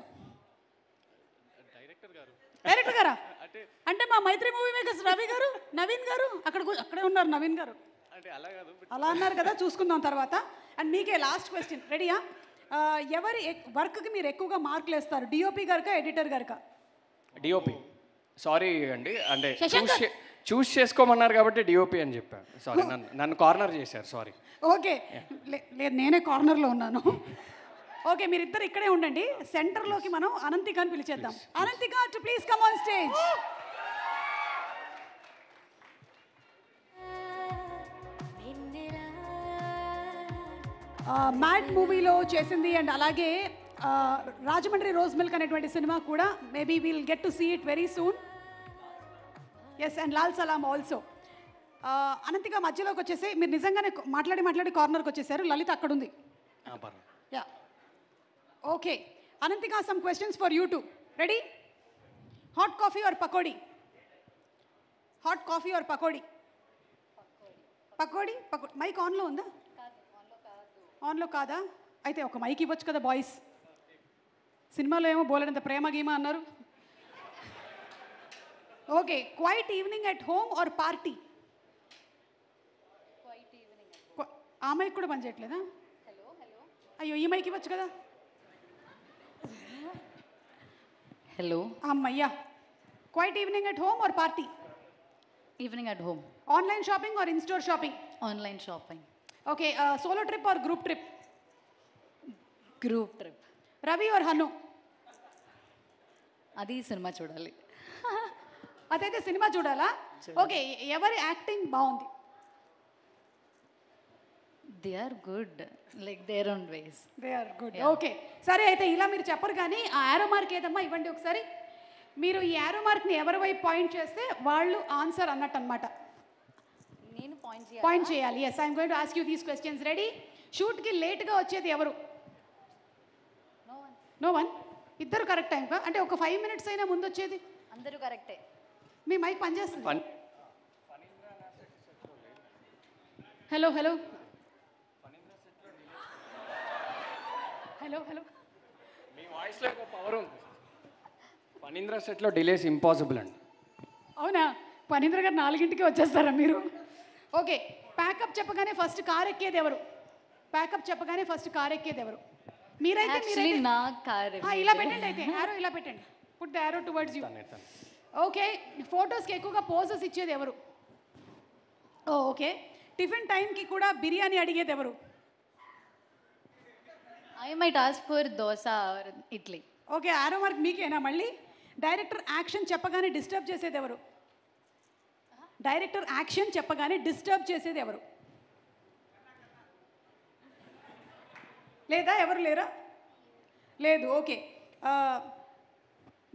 డైరెక్టర్ గారా? అంటే మా మైత్రి మూవీ మేకర్స్ రవి గారు, నవీన్ గారు అక్కడే ఉన్నారు. నవీన్ గారు అలా అన్నారు కదా, చూసుకుందాం తర్వాత. అండ్ మీకే లాస్ట్ క్వశ్చన్. రెడీయా? ఎవరి వర్క్కి మీరు ఎక్కువగా మార్కులు వేస్తారు? డిఓపి గారికా, ఎడిటర్ గారికా? డిఓపి. సారీ అండి, అంటే చూస్ చేసుకోమన్నారు కాబట్టి డిఓపి అని చెప్పాను. సారీ, నన్ను కార్నర్ చేశారు. సారీ. ఓకే, లేదు, నేనే కార్నర్లో ఉన్నాను. ఓకే, మీరిద్దరు ఇక్కడే ఉండండి. సెంటర్లోకి మనం అనంతికాని పిలిచేద్దాం. Ananthika, to please come on stage. Mad మూవీలో చేసింది, అండ్ అలాగే రాజమండ్రి రోజ్ మిల్క్ అనేటువంటి సినిమా కూడా maybe will get to see it very soon. Yes, and Lal Salaam also. అనంతిగా మధ్యలోకి వచ్చేసి మీరు నిజంగానే మాట్లాడి కార్నర్కి వచ్చేసారు. లలిత అక్కడ ఉంది. యా ఓకే అనంతిగా some questions for you too. Ready? Hot coffee or pakodi? Hot coffee or pakodi? Pakodi. Mic ఆన్లో ఉందా? ఆన్లో కాదా? అయితే ఒక మైక్ ఇవ్వచ్చు కదా బాయ్స్. సినిమాలో ఏమో బోలెడంత ప్రేమ గీమ అన్నారు. Okay quiet evening at home or party? ఆ మైక్ కూడా పనిచేయట్లేదా? అయ్యో ఈ మైక్ ఇవ్వచ్చు కదా. హలో అమ్మయ్యా. Quiet evening at home or party? Evening at home. Online shopping or in store shopping? Online shopping. Okay solo trip or group trip? Group trip. Ravi or Hanu? అది సినిమా చూడాలి. అదైతే సినిమా చూడాలా? ఓకే ఎవరి యాక్టింగ్ బాగుంది? They are good like their own ways. They are good. Okay సరే అయితే ఇలా మీరు చెప్పరు కానీ ఆ యారో మార్క్ ఏదమ్మా ఇవ్వండి ఒకసారి. మీరు ఈ యారో మార్క్ని ఎవరి వైపు పాయింట్ చేస్తే వాళ్ళు ఆన్సర్ అన్నట్టు అనమాట. నేను పాయింట్ చేయాలి. Yes I'm going to ask you these questions. Ready? షూట్కి లేట్గా వచ్చేది ఎవరు? No one. ఇద్దరు కరెక్ట్ టైంకా? అంటే ఒక 5 minutes అయినా ముందు వచ్చేది? అందరూ కరెక్టే. మీ మైక్ పనిచేస్తుంది? Hello hello hello hello. మీ వాయిస్లో ఒక పవర్ ఉంది. ఫణీంద్ర సెట్లో డిలేస్ ఇంపాసిబుల్ అండి. అవునా? ఫణీంద్ర గారు 4ంటికి వచ్చేస్తారా మీరు? ఓకే ప్యాకప్ చెప్పగానే ఫస్ట్ కార్ ఎక్కేది ఎవరు? ప్యాకప్ చెప్పగానే ఫస్ట్ కార్ ఎక్కేది ఎవరు? మీరైతే నా కార్. ఇలా పెట్టండి. అయితే యారో ఇలా పెట్టండి. Put the arrow towards you. Okay ఫొటోస్కి ఎక్కువగా పోజెస్ ఇచ్చేది ఎవరు? ఓకే టిఫిన్ టైంకి కూడా బిర్యానీ అడిగేది ఎవరు? I might ask for dosa or idli. Okay arrow mark మీకేనా మళ్ళీ? డైరెక్టర్ యాక్షన్ చెప్పగానే డిస్టర్బ్ చేసేది ఎవరు? డైరెక్టర్ యాక్షన్ చెప్పగానే డిస్టర్బ్ చేసేది ఎవరు? లేదా ఎవరు లేరా? లేదు. ఓకే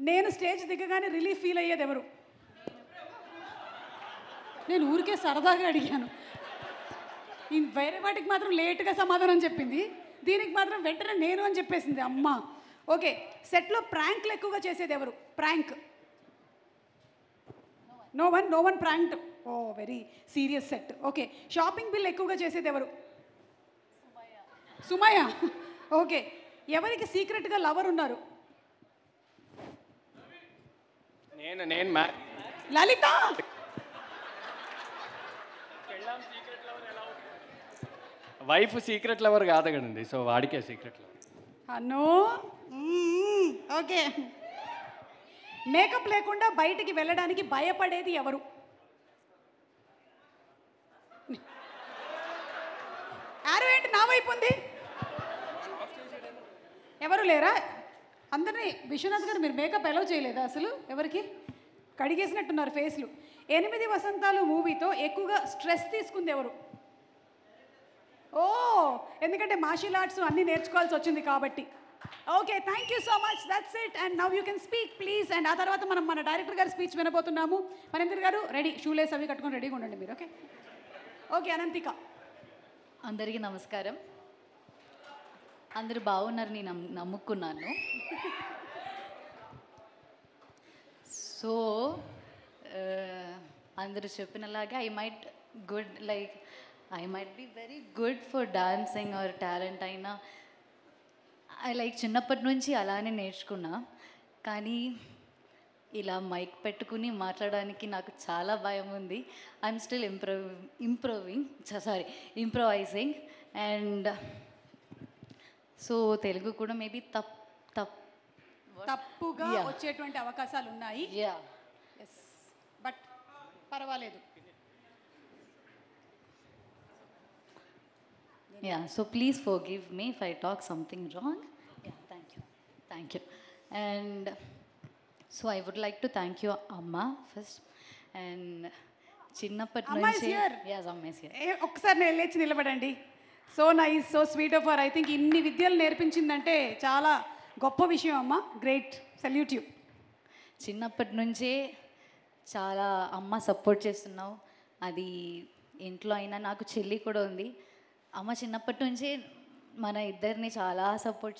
నేను స్టేజ్ దిగగానే రిలీఫ్ ఫీల్ అయ్యేది ఎవరు? నేను ఊరికే సరదాగా అడిగాను. వేరే వాటికి మాత్రం లేట్గా సమాధానం చెప్పింది, దీనికి మాత్రం వెంటనే నేను అని చెప్పేసింది అమ్మ. ఓకే సెట్లో ప్రాంక్లు ఎక్కువగా చేసేది ఎవరు? Prank. No one pranked. Oh very serious set. Okay shopping bill ఎక్కువగా చేసేది ఎవరు? సుమయ్య. ఓకే ఎవరికి సీక్రెట్గా లవర్ ఉన్నారు? నేను లలిత. వైఫ్ సీక్రెట్ లవర్ కాదు కదండి, సో వాడికే సీక్రెట్ లవర్. అన్నో. ఓకే మేకప్ లేకుండా బయటికి వెళ్ళడానికి భయపడేది ఎవరు? యారో ఏంటి నా వైపు ఉంది? ఎవరు లేరా? అందరినీ విశ్వనాథ్ గారు మీరు మేకప్ ఎలా చేయలేదా అసలు? ఎవరికి కడిగేసినట్టున్నారు ఫేస్లు. 8 వసంతాలు మూవీతో ఎక్కువగా స్ట్రెస్ తీసుకుంది ఎవరు? ఓ ఎందుకంటే మార్షల్ ఆర్ట్స్ అన్నీ నేర్చుకోవాల్సి వచ్చింది కాబట్టి. Okay thank you so much. That's it and now you can speak please. And ఆ తర్వాత మనం మన డైరెక్టర్ గారు స్పీచ్ వినబోతున్నాము. మనేంద్ర గారు రెడీ, షూలేస్ అవి కట్టుకొని రెడీగా ఉండండి మీరు. Okay okay Ananthika. అందరికీ నమస్కారం. అందరూ బాగున్నారు, నేను నమ్ముకున్నాను. సో అందరూ చెప్పినలాగా I might be very good for dancing or talent అయినా చిన్నప్పటి నుంచి అలానే నేర్చుకున్నా. కానీ ఇలా మైక్ పెట్టుకుని మాట్లాడడానికి నాకు చాలా భయం ఉంది. I'm still improvising. And so Telugu కూడా మేబీ తప్పుగా వచ్చేటువంటి అవకాశాలు ఉన్నాయి. బట్ పర్వాలేదు. So please forgive me if I talk something wrong. Thank you. And so I would like to thank you అమ్మ ఫస్ట్. అండ్ చిన్నప్పటి నుంచి ఒక్కసారి నేను లేచి నిలబడండి. So nice, so sweet of her. I think ఇన్ని విద్యలు నేర్పించిందంటే చాలా గొప్ప విషయం అమ్మ. Great, salute you. చిన్నప్పటి నుంచే చాలా అమ్మ సపోర్ట్ చేస్తున్నావు. అది ఇంట్లో అయినా నాకు చెల్లి కూడా ఉంది. అమ్మ చిన్నప్పటి నుంచే మన ఇద్దరిని చాలా సపోర్ట్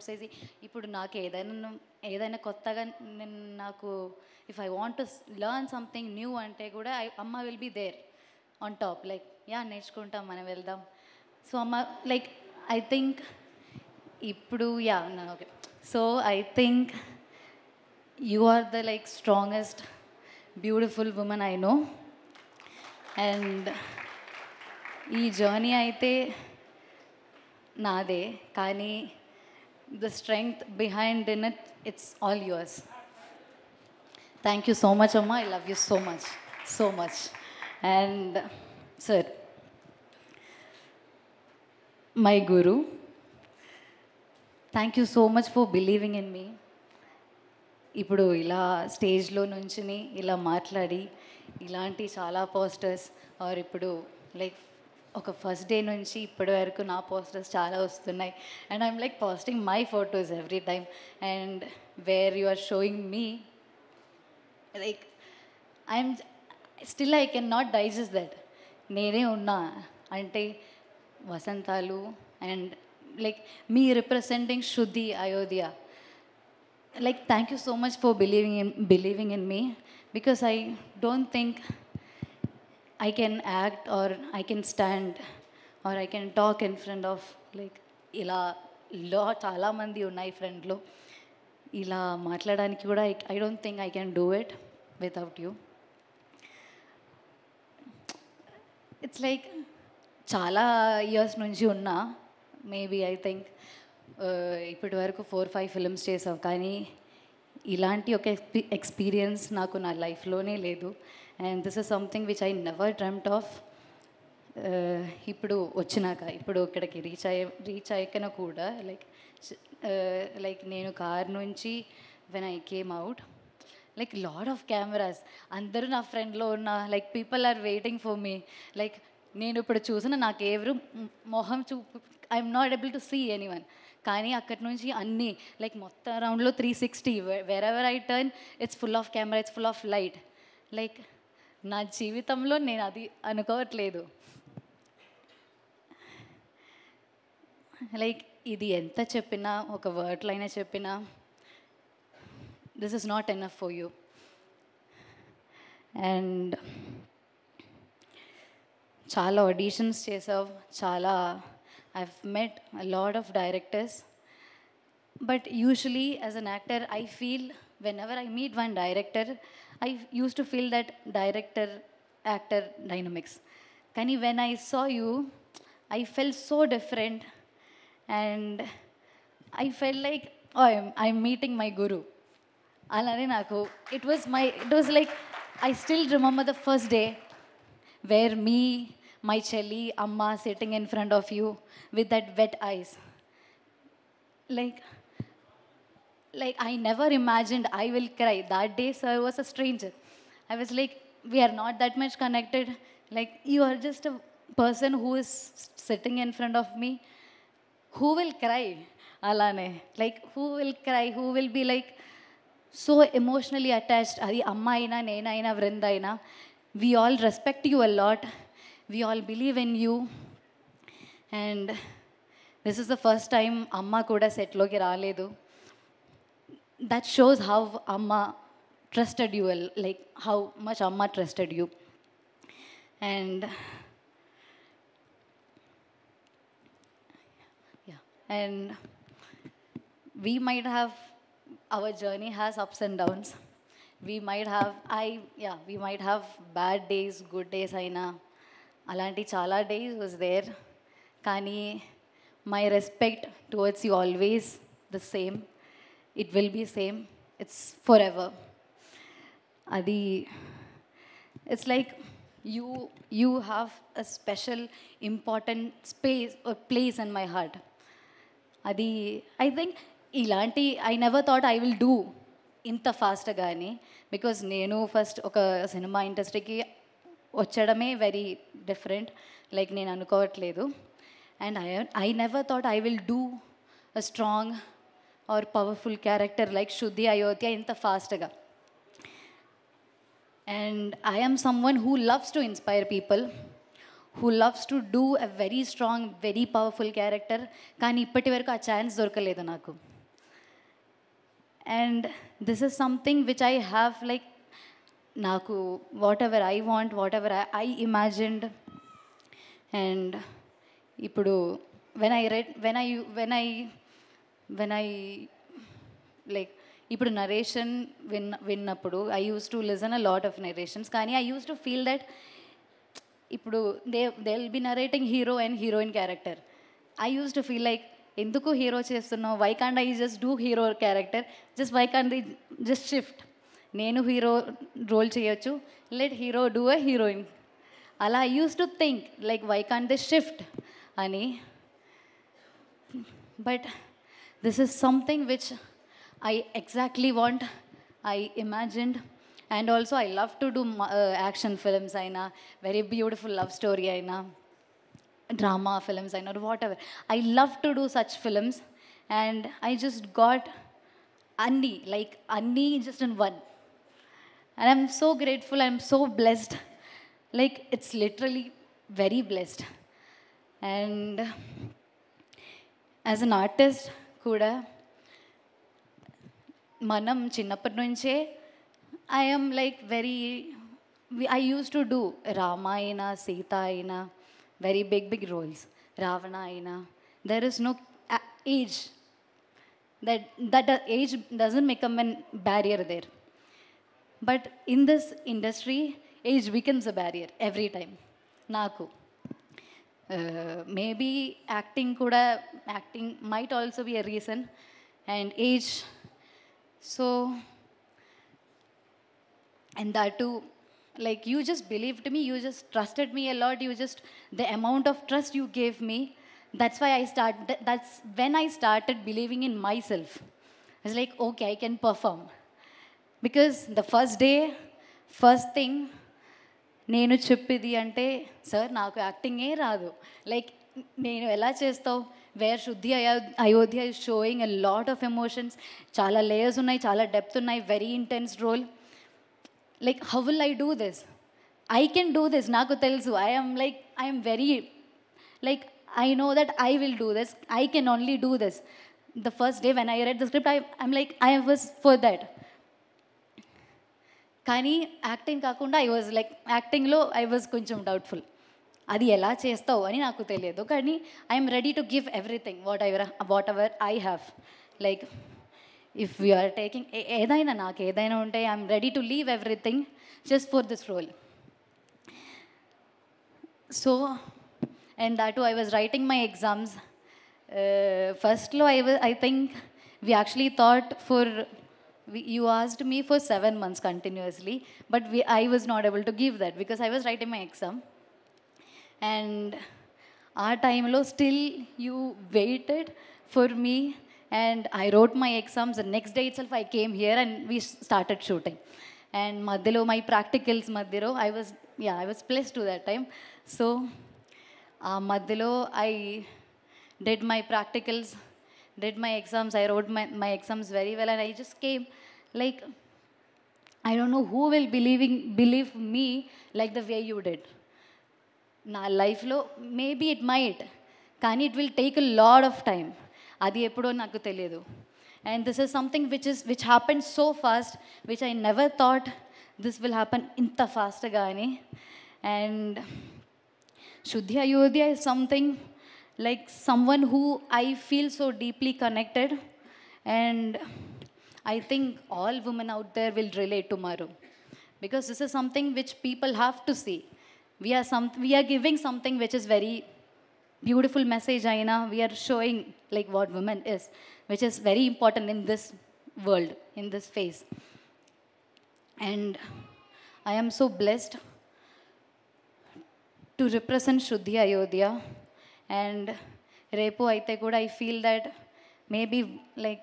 చేసి ఇప్పుడు నాకు ఏదైనా కొత్తగా నాకు if I want to learn something new అంటే కూడా అమ్మ will be there on top, like yeah నేర్చుకుంటాం, మనం వెళ్దాం. సో అమ్మ లైక్ ఐ థింక్ ఇప్పుడు yeah okay. So I think you are the like strongest beautiful women I know. And ఈ journey అయితే నాదే, కానీ the strength behind in it, it's all yours. Thank you so much అమ్మ, I love you so much. And sir, my guru, thank you so much for believing in me. ఇప్పుడు ఇలా స్టేజ్లో నుంచుని ఇలా మాట్లాడి ఇలాంటి చాలా పోస్టర్స్ ఆర్ ఇప్పుడు లైక్ ఒక ఫస్ట్ డే నుంచి ఇప్పటి వరకు నా పోస్టర్స్ చాలా వస్తున్నాయి. And I'm like posting my photos every time. And where you are showing me like I'm still I can not digest that. నేనే ఉన్నా అంటే Vasantalu and like me representing Shruti Ayodhya. Like, thank you so much for believing in me, because I don't think I can act or I can stand or I can talk in front of like ila చాలా మంది ఉన్నాయి ఫ్రెండ్లో. ఇలా మాట్లాడడానికి కూడా I don't think I can do it without you. It's like చాలా years నుంచి ఉన్నా, maybe I think ఇప్పటి వరకు 4-5 ఫిల్మ్స్ చేసావు, కానీ ఇలాంటి ఒక ఎక్స్పీరియన్స్ నాకు నా లైఫ్లోనే లేదు. And this is something which I never dreamed of. ఇప్పుడు వచ్చినాక ఇప్పుడు ఇక్కడికి రీచ్ అయ్యాకన కూడా లైక్ నేను కార్ నుంచి when I came out, like lot of cameras, అందరూ నా ఫ్రెండ్లో ఉన్న like people are waiting for me. Like నేను ఇప్పుడు చూసిన నాకు ఎవరు మొహం I'm not able to see anyone. కానీ అక్కడి నుంచి అన్నీ లైక్ మొత్తం రౌండ్లో 360 wherever I turn it's full of camera, it's full of light. Like నా జీవితంలో నేను అది అనుకోవట్లేదు. లైక్ ఇది ఎంత చెప్పినా, ఒక వర్డ్లో అయినా చెప్పినా, this is not enough for you. And చాలా ఆడిషన్స్ చేసావు, చాలా I've met a lot of directors, but usually as an actor I feel whenever I meet one director I used to feel that director actor dynamics. Kani when I saw you I felt so different and I felt like oh I'm meeting my guru. Alane naku it was like I still remember the first day where me, my chelli amma sitting in front of you with that wet eyes. Like I never imagined I will cry. That day sir was a stranger. I was like, we are not that much connected. Like, you are just a person who is sitting in front of me. Who will cry? Alane. Like, who will cry? Who will be like so emotionally attached? Adi amma aina, nena aina, Vrinda aina. We all respect you a lot. We all believe in you. And this is the first time amma kuda set loki raaledu. That shows how amma trusted you, like how much amma trusted you. And yeah, and we might have, our journey has ups and downs. We might have bad days, good days aina. అలాంటి చాలా days was there, కానీ my respect towards you always the same. It will be same, it's forever. అది it's like you have a special important place in my heart. అది I think ఇలాంటి I never thought I will do ఇంత ఫాస్ట్గా, కానీ because నేను first ఒక cinema ఇండస్ట్రీకి వచ్చడమే very different, like నేను అనుకోవట్లేదు. And I never thought I will do a strong or powerful character like Shruti Ayodhya ఇంత ఫాస్ట్గా. And I am someone who loves to inspire people, who loves to do a very strong, very powerful character. కానీ ఇప్పటి వరకు ఆ chance దొరకలేదు నాకు. And this is something which I have like, నాకు whatever I want, whatever I imagined. And ఇప్పుడు when I like ఇప్పుడు narration విన్నప్పుడు I use to listen a lot of narrations, కానీ I use to feel that ఇప్పుడు they will be narrating hero and heroine character. I use to feel like ఎందుకు hero చేస్తున్నావు, why can't I just do hero character, just why can't they just shift, నేను hero role చేయొచ్చు, let hero do a heroine. అలా I use to think like why can't they shift అని. But this is something which I exactly want, I imagined. And also I love to do action films, aina very beautiful love story, aina drama films, aina whatever. I love to do such films, and I just got anni just in one. And I'm so grateful, I'm so blessed, like it's literally very blessed. And as an artist kuda మనం చిన్నప్పటి నుంచే I'm like I use to do Rama అయినా సీత అయినా very big roles, Ravana అయినా. There is no age, that age doesn't become an barrier there. But in this industry age becomes a barrier every time. నాకు maybe acting might also be a reason, and age. So, and that too, like you just believed me, you just trusted me a lot, the amount of trust you gave me, that's why that's when I started believing in myself. I was like, okay, I can perform. Because the first thing, నేను చెప్పేది అంటే, sir నాకు యాక్టింగే రాదు, like నేను ఎలా చేస్తావు, where Shuddhi Ayodhya is showing a lot of emotions, చాలా layers ఉన్నాయి, చాలా డెప్త్ ఉన్నాయి, very intense role. Like how will I do this, I can do this, నాకు తెలుసు, I'm very like I know that I will do this, I can only do this. The first day when I read the script I'm like I was for that. కానీ acting కాకుండా యాక్టింగ్లో I was కొంచెం doubtful, అది ఎలా చేస్తావు అని నాకు తెలియదు. కానీ I'm ready to give everything whatever I have. Like if you're taking నాకు ఏదైనా ఉంటే I'm ready to leave everything just for this role. So and that I was writing my exams. ఫస్ట్లో I think we actually thought you asked me for 7 months continuously, but I was not able to give that because I was writing my exam. And our time lo still you waited for me, and I wrote my exams. The next day itself I came here and we started shooting. And madhilo my practicals madhilo I was blessed to that time. So madhilo I did my practicals, did my exams, I wrote my exams very well, and I just came. Like I don't know who will believe me like the way you did. నా లైఫ్లో maybe it might, కానీ it will take a lot of time, అది ఎప్పుడో నాకు తెలియదు. And this is something which happen so fast, which I never thought this will happen ఇంత ఫాస్ట్గా అని. అండ్ శుద్ధి Ayodhya is something like someone who I feel so deeply connected, and I think all women out there will relate to Maru, because this is something which people have to see. We are giving something which is very beautiful message, Aina. We are showing like what women is, which is very important in this world, in this phase. And I am so blessed to represent Shuddhi Ayodhya. And repo aithe kuda I feel that maybe like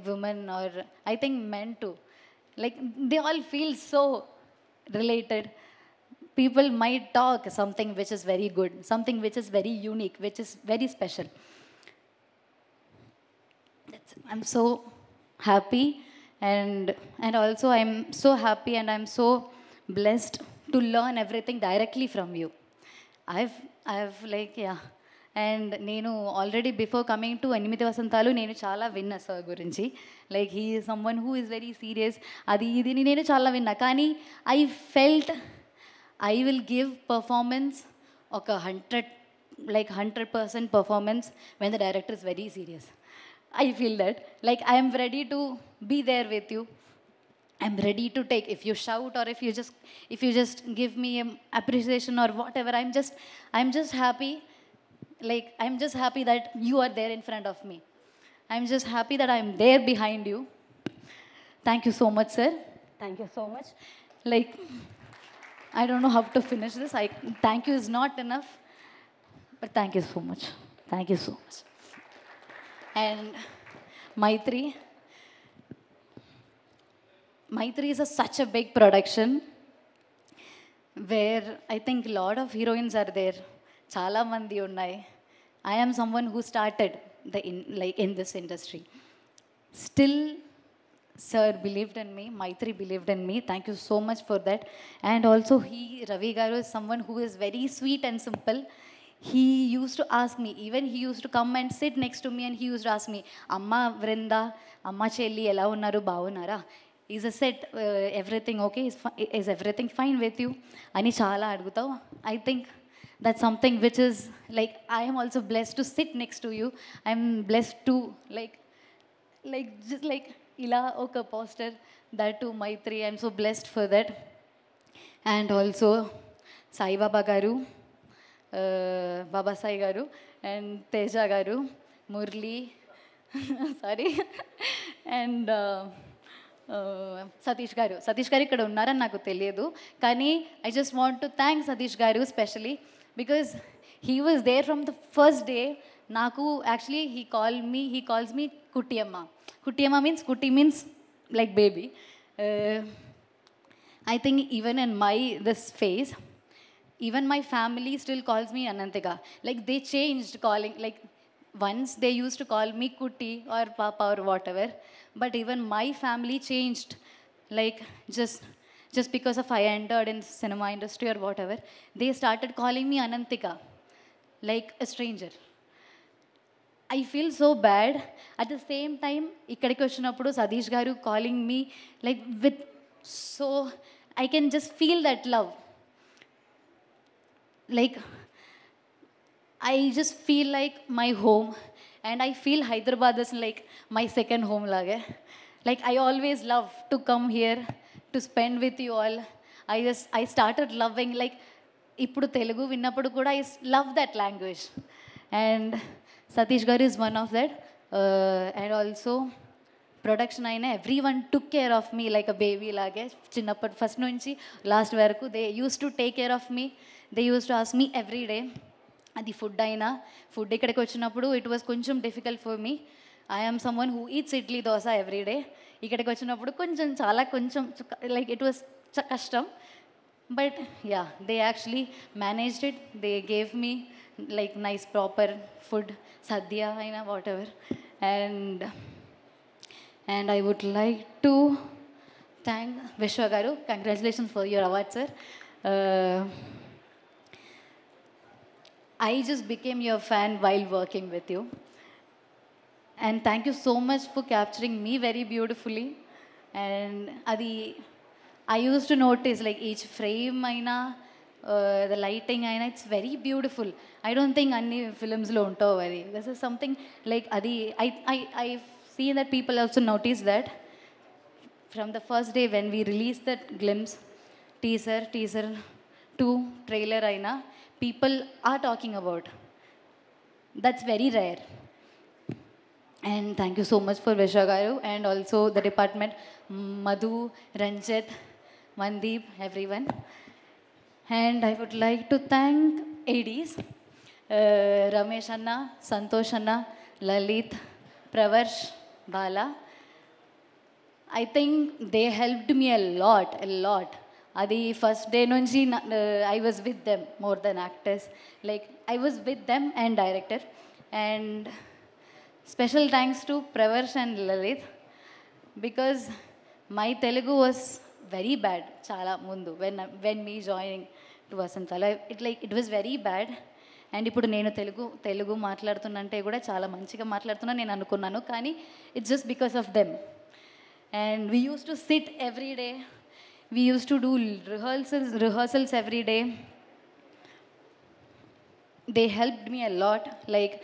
women, or I think men too, like they all feel so related. People might talk something which is very good, something which is very unique, which is very special. I'm so happy, and also I'm so happy, and I'm so blessed to learn everything directly from you. I've like, yeah. And నేను already before coming to 8 వసంతాలు నేను చాలా విన్నా sir గురించి. Like he is someone who is very serious, అది ఇది నేను చాలా విన్నా. కానీ I felt I will give performance ఒక 100% performance when the director is very serious. I feel that. Like, I am ready to be there with you. I'm ready to take. If you shout or if you just give me appreciation or whatever, I'm just happy. Like, I'm just happy that you are there in front of me. I'm just happy that I'm there behind you. Thank you so much, sir. Thank you so much. Like, I don't know how to finish this. Thank you is not enough. But thank you so much. Thank you so much. And Maitri is such a big production where I think a lot of heroines are there. Chala mandi unnai. I am someone who started in this industry. Still, sir believed in me. Maitri believed in me. Thank you so much for that. And also, Ravi Garu is someone who is very sweet and simple. He used to ask me, even he used to come and sit next to me and he used to ask me, Amma Vrinda, Amma Chelli, ela unnaru bagunara? Is a set, everything okay? Is everything fine with you? Ani chala adugutav. I think that's something which is like, I am also blessed to sit next to you. I'm blessed to like just like ila oka poster, that to Maitri. I'm so blessed for that. And also Sai Baba Garu, Baba Sai Garu, and Teja Garu, Murli, sorry, and Satish Garu. Satish Garu ikkada unnarani naku teliyadu, kani I just want to thank Satish Garu specially because he was there from the first day. Naku actually he calls me Kuttiyamma. Kuttiyamma means, Kutti means like baby. I think even in this phase, even my family still calls me Anantika. Like, they changed calling. Like, once they used to call me Kutti or Papa or whatever. But even my family changed. Like, just because of I entered in cinema industry or whatever, they started calling me Anantika, like a stranger. I feel so bad. At the same time, ikkadiki vachinappudu Satish Garu calling me like with, so I can just feel that love. Like, I just feel like my home, and I feel Hyderabad is like my second home lage. Like, I always love to come here to spend with you all. I started loving, like, ippudu Telugu vinnappudu kuda I love that language. And Satish Garu is one of that. And also production aina everyone took care of me like a baby lage. Chinnappudu first nunchi last varaku they used to take care of me. They used to ask me every day. అది food అయినా, food ఇక్కడికి వచ్చినప్పుడు it was కొంచెం difficult for me. I am someone who eats idli dosa every day. ఇక్కడికి వచ్చినప్పుడు కొంచెం like it was కష్టం. But yeah, they actually managed it. They gave me like nice proper food, sadya అయినా whatever. And I would like to thank Vishwa garu. Congratulations for your award, sir. I just became your fan while working with you. And thank you so much for capturing me very beautifully. And I used to notice like each frame aina, the lighting aina, it's very beautiful. I don't think any films lo untav adi. This is something like I've seen that people also notice that from the first day when we released that glimpse, teaser 2, trailer aina, people are talking about. That's very rare. And thank you so much for Vishwa Garu and also the department, Madhu, Ranjit, Mandeep, everyone. And I would like to thank ADs, Ramesh Anna, Santosh Anna, Lalit, Pravarsh, Bala. I think they helped me a lot. అది first day నుంచి I was with them more than actors. Like I was with them and director. And special thanks to Pravarsh and Lalit because my Telugu was very bad చాలా ముందు when me joining to Vasantala it was very bad. And ఇప్పుడు నేను తెలుగు మాట్లాడుతున్నంటే కూడా చాలా మంచిగా మాట్లాడుతున్నా నేను అనుకున్నాను, కానీ it's just because of them. And we use to SIT every day, we use to do rehearsals every day. They helped me a lot. Like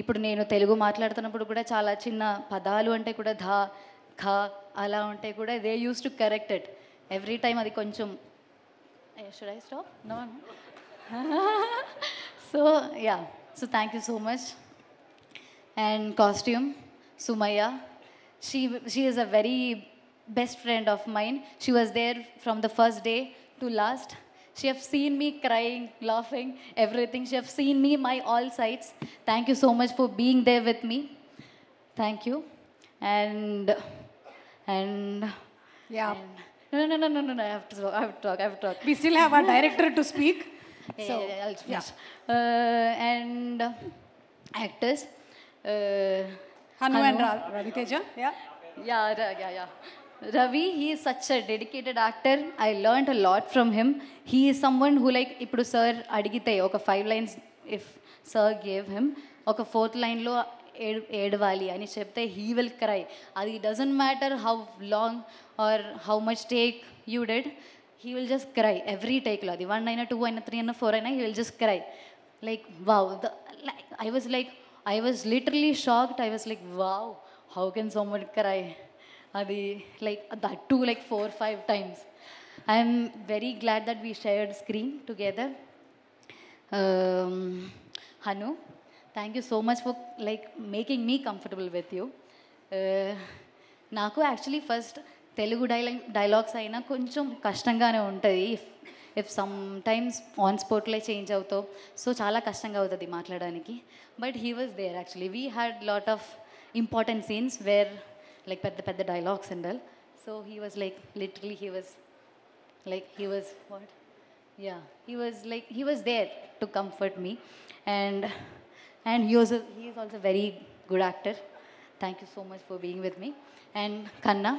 ఇప్పుడు నేను తెలుగు మాట్లాడుతున్నప్పుడు కూడా చాలా చిన్న పదాలు అంటే కూడా ధా ఖా అలా ఉంటే కూడా they use to correct it every time. అది కొంచెం should I stop? No. So yeah, so thank you so much. And costume Sumaya, she is a very best friend of mine. She was there from the first day to last. She have seen me crying, laughing, everything. She have seen me my all sides. Thank you so much for being there with me. Thank you. And yeah. No. I have to talk. We still have our director to speak. So Yeah, I'll finish. And actors. Hanu and Ravi Teja. Yeah. Ravi, he is such a dedicated actor. I learned a lot from him. He is someone who, like, ఇప్పుడు sir అడిగితే ఒక 5 lines if sir gave him, ఒక 4th lineలో ఏడవాలి అని చెప్తే he will cry. అది doesn't matter how long or how much take you did, he will just cry every take లో. అది 1 అయినా 2 అయినా 3 అయినా 4 అయినా he will just cry. Like wow, I was literally shocked. I was like, wow, how can someone cry? Adi, like that too, like 4-5 times. I am very glad that we shared screen together. Hanu, thank you so much for like making me comfortable with you. నాకు actually first Telugu dialogues అయినా కొంచెం కష్టంగానే ఉంటుంది. If sometimes on స్పాట్లో change అవుతావు, so చాలా కష్టంగా అవుతుంది మాట్లాడడానికి. But he was there actually. We had lot of important scenes where like పెద్ద dialogues and all. So he was like literally he was what? Yeah, he was there to comfort me, and he is also very good actor. Thank you so much for being with me. And Kanna,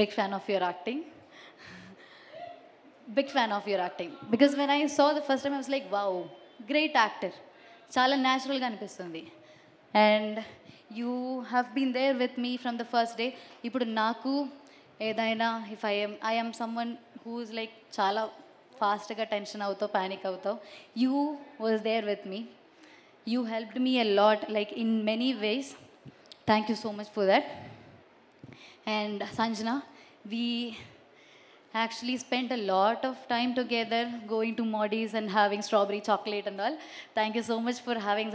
big fan of your acting. Big fan of your acting, because when I saw the first time I was like, wow, great actor, చాలా న్యాచురల్గా అనిపిస్తుంది. And you have been there with me from the first day. ఇప్పుడు నాకు ఏదైనా if I am someone who is like చాలా ఫాస్ట్గా tension అవుతావు, panic అవుతావు, you was there with me. You helped me a lot, like in many ways. Thank you so much for that. And Sanjana, we actually spent a lot of time together going to Modi's and having strawberry chocolate and all. Thank you so much for having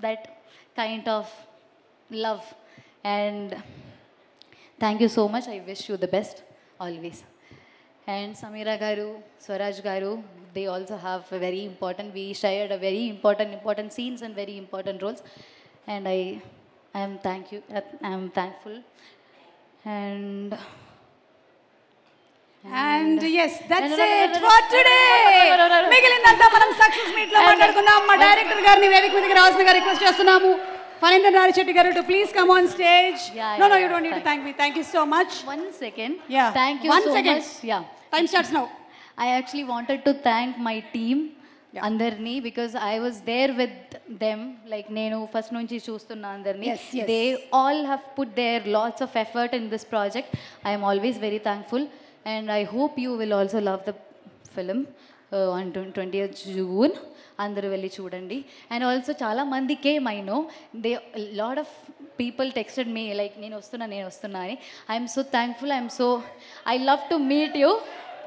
that kind of love, and thank you so much. I wish you the best always. And Samira garu, Swaraj garu, they also have a very important, we shared a very important scenes and very important roles, and I am thankful. And yes, that's it for today. మిగిలిందంతా మనం success meet లో మాట్లాడుకుందాం. మా director గారిని వేదిక మీదకి రావాల్సిందిగా request చేస్తున్నాము. ఫణీందర్ నారిశెట్టి గారు, to please come on stage. No, you don't need to thank me. Thank you so much. 1 second. Yeah. Thank you so much. Yeah. Time starts now. I actually wanted to thank my team, అందరినీ, because I was there with them. Like నేను first నుంచి చూస్తున్నా అందరినీ. They all have put their lots of effort in this project. I am always very thankful. And I hope you will also love the film on 20th June. అందరూ వెళ్ళి చూడండి. And also చాలా మంది came, I know lot of people texted me like నేను వస్తున్నా అని. I'm so thankful. I love to meet you.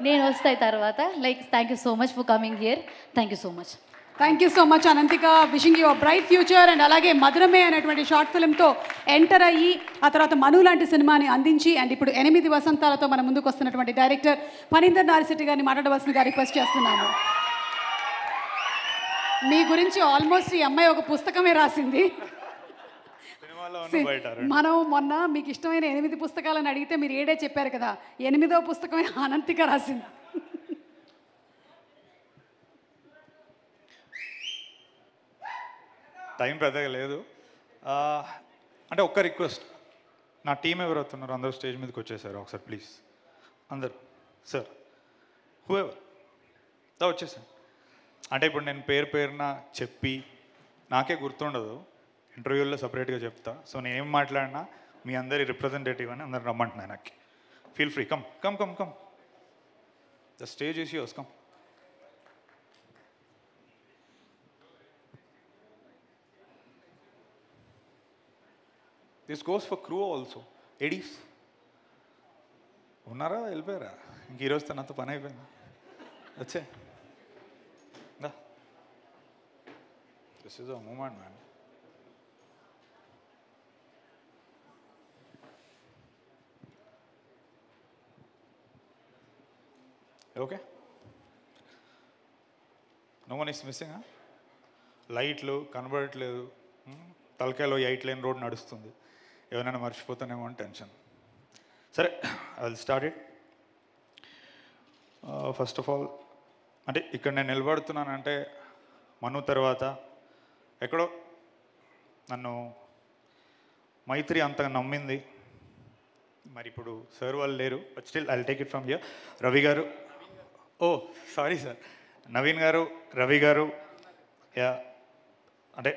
నేను వస్తాయి తర్వాత. Like thank you so much for coming here. Thank you so much. Thank you so much Ananthika. Wishing you a bright future. And అలాగే మధురమే అనేటువంటి short ఫిల్మ్తో enter అయ్యి ఆ తర్వాత మను లాంటి సినిమాని అందించి అండ్ ఇప్పుడు 8 వసంతాలతో మన ముందుకు వస్తున్నటువంటి డైరెక్టర్ ఫణీందర్ నారిశెట్టి గారిని మాట్లాడవలసిందిగా రిక్వెస్ట్ చేస్తున్నాను. మీ గురించి ఆల్మోస్ట్ ఈ అమ్మాయి ఒక పుస్తకమే రాసింది. మనం మొన్న మీకు ఇష్టమైన 8 పుస్తకాలను అడిగితే మీరు 7 చెప్పారు కదా. 8వ పుస్తకమే అనంతిక రాసింది. టైం పెద్దగా లేదు. అంటే ఒక్క రిక్వెస్ట్, నా టీం ఎవరు వస్తున్నారు అందరూ స్టేజ్ మీదకి వచ్చేసారు ఒకసారి ప్లీజ్ అందరు సార్ హూఎవర్ వచ్చేసాను. అంటే ఇప్పుడు నేను పేరున చెప్పి నాకే గుర్తుండదు, ఇంటర్వ్యూల్లో సపరేట్గా చెప్తా. సో నేను ఏం మాట్లాడినా మీ అందరి రిప్రజెంటేటివ్ అని అందరు రమ్మంటున్నాను. నాకు feel free, come come come come, the stage is yours, come. This goes for crew also. ADs ఉన్నారా, వెళ్ళిపోయారా? ఇంక ఈరోజుతో నాతో పని అయిపోయింది. వచ్చే this is a moment man. Okay, no one is missing. లైట్లు కనబడట్లేదు, తలకాయలో 8 లేన్ రోడ్ నడుస్తుంది, ఎవరైనా మర్చిపోతానేమో అని టెన్షన్. సరే, I will start it. First of all అంటే ఇక్కడ నేను నిలబడుతున్నానంటే మను తర్వాత ఎక్కడో నన్ను మైత్రి అంతగా నమ్మింది. మరి ఇప్పుడు సార్ వాళ్ళు లేరు, but still I will take it from here. Ravi గారు, ఓ sorry sir, Naveen garu, Ravi garu, yeah అంటే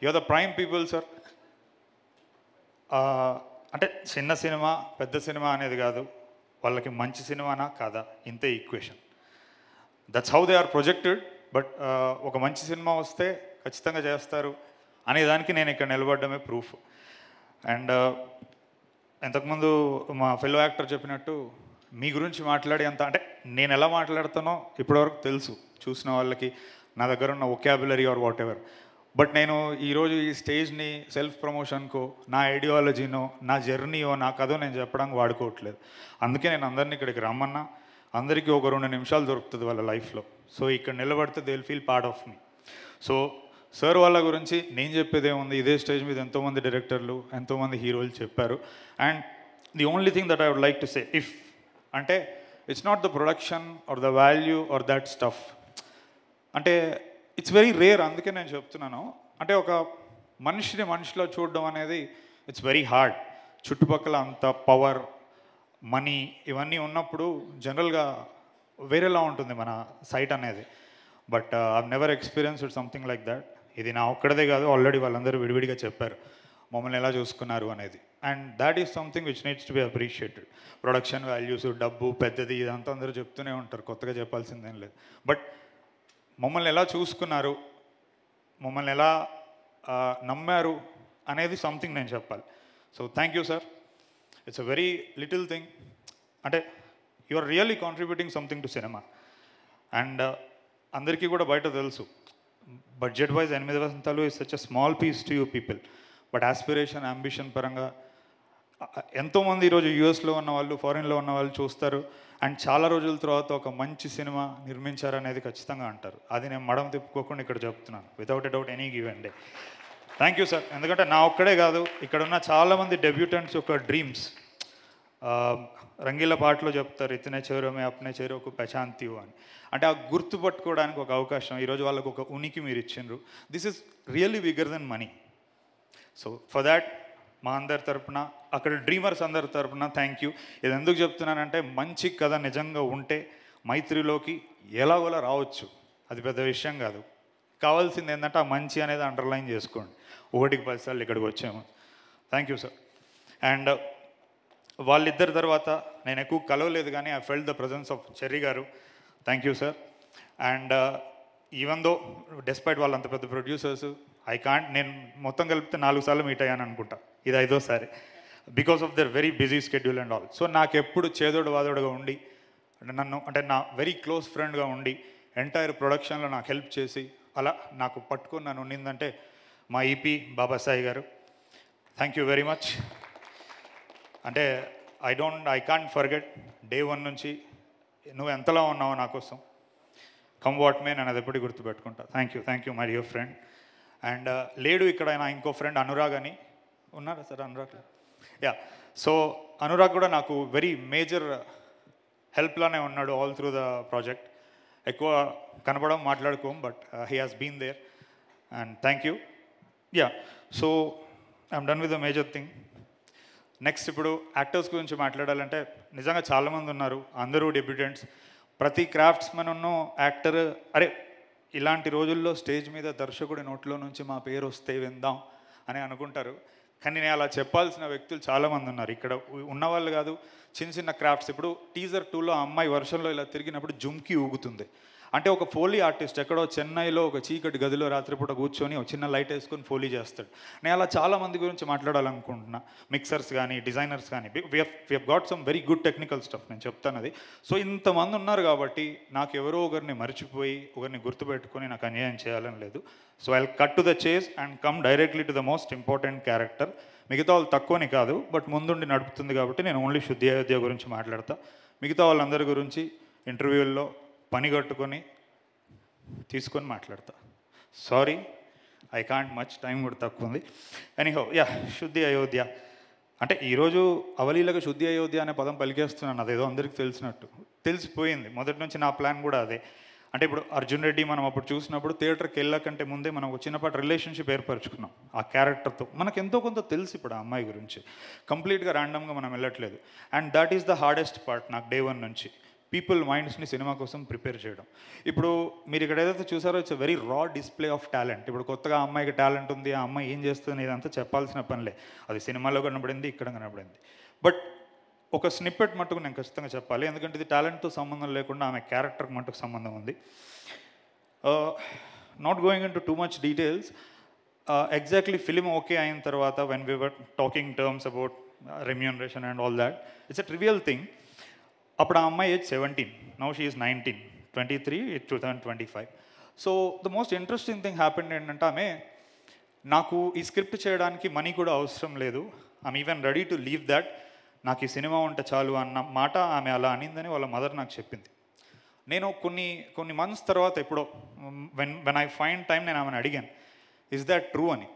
you're the prime people sir. అంటే చిన్న సినిమా పెద్ద సినిమా అనేది కాదు, వాళ్ళకి మంచి సినిమానా కాదా ఇంతే equation. That's how they are projected. But ఒక మంచి సినిమా వస్తే ఖచ్చితంగా చేస్తారు అనేదానికి నేను ఇక్కడ నిలబడ్డమే ప్రూఫ్. అండ్ ఇంతకుముందు మా ఫెలో యాక్టర్ చెప్పినట్టు మీ గురించి మాట్లాడి అంత అంటే నేను ఎలా మాట్లాడుతానో ఇప్పటివరకు తెలుసు చూసిన వాళ్ళకి, నా దగ్గర ఉన్న vocabulary or whatever. But నేను ఈరోజు ఈ స్టేజ్ని సెల్ఫ్ ప్రమోషన్కో, నా ఐడియాలజీనో, నా జర్నీయో, నా కథో నేను చెప్పడానికి వాడుకోవట్లేదు. అందుకే నేను అందరినీ ఇక్కడికి రమ్మన్నా. అందరికీ ఒక 2 నిమిషాలు దొరుకుతుంది వాళ్ళ లైఫ్లో. సో ఇక్కడ నిలబడితే they will feel part of me. So sir వాళ్ళ గురించి నేను చెప్పేది ఏముంది, ఇదే స్టేజ్ మీద ఎంతోమంది డైరెక్టర్లు, ఎంతోమంది హీరోలు చెప్పారు. And the only thing that I would like to say, if అంటే it's not the production or the value or that stuff, అంటే ఇట్స్ వెరీ రేర్. అందుకే నేను చెప్తున్నాను, అంటే ఒక మనిషిలో చూడడం అనేది ఇట్స్ వెరీ హార్డ్. చుట్టుపక్కల అంత పవర్, మనీ ఇవన్నీ ఉన్నప్పుడు జనరల్గా వేరేలా ఉంటుంది మన సైట్ అనేది. But I never experienced something like that. ఇది నా ఒక్కడదే కాదు, ఆల్రెడీ వాళ్ళందరూ విడివిడిగా చెప్పారు మమ్మల్ని ఎలా చూసుకున్నారు అనేది. And that is something which needs to be appreciated. Production values, డబ్బు పెద్దది ఇదంతా అందరూ చెప్తూనే ఉంటారు, కొత్తగా చెప్పాల్సిందేం లేదు. బట్ మమ్మల్ని ఎలా చూసుకున్నారు, మమ్మల్ని ఎలా నమ్మారు అనేది సంథింగ్ నేను చెప్పాలి. So thank you sir. It's a very little thing. అంటే you are really contributing something to cinema. And అందరికీ కూడా బయట తెలుసు, budget wise 8 Vasantalu is such a small piece to you people. But aspiration, ambition పరంగా ఎంతోమంది ఈరోజు యూఎస్లో ఉన్న వాళ్ళు, ఫారిన్లో ఉన్న వాళ్ళు చూస్తారు. అండ్ చాలా రోజుల తర్వాత ఒక మంచి సినిమా నిర్మించారనేది ఖచ్చితంగా అంటారు. అది నేను మడం తిప్పుకోకుండా ఇక్కడ చెప్తున్నాను, without a doubt any given day. Thank you sir. ఎందుకంటే నా ఒక్కడే కాదు, ఇక్కడ ఉన్న చాలామంది డెబ్యూటెంట్స్ యొక్క డ్రీమ్స్. రంగీల పాటలో చెప్తారు, ఇతనే చేరోమే అప్నే చేరోకు పచాంతియు అని. అంటే ఆ గుర్తుపట్టుకోవడానికి ఒక అవకాశం, ఈరోజు వాళ్ళకు ఒక ఉనికి మీరు ఇచ్చిండ్రు. This is really bigger than money. So for that మా అందరి తరపున, అక్కడ డ్రీమర్స్ అందరి తరపున థ్యాంక్ యూ. ఇది ఎందుకు చెప్తున్నానంటే, మంచి కథ నిజంగా ఉంటే మైత్రిలోకి ఎలాగోలా రావచ్చు, అది పెద్ద విషయం కాదు. కావాల్సింది ఏంటంటే ఆ మంచి అనేది అండర్లైన్ చేసుకోండి. 1కి 10 సార్లు ఇక్కడికి వచ్చాము. Thank you sir. అండ్ వాళ్ళిద్దరి తర్వాత నేను ఎక్కువ కలవలేదు, కానీ I felt the presence of Cherry garu. Thank you sir. And even though despite వాళ్ళు అంత పెద్ద ప్రొడ్యూసర్స్, నేను మొత్తం కలిపితే 4 సార్లు మీట్ అయ్యాను అనుకుంటా, ఇది 5వ సారి, because of their very busy schedule and all. So నాకు ఎప్పుడు చేదోడు వాదోడుగా ఉండి, అంటే నా వెరీ క్లోజ్ ఫ్రెండ్గా ఉండి ఎంటైర్ ప్రొడక్షన్లో నాకు హెల్ప్ చేసి అలా నాకు పట్టుకొని నన్ను ఉండిందంటే మా ఈపీ బాబాసాయి గారు. Thank you very much. అంటే ఐ కాంట్ ఫర్గెట్ డే 1 నుంచి నువ్వు ఎంతలా ఉన్నావో నా కోసం, కమ్ వాట్ మే, నేను అది ఎప్పటికీ గుర్తుపెట్టుకుంటా. Thank you my dear friend. And లేడు ఇక్కడ నా ఇంకో ఫ్రెండ్ అనురాగ్ అని ఉన్నారా sir? Anurag, yeah. So Anurag కూడా నాకు వెరీ మేజర్ హెల్ప్లానే ఉన్నాడు ఆల్ త్రూ ద ప్రాజెక్ట్. ఎక్కువ కనపడం మాట్లాడుకోం, but he has been there. And thank you. Yeah, so I'm done with the major thing. Next ఇప్పుడు యాక్టర్స్ గురించి మాట్లాడాలంటే నిజంగా చాలామంది ఉన్నారు, అందరూ డెబ్యూటెంట్స్. ప్రతి క్రాఫ్ట్స్మెన్ ఉన్న యాక్టర్ అరే ఇలాంటి రోజుల్లో స్టేజ్ మీద దర్శకుడి నోట్లో నుంచి మా పేరు వస్తే విందాం అని అనుకుంటారు. కానీ నేను అలా చెప్పాల్సిన వ్యక్తులు చాలామంది ఉన్నారు ఇక్కడ ఉన్నవాళ్ళు కాదు, చిన్న చిన్న క్రాఫ్ట్స్. ఇప్పుడు టీజర్ 2లో అమ్మాయి వర్షంలో ఇలా తిరిగినప్పుడు జుమ్కి ఊగుతుంది. అంటే ఒక ఫోలీ ఆర్టిస్ట్ ఎక్కడో చెన్నైలో ఒక చీకటి గదిలో రాత్రిపూట కూర్చొని ఒక చిన్న లైట్ వేసుకొని ఫోలీ చేస్తాడు. నేను అలా చాలామంది గురించి మాట్లాడాలనుకుంటున్నా, మిక్సర్స్ కానీ డిజైనర్స్ కానీ. We have got some very good technical stuff, నేను చెప్తాను అది. సో ఇంతమంది ఉన్నారు కాబట్టి నాకు ఎవరో ఒకరిని మర్చిపోయి ఒకరిని గుర్తుపెట్టుకొని నాకు అన్యాయం చేయాలని లేదు. So I cut to the chase and come directly to the most important character. మిగతా వాళ్ళు తక్కువని కాదు, బట్ ముందుండి నడుపుతుంది కాబట్టి నేను ఓన్లీ శుద్ధి అయోధ్య గురించి మాట్లాడతా. మిగతా వాళ్ళందరి గురించి ఇంటర్వ్యూల్లో పని కట్టుకొని తీసుకొని మాట్లాడతా. Sorry I can't much, time కూడా తక్కువ ఉంది. ఎనీహౌ యా, శుద్ధి అయోధ్య అంటే ఈరోజు అవలీలగా శుద్ధి అయోధ్య అనే పదం పలికేస్తున్నాను, అదేదో అందరికీ తెలిసినట్టు. తెలిసిపోయింది, మొదటి నుంచి నా ప్లాన్ కూడా అదే. అంటే ఇప్పుడు అర్జున్ రెడ్డి మనం అప్పుడు చూసినప్పుడు థియేటర్కి వెళ్ళకంటే ముందే మనం ఒక చిన్నపాటి రిలేషన్షిప్ ఏర్పరచుకున్నాం ఆ క్యారెక్టర్తో. మనకు ఎంతో కొంత తెలుసు ఇప్పుడు ఆ అమ్మాయి గురించి, కంప్లీట్గా ర్యాండమ్గా మనం వెళ్ళట్లేదు. And that is the hardest part నాకు డే 1 నుంచి, పీపుల్ మైండ్స్ని సినిమా కోసం ప్రిపేర్ చేయడం. ఇప్పుడు మీరు ఇక్కడ ఏదైతే చూసారో ఇట్స్ వెరీ రా డిస్ప్లే ఆఫ్ టాలెంట్. ఇప్పుడు కొత్తగా ఆ అమ్మాయికి టాలెంట్ ఉంది, ఆ అమ్మాయి ఏం చేస్తుంది ఇదంతా చెప్పాల్సిన పనిలే, అది సినిమాలో కనబడింది, ఇక్కడ కనబడింది. బట్ ఒక స్నిప్పెట్ మట్టుకు నేను ఖచ్చితంగా చెప్పాలి, ఎందుకంటే ఇది టాలెంట్తో సంబంధం లేకుండా ఆమె క్యారెక్టర్కి మట్టుకు సంబంధం ఉంది. Not going in to too much details, exactly film okay అయిన తర్వాత when we were talking terms about remuneration and all that, it's a trivial thing. అప్పుడు ఆ అమ్మాయి age 17, now she is 19, 23, 2025. So the most interesting thing happened ఏంటంటే ఆమె నాకు ఈ script చేయడానికి మనీ కూడా అవసరం లేదు, I'm even ready to leave that, నాకు ఈ సినిమా ఉంటే చాలు అన్న మాట ఆమె అలా అనిందని వాళ్ళ మదర్ నాకు చెప్పింది. నేను కొన్ని మంత్స్ తర్వాత ఎప్పుడో వెన్ ఐ ఫైండ్ టైం నేను ఆమెను అడిగాను, ఇస్ దాట్ ట్రూ అని.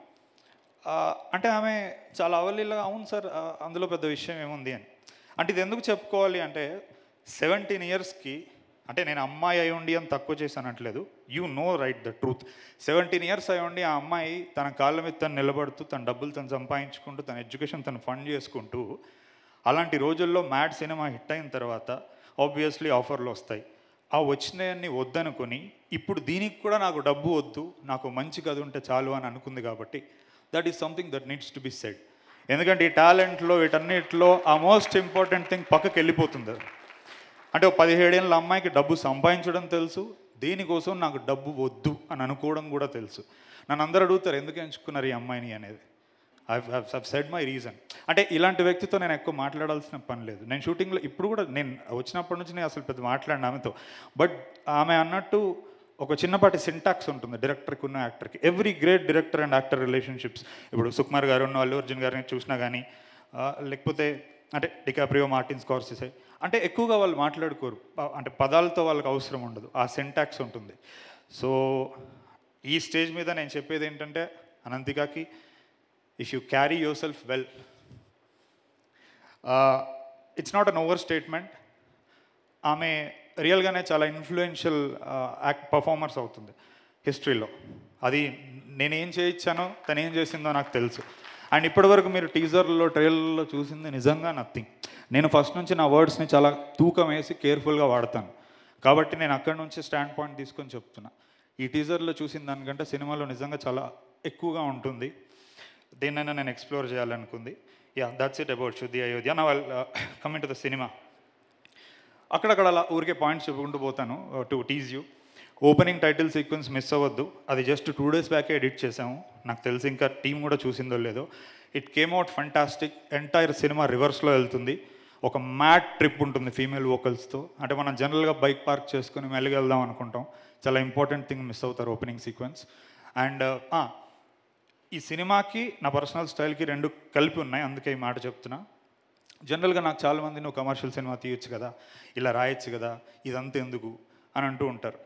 అంటే ఆమె చాలా అవలీలగా అవును సార్ అందులో పెద్ద విషయం ఏముంది అని. అంటే ఇది ఎందుకు చెప్పుకోవాలి అంటే 17 ఇయర్స్కి, అంటే నేను అమ్మాయి అయి ఉండి అని తక్కువ చేశానట్లేదు, you know right the truth. 17 years అయి ఉండి ఆ అమ్మాయి తన కాళ్ళ మీద తను నిలబడుతూ తన డబ్బులు తను సంపాదించుకుంటూ తన ఎడ్యుకేషన్ తను ఫండ్ చేసుకుంటూ, అలాంటి రోజుల్లో మ్యాడ్ సినిమా హిట్ అయిన తర్వాత ఆబ్వియస్లీ ఆఫర్లు వస్తాయి. ఆ వచ్చినాయన్ని వద్దనుకొని ఇప్పుడు దీనికి కూడా నాకు డబ్బు వద్దు, నాకు మంచి కథ ఉంటే చాలు అని అనుకుంది కాబట్టి that is something that needs to be said. ఎందుకంటే ఈ టాలెంట్లో వీటన్నిటిలో ఆ మోస్ట్ ఇంపార్టెంట్ థింగ్ పక్కకి వెళ్ళిపోతుంది. అంటే 17 ఏళ్ళ అమ్మాయికి డబ్బు సంపాదించడం తెలుసు, దీనికోసం నాకు డబ్బు వద్దు అని అనుకోవడం కూడా తెలుసు. నన్ను అందరూ అడుగుతారు ఎందుకు ఎంచుకున్నారు ఈ అమ్మాయిని అనేది. I said my reason. అంటే ఇలాంటి వ్యక్తితో నేను ఎక్కువ మాట్లాడాల్సిన పని లేదు. నేను షూటింగ్లో ఇప్పుడు కూడా నేను వచ్చినప్పటి నుంచి నేను అసలు పెద్ద మాట్లాడిన ఆమెతో. బట్ ఆమె అన్నట్టు ఒక చిన్నపాటి సింటాక్స్ ఉంటుంది డైరెక్టర్కి ఉన్న యాక్టర్కి. Every great director and actor relationships, ఇప్పుడు సుకుమార్ గారు ఉన్న అల్లు అర్జున్ గారిని చూసినా కానీ, లేకపోతే అంటే డికాప్రియో, మార్టిన్ స్కార్సెసే, అంటే ఎక్కువగా వాళ్ళు మాట్లాడుకోరు, అంటే పదాలతో వాళ్ళకి అవసరం ఉండదు, ఆ సింటాక్స్ ఉంటుంది. సో ఈ స్టేజ్ మీద నేను చెప్పేది ఏంటంటే అనంతికాకి, if you carry yourself well, it's not an overstatement, ఆమె రియల్గానే చాలా ఇన్ఫ్లుయెన్షియల్ పర్ఫార్మర్స్ అవుతుంది హిస్టరీలో. అది నేనేం చేయించానో తను ఏం చేసిందో నాకు తెలుసు. అండ్ ఇప్పటివరకు మీరు టీజర్లో ట్రైలర్లో చూసింది నిజంగా నథింగ్. నేను ఫస్ట్ నుంచి నా వర్డ్స్ని చాలా తూకం వేసి కేర్ఫుల్గా వాడతాను కాబట్టి నేను అక్కడి నుంచి స్టాండ్ పాయింట్ తీసుకొని చెప్తున్నా. ఈ టీజర్లో చూసిన దానికంటే సినిమాలో నిజంగా చాలా ఎక్కువగా ఉంటుంది, దేన్నైనా నేను ఎక్స్ప్లోర్ చేయాలనుకుంది. Yeah, that's it about Shuddhi Ayodhya. నా వాళ్ళు కమింగ్ టు ద సినిమా, అక్కడక్కడ అలా ఊరికే పాయింట్స్ చెప్పుకుంటూ పోతాను to tease you. Opening title sequence miss అవ్వద్దు, అది జస్ట్ 2 days బ్యాకే ఎడిట్ చేసాము, నాకు తెలిసి ఇంకా టీం కూడా చూసిందో లేదో. It came out fantastic. Entire cinema రివర్స్లో వెళ్తుంది, ఒక మ్యాట్ ట్రిప్ ఉంటుంది ఫీమేల్ వోకల్స్తో. అంటే మనం జనరల్గా బైక్ పార్క్ చేసుకుని మెల్లగా వెళ్దాం అనుకుంటాం, చాలా ఇంపార్టెంట్ థింగ్ మిస్ అవుతారు ఓపెనింగ్ సీక్వెన్స్. అండ్ ఈ సినిమాకి నా పర్సనల్ స్టైల్కి 2 కలిపి ఉన్నాయి, అందుకే ఈ మాట చెప్తున్నా. జనరల్గా నాకు చాలామంది నువ్వు కమర్షియల్ సినిమా తీయొచ్చు కదా, ఇలా రాయొచ్చు కదా, ఇదంతా ఎందుకు అని అంటూ ఉంటారు.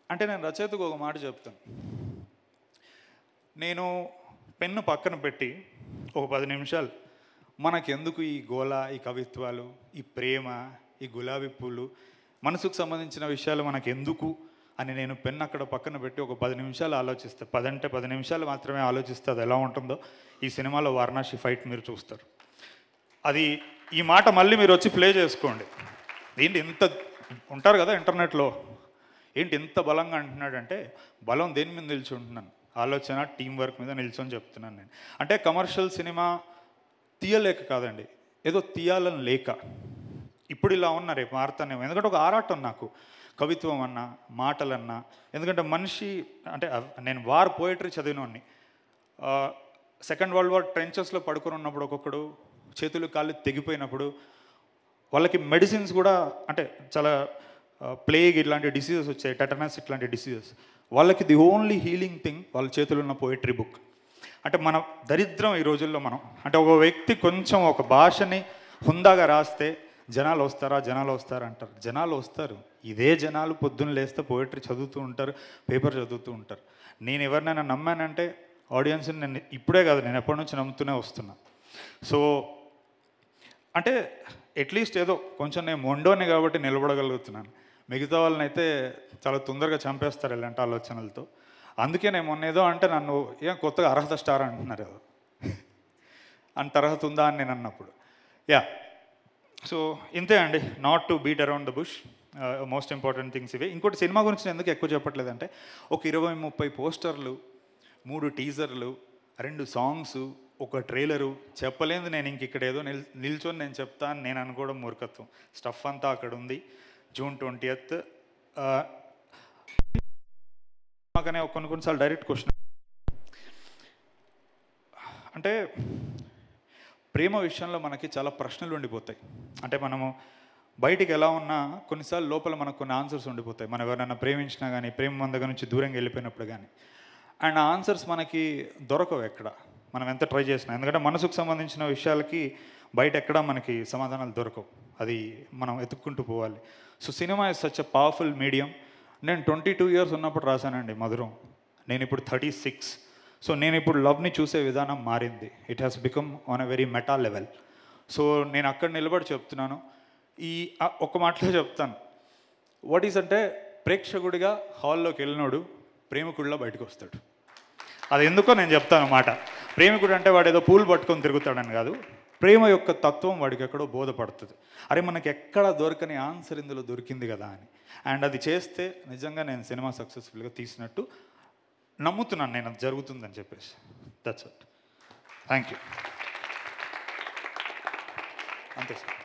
అంటే నేను రచయితకు ఒక మాట చెప్తాను, నేను పెన్ను పక్కన పెట్టి ఒక 10 నిమిషాలు మనకెందుకు ఈ గోల, ఈ కవిత్వాలు, ఈ ప్రేమ, ఈ గులాబీ పూలు, మనసుకు సంబంధించిన విషయాలు మనకెందుకు అని నేను పెన్ను అక్కడ పక్కన పెట్టి ఒక 10 నిమిషాలు ఆలోచిస్తే, 10 అంటే 10 నిమిషాలు మాత్రమే ఆలోచిస్తే అది ఎలా ఉంటుందో ఈ సినిమాలో వారణాసి ఫైట్ మీరు చూస్తారు. అది ఈ మాట మళ్ళీ మీరు వచ్చి ప్లే చేసుకోండి. ఏంటి ఇంత ఉంటారు కదా ఇంటర్నెట్లో, ఏంటి ఇంత బలంగా అంటున్నాడంటే బలం దేని మీద నిల్చుంటున్నాను, ఆలోచన టీం వర్క్ మీద నిల్చొని చెప్తున్నాను నేను. అంటే కమర్షియల్ సినిమా తీయలేక కాదండి, ఏదో తీయాలని లేక. ఇప్పుడు ఇలా ఉన్నా రేపు మారుతానేమో, ఎందుకంటే ఒక ఆరాటం నాకు కవిత్వం అన్నా మాటలన్నా. ఎందుకంటే మనిషి అంటే నేను వార్ పోయిటరీ చదివినోడిని. సెకండ్ వరల్డ్ వార్ ట్రెంచెస్లో పడుకొని ఉన్నప్పుడు ఒక్కొక్కడు చేతులు కాళ్ళు తెగిపోయినప్పుడు వాళ్ళకి మెడిసిన్స్ కూడా అంటే చాలా ప్లేగ్ ఇట్లాంటి డిసీజెస్ వచ్చాయి, టెటనస్ ఇట్లాంటి డిసీజెస్. వాళ్ళకి ది ఓన్లీ హీలింగ్ థింగ్ వాళ్ళ చేతులు ఉన్న పోయిటరీ బుక్. అంటే మన దరిద్రం ఈ రోజుల్లో మనం అంటే ఒక వ్యక్తి కొంచెం ఒక భాషని హుందాగా రాస్తే జనాలు వస్తారా అంటారు. జనాలు వస్తారు. ఇదే జనాలు పొద్దున్న లేస్తే పోయిటరీ చదువుతూ ఉంటారు, పేపర్ చదువుతూ ఉంటారు. నేను ఎవరినైనా నమ్మానంటే ఆడియన్స్ని నేను ఇప్పుడే కాదు, నేను ఎప్పటి నుంచి నమ్ముతూనే వస్తున్నా. సో అంటే అట్లీస్ట్ ఏదో కొంచెం నేను మొండోని కాబట్టి నిలబడగలుగుతున్నాను. మిగతా వాళ్ళని అయితే చాలా తొందరగా చంపేస్తారు ఇలాంటి ఆలోచనలతో. అందుకే నేను మొన్న ఏదో అంటే నన్ను ఏం కొత్తగా అర్హత స్టార్ అంటున్నారు ఏదో అంత అర్హత ఉందా అని నేను అన్నప్పుడు యా. సో ఇంతే అండి, not to beat around the bush. Most important things ఇవే. ఇంకోటి సినిమా గురించి నేను ఎందుకు ఎక్కువ చెప్పట్లేదంటే ఒక 20-30 పోస్టర్లు, 3 టీజర్లు, 2 సాంగ్స్, ఒక ట్రైలరు చెప్పలేదు. నేను ఇంక ఇక్కడ ఏదో నిల్చొని నేను చెప్తాను నేను అనుకోవడం మూర్ఖత్వం. స్టఫ్ అంతా అక్కడ ఉంది. June 20th మాకనే కొన్నిసార్లు డైరెక్ట్ క్వశ్చన్ అంటే ప్రేమ విషయంలో మనకి చాలా ప్రశ్నలు ఉండిపోతాయి. అంటే మనము బయటికి ఎలా ఉన్నా కొన్నిసార్లు లోపల మనకు కొన్ని ఆన్సర్స్ ఉండిపోతాయి. మనం ఎవరైనా ప్రేమించినా కానీ, ప్రేమ మన దగ్గర నుంచి దూరంగా వెళ్ళిపోయినప్పుడు కానీ. అండ్ ఆ ఆన్సర్స్ మనకి దొరకవు ఎక్కడ మనం ఎంత ట్రై చేసినా. ఎందుకంటే మనసుకు సంబంధించిన విషయాలకి బయట ఎక్కడా మనకి సమాధానాలు దొరకవు. అది మనం ఎత్తుక్కుంటూ పోవాలి. So cinema is such a powerful medium. నేను 22 years ఉన్నప్పుడు రాశానండి మధురం. నేను ఇప్పుడు 36. సో నేను ఇప్పుడు లవ్ని చూసే విధానం మారింది. It has become on a very meta level. So నేను అక్కడ నిలబడి చెప్తున్నాను. ఈ ఒక్క మాటలో చెప్తాను. వాట్ ఈస్ అంటే ప్రేక్షకుడిగా హాల్లోకి వెళ్ళినోడు ప్రేమికుడిలో బయటకు వస్తాడు. అది ఎందుకో నేను చెప్తాను మాట. ప్రేమికుడు అంటే వాడు ఏదో పూలు పట్టుకొని తిరుగుతాడని కాదు, ప్రేమ యొక్క తత్వం వాడికి ఎక్కడో బోధపడుతుంది. అరే మనకి ఎక్కడ దొరకని ఆన్సర్ ఇందులో దొరికింది కదా అని. అండ్ అది చేస్తే నిజంగా నేను సినిమా సక్సెస్ఫుల్గా తీసినట్టు నమ్ముతున్నాను నేను, అది జరుగుతుందని చెప్పేసి. That's it. Thank you. అంతే సార్.